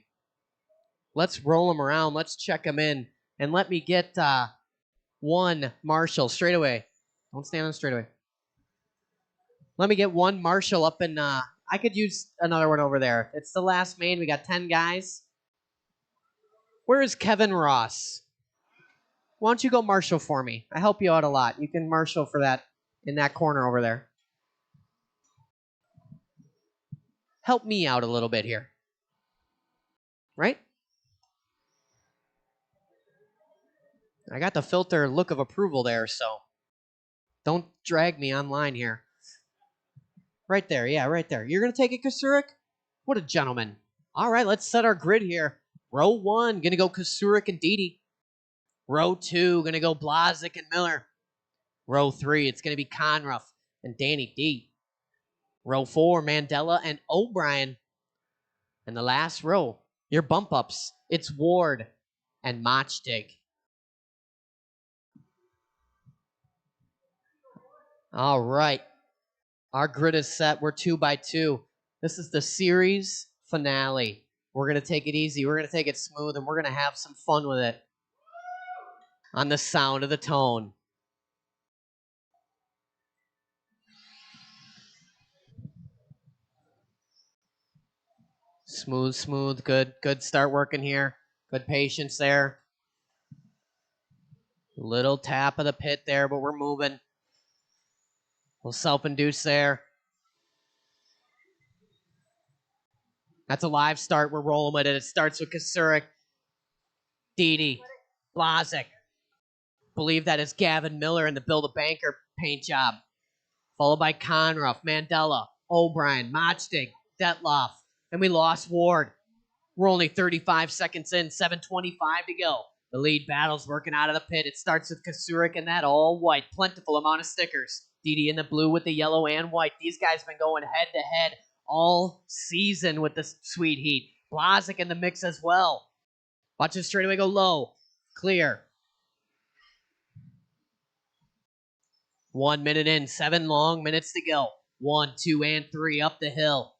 Let's roll him around. Let's check him in. And let me get one Marshall straight away. Don't stand on the straightaway. Let me get one Marshall up in. I could use another one over there. It's the last main. We got 10 guys. Where is Kevin Ross? Why don't you go Marshall for me? I help you out a lot. You can Marshall for that in that corner over there. Help me out a little bit here. Right? I got the filter look of approval there, so don't drag me online here. Right there, yeah, right there. You're going to take it, Kasurik? What a gentleman. All right, let's set our grid here. Row 1, going to go Kasurik and Didi. Row 2, going to go Blazik and Miller. Row 3, it's going to be Conruff and Danny D. Row 4, Mandela and O'Brien. And the last row, your bump ups, it's Ward and Machtig. All right. Our grid is set. We're 2x2. This is the series finale. We're going to take it easy. We're going to take it smooth, and we're going to have some fun with it on the sound of the tone. Smooth, smooth. Good. Good start working here. Good patience there. Little tap of the pit there, but we're moving. Little self-induce there. That's a live start. We're rolling with it. It starts with Kasurik, Didi, Blazik. Believe that is Gavin Miller in the Build-A-Banker paint job. Followed by Conruff, Mandela, O'Brien, Machtig, Detloff. And we lost Ward. We're only 35 seconds in, 7:25 to go. The lead battle's working out of the pit. It starts with Kasurik and that all white, plentiful amount of stickers. Didi in the blue with the yellow and white. These guys have been going head to head all season with the Sweet Heat. Blazik in the mix as well. Watch this straightaway go low. Clear. 1 minute in, 7 long minutes to go. 1, 2, and 3 up the hill.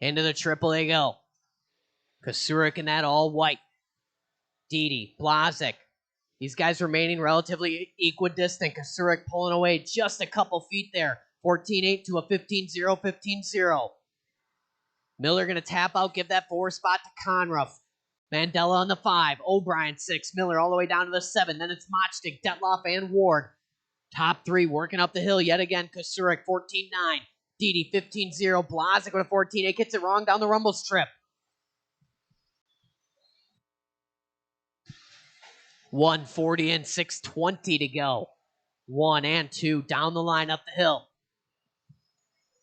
Into the triple they go. Kasurik in that all white. Didi, Blazik. These guys remaining relatively equidistant. Kasurik pulling away just a couple feet there. 14-8 to a 15-0, 15-0. Miller going to tap out, give that 4 spot to Conruff. Mandela on the 5. O'Brien 6. Miller all the way down to the 7. Then it's Machtig, Detloff, and Ward. Top 3 working up the hill yet again. Kasurik 14-9. Didi 15-0. Blazik with a 14-8. Gets it wrong down the rumble strip. 140 and 6:20 to go. 1 and 2 down the line up the hill.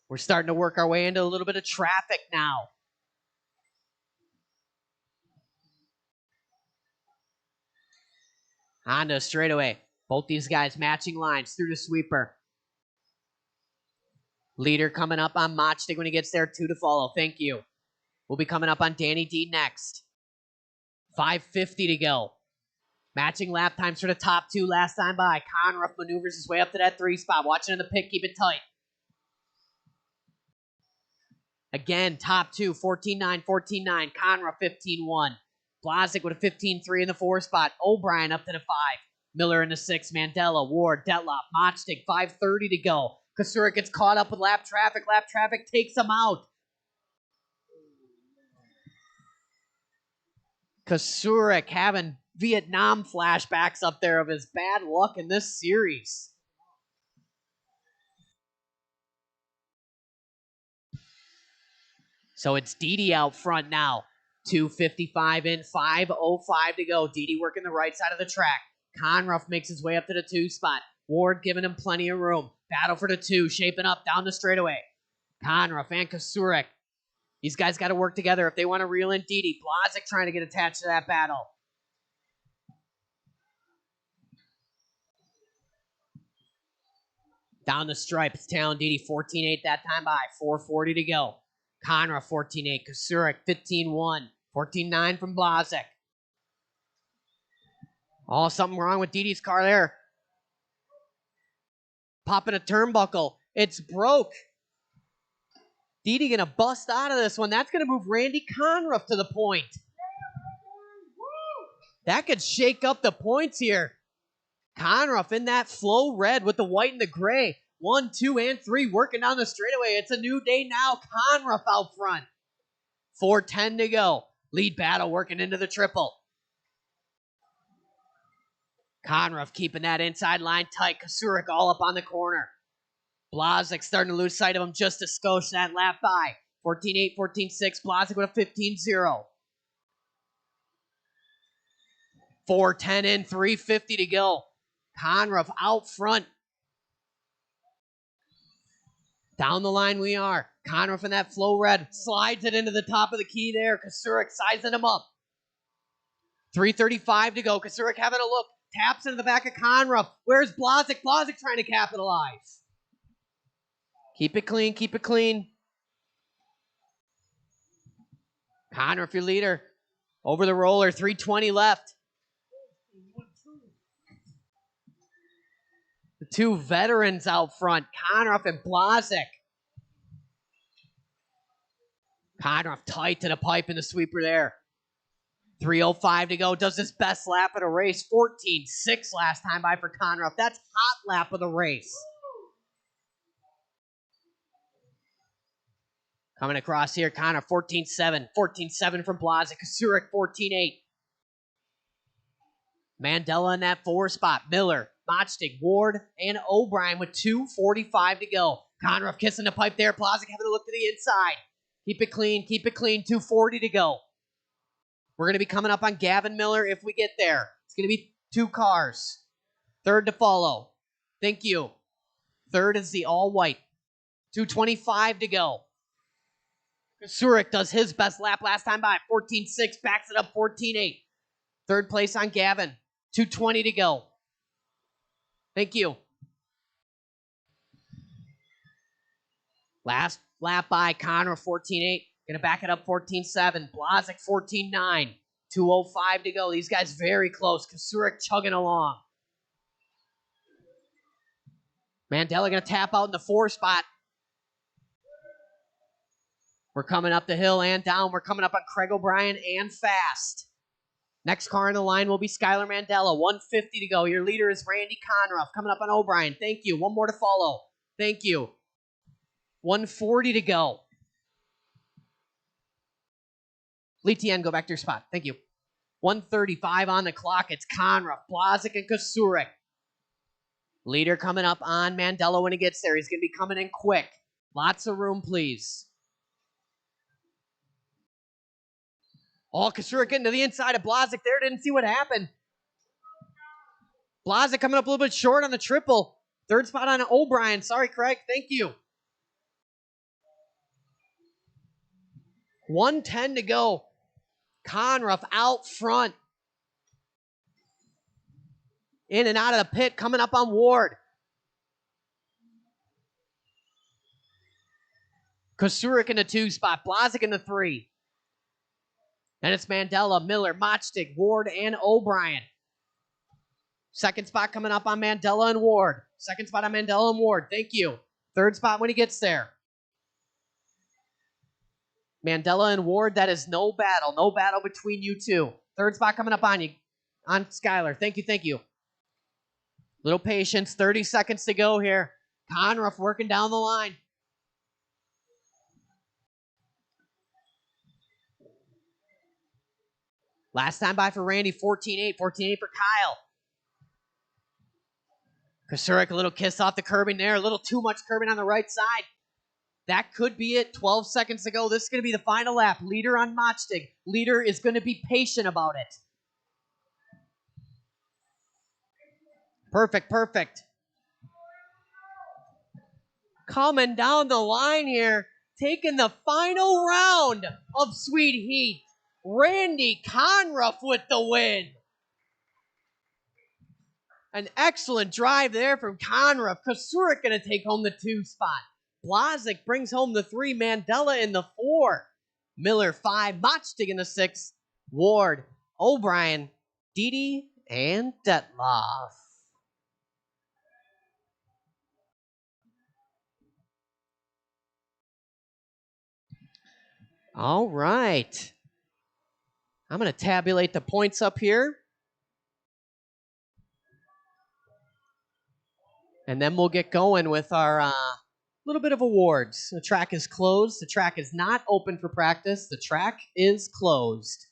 We're starting to work our way into a little bit of traffic now. Honda straightaway. Both these guys matching lines through the sweeper. Leader coming up on Machtig when he gets there. 2 to follow. Thank you. We'll be coming up on Danny D next. 5:50 to go. Matching lap times for the top 2 last time by. Conruff maneuvers his way up to that 3 spot. Watching in the pit. Keep it tight. Again, top 2. 14-9, 14-9. Conruff 15-1. Blazik with a 15-3 in the 4 spot. O'Brien up to the 5. Miller in the 6. Mandela, Ward, Detloff, Machtig. 5:30 to go. Kasurik gets caught up with lap traffic. Lap traffic takes him out. Kasurik having Vietnam flashbacks up there of his bad luck in this series. So it's Didi out front now. 2:55 in, 5:05 to go. Didi working the right side of the track. Conruff makes his way up to the 2 spot. Ward giving him plenty of room. Battle for the 2, shaping up down the straightaway. Conruff and Kasurik. These guys got to work together if they want to reel in Didi. Blazik trying to get attached to that battle. Down the stripe, it's Talon Didi, 14-8 that time by. 4:40 to go. Conruff, 14-8. Kasurik, 15-1. 14-9 from Blazik. Oh, something wrong with Didi's car there. Popping a turnbuckle. It's broke. Didi gonna bust out of this one. That's gonna move Randy Conruff to the point. That could shake up the points here. Conruff in that flow red with the white and the gray. 1, 2, and 3 working down the straightaway. It's a new day now. Conruff out front. 4:10 to go. Lead battle working into the triple. Conruff keeping that inside line tight. Kasurik all up on the corner. Blazik starting to lose sight of him just a skosh that lap by. 14-8, 14-6. Blazik with a 15-0. 4:10 in, 3:50 to go. Conruff out front. Down the line we are. Conruff in that flow red. Slides it into the top of the key there. Kasurik sizing him up. 3:35 to go. Kasurik having a look. Taps into the back of Conruff. Where's Blazik? Blazik trying to capitalize. Keep it clean. Keep it clean. Conruff, your leader. Over the roller. 3:20 left. The two veterans out front. Conruff and Blazik. Conruff tight to the pipe in the sweeper there. 3:05 to go. Does his best lap of the race. 14-6 last time by for Conruff. That's hot lap of the race. Coming across here, Conruff 14-7. 14-7 from Blazik. Kasurik 14-8. Mandela in that 4 spot. Miller, Machtig, Ward, and O'Brien with 2:45 to go. Conruff kissing the pipe there. Blazik having a look to the inside. Keep it clean. Keep it clean. 2:40 to go. We're going to be coming up on Gavin Miller if we get there. It's going to be 2 cars. Third to follow. Thank you. Third is the all-white. 2:25 to go. Kasurik does his best lap last time by. 14-6. Backs it up 14-8. Third place on Gavin. 2:20 to go. Thank you. Last lap by Connor 14-8. Gonna back it up 14-7. Blazik 14-9. 2:05 to go. These guys very close. Kasurik chugging along. Mandela gonna tap out in the 4 spot. We're coming up the hill and down. We're coming up on Craig O'Brien and fast. Next car in the line will be Skylar Mandela. 1:50 to go. Your leader is Randy Conruff. Coming up on O'Brien. Thank you. 1 more to follow. Thank you. 1:40 to go. Letien, go back to your spot. Thank you. 1:35 on the clock. It's Conruff, Blazik, and Kasurik. Leader coming up on Mandela when he gets there. He's going to be coming in quick. Lots of room, please. Oh, Kasurik getting to the inside of Blazik there. Didn't see what happened. Blazik coming up a little bit short on the triple. Third spot on O'Brien. Sorry, Craig. Thank you. 1:10 to go. Conruff out front. In and out of the pit. Coming up on Ward. Kasurik in the 2 spot. Blazik in the 3. Then it's Mandela, Miller, Machtig, Ward, and O'Brien. Second spot coming up on Mandela and Ward. Second spot on Mandela and Ward. Thank you. Third spot when he gets there. Mandela and Ward, that is no battle. No battle between you two. Third spot coming up on you. On Skylar. Thank you, thank you. Little patience. 30 seconds to go here. Conruff working down the line. Last time by for Randy, 14-8. 14-8 for Kyle. Kasurik, a little kiss off the curbing there. A little too much curbing on the right side. That could be it. 12 seconds to go. This is going to be the final lap. Leader on Machtig. Leader is going to be patient about it. Perfect, perfect. Coming down the line here. Taking the final round of Sweet Heat. Randy Conruff with the win. An excellent drive there from Conruff. Kasurik going to take home the 2 spot. Blazik brings home the 3. Mandela in the 4. Miller 5. Machtig in the 6. Ward, O'Brien, Didi, and Detloff. All right. I'm going to tabulate the points up here. And then we'll get going with our little bit of awards. The track is closed. The track is not open for practice. The track is closed.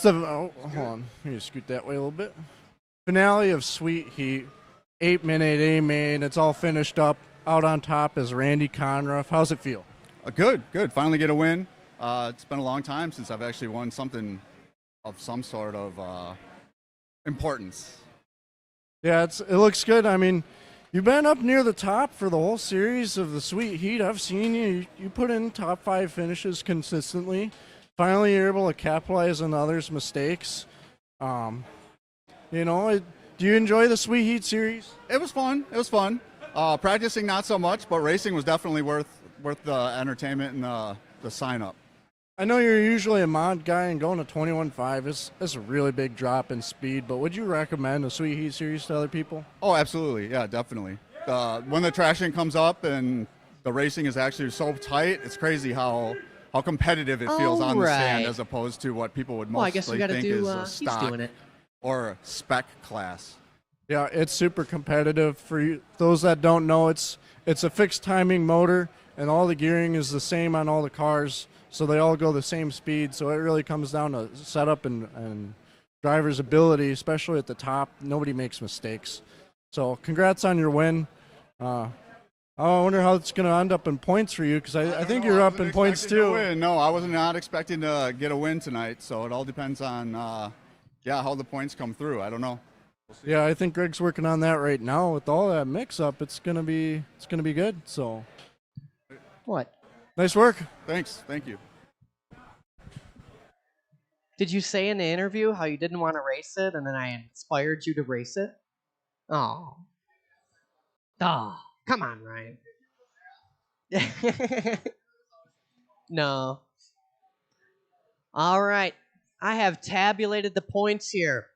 Hold on. Let me scoot that way a little bit. Finale of Sweet Heat. 8-minute A main. It's all finished up. Out on top is Randy Conruff. How's it feel? Good. Finally get a win. It's been a long time since I've actually won something of some sort of importance. Yeah, it looks good. I mean, you've been up near the top for the whole series of the Sweet Heat. I've seen you. You put in top 5 finishes consistently. Finally, you're able to capitalize on others' mistakes. Do you enjoy the Sweet Heat series? It was fun. Practicing not so much, but racing was definitely worth the entertainment and the sign up. I know you're usually a mod guy, and going to 21.5 is a really big drop in speed, but would you recommend the Sweet Heat series to other people? Oh, absolutely. Yeah, definitely. When the traction comes up and the racing is actually so tight, it's crazy how competitive it feels on the stand as opposed to what people would mostly think is a stock or spec class. Yeah, it's super competitive. For you, those that don't know, it's a fixed timing motor, and all the gearing is the same on all the cars, so they all go the same speed. So it really comes down to setup and driver's ability, especially at the top. Nobody makes mistakes. So congrats on your win. I wonder how it's going to end up in points for you, because I think you're up in points too. No, I was not expecting to get a win tonight, so it all depends on how the points come through. I don't know. Yeah, I think Greg's working on that right now. With all that mix-up, it's gonna be good. So, What? Nice work. Thanks. Thank you. Did you say in the interview how you didn't want to race it, and then I inspired you to race it? Oh. Come on, Ryan. No. All right. I have tabulated the points here.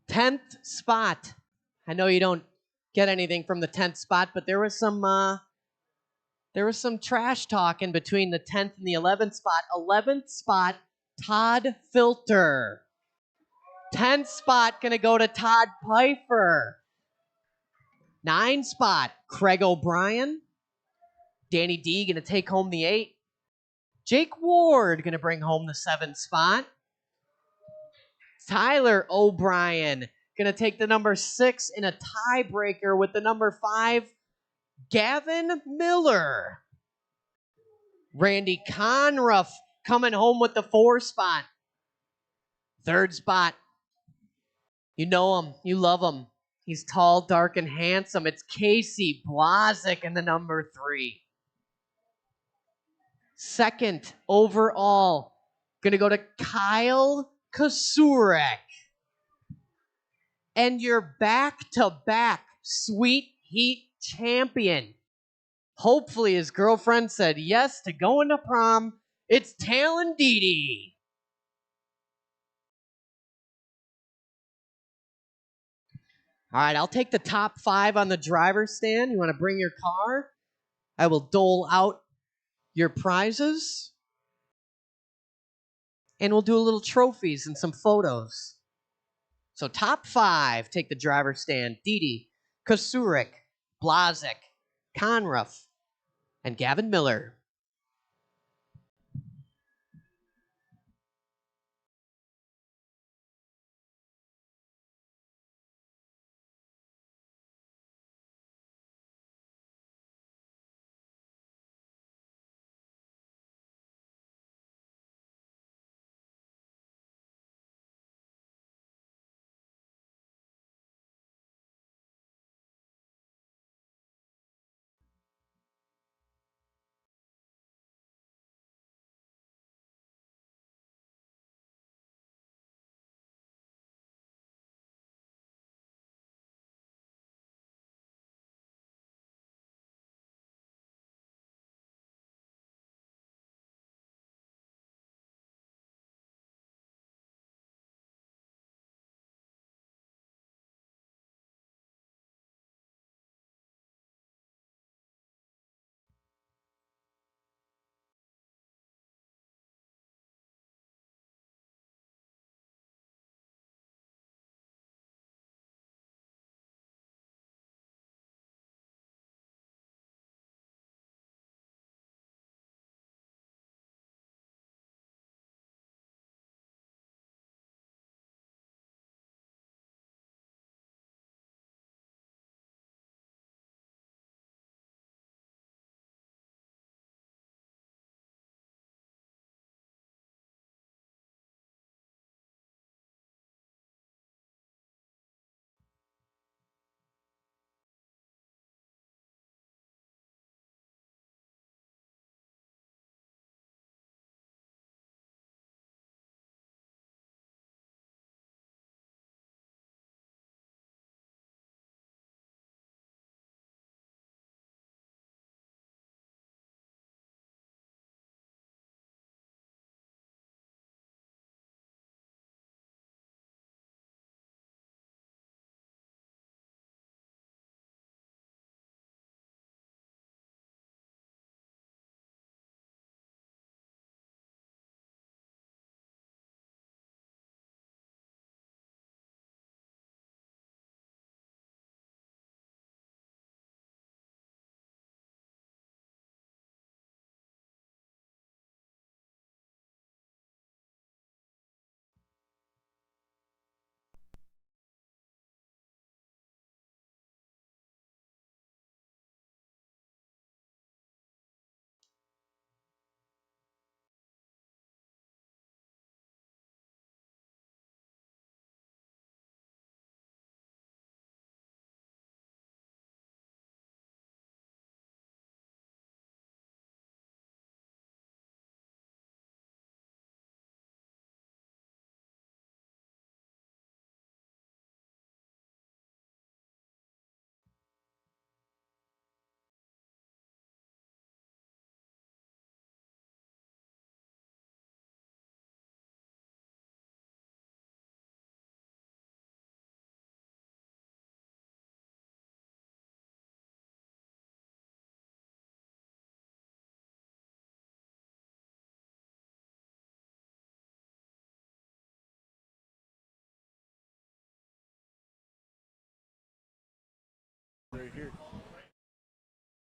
10th spot. I know you don't get anything from the 10th spot, but there was some trash talk in between the 10th and the 11th spot. 11th spot, Todd Filter. 10th spot gonna go to Todd Pfeiffer. 9 spot, Craig O'Brien. Danny D gonna take home the 8. Jake Ward gonna bring home the 7th spot. Tyler O'Brien gonna take the number 6 in a tiebreaker with the number 5, Gavin Miller. Randy Conruff coming home with the 4 spot. 3rd spot. You know him. You love him. He's tall, dark, and handsome. It's Casey Blazik in the number 3. 2nd overall, going to go to Kyle Kasurek. And your back-to-back Sweet Heat champion. Hopefully his girlfriend said yes to going to prom. It's Talon Didi. All right, I'll take the top 5 on the driver's stand. You want to bring your car? I will dole out your prizes. And we'll do a little trophies and some photos. So top 5, take the driver's stand. Didi, Kasurek, Blazik, Conruff, and Gavin Miller.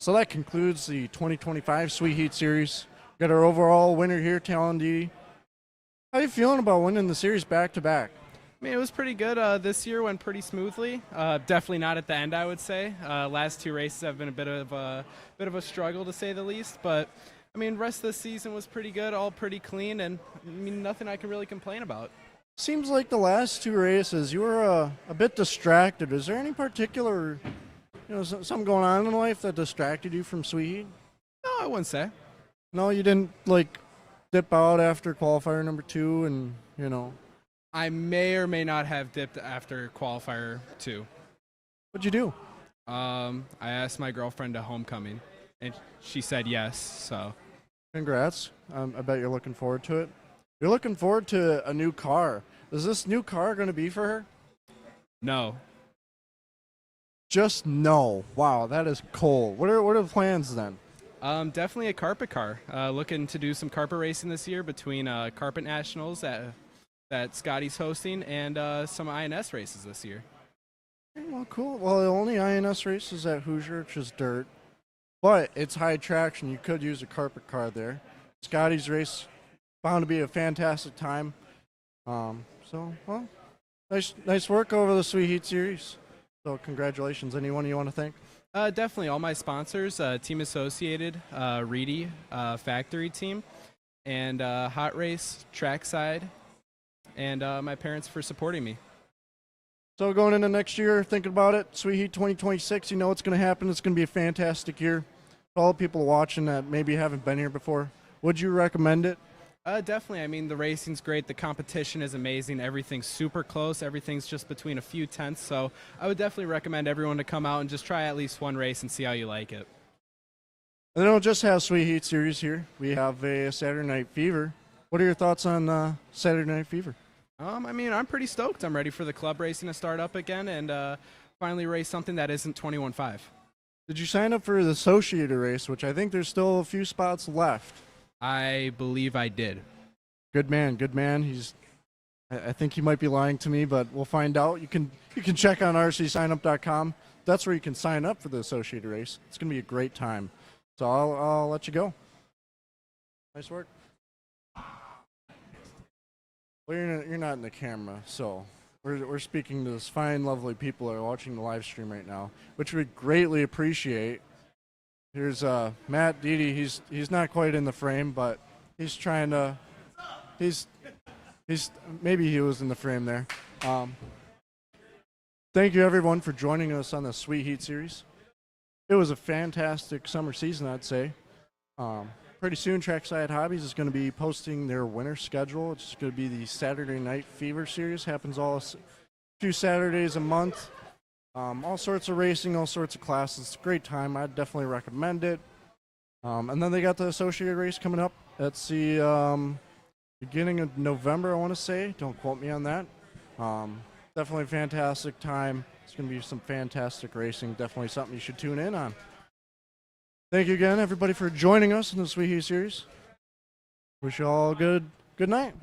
So that concludes the 2025 Sweet Heat Series. Got our overall winner here, Talon Didi. How you feeling about winning the series back to back? I mean, it was pretty good. This year went pretty smoothly. Definitely not at the end, I would say. Last two races have been a bit of a struggle, to say the least. But I mean, rest of the season was pretty good, all pretty clean, and I mean, nothing I can really complain about. Seems like the last two races you were a bit distracted. Is there any particular, something going on in life that distracted you from Sweet Heat? No, I wouldn't say. No, you didn't dip out after qualifier number 2, and I may or may not have dipped after qualifier 2. What'd you do? I asked my girlfriend to homecoming, and she said yes. So, congrats. I bet you're looking forward to it. You're looking forward to a new car. Is this new car going to be for her? no. Just no. Wow, that is cold. What are the plans then? Definitely a carpet car. Looking to do some carpet racing this year between Carpet Nationals that Scotty's hosting and some INS races this year. Well, cool. Well, the only INS race is at Hoosier, which is dirt, but it's high traction. You could use a carpet car there. Scotty's race found to be a fantastic time. Nice work over the Sweet Heat Series. So congratulations. Anyone you want to thank? Definitely all my sponsors, Team Associated, Reedy, Factory Team, and Hot Race, Trackside, and my parents for supporting me. So going into next year, thinking about it, Sweet Heat 2026, you know what's going to happen. It's going to be a fantastic year. For all the people watching that maybe haven't been here before, would you recommend it? Definitely. I mean, the racing's great. The competition is amazing. Everything's super close. Everything's just between a few tenths. So I would definitely recommend everyone to come out and just try at least one race and see how you like it. And they don't just have Sweet Heat Series here. We have a Saturday Night Fever. What are your thoughts on Saturday Night Fever? I mean, I'm pretty stoked. I'm ready for the club racing to start up again and finally race something that isn't 21.5. Did you sign up for the Associated race, which I think there's still a few spots left? I believe I did. Good man, good man. I think he might be lying to me, but we'll find out. You can check on rcsignup.com. That's where you can sign up for the Associated race. It's going to be a great time. So I'll let you go. Nice work. Well, you're not in the camera, so we're speaking to this fine, lovely people that are watching the live stream right now, which we greatly appreciate. Here's Matt Didi. He's not quite in the frame, but he's trying to. He's maybe he was in the frame there. Thank you everyone for joining us on the Sweet Heat Series. It was a fantastic summer season, I'd say. Pretty soon, Trackside Hobbies is going to be posting their winter schedule. It's going to be the Saturday Night Fever Series. Happens a few Saturdays a month. All sorts of racing, all sorts of classes. It's a great time. I'd definitely recommend it. And then they got the Associated race coming up. That's the beginning of November, I want to say. Don't quote me on that. Definitely a fantastic time. It's going to be some fantastic racing. Definitely something you should tune in on. Thank you again, everybody, for joining us in the Sweet Heat Series. Wish you all a good night.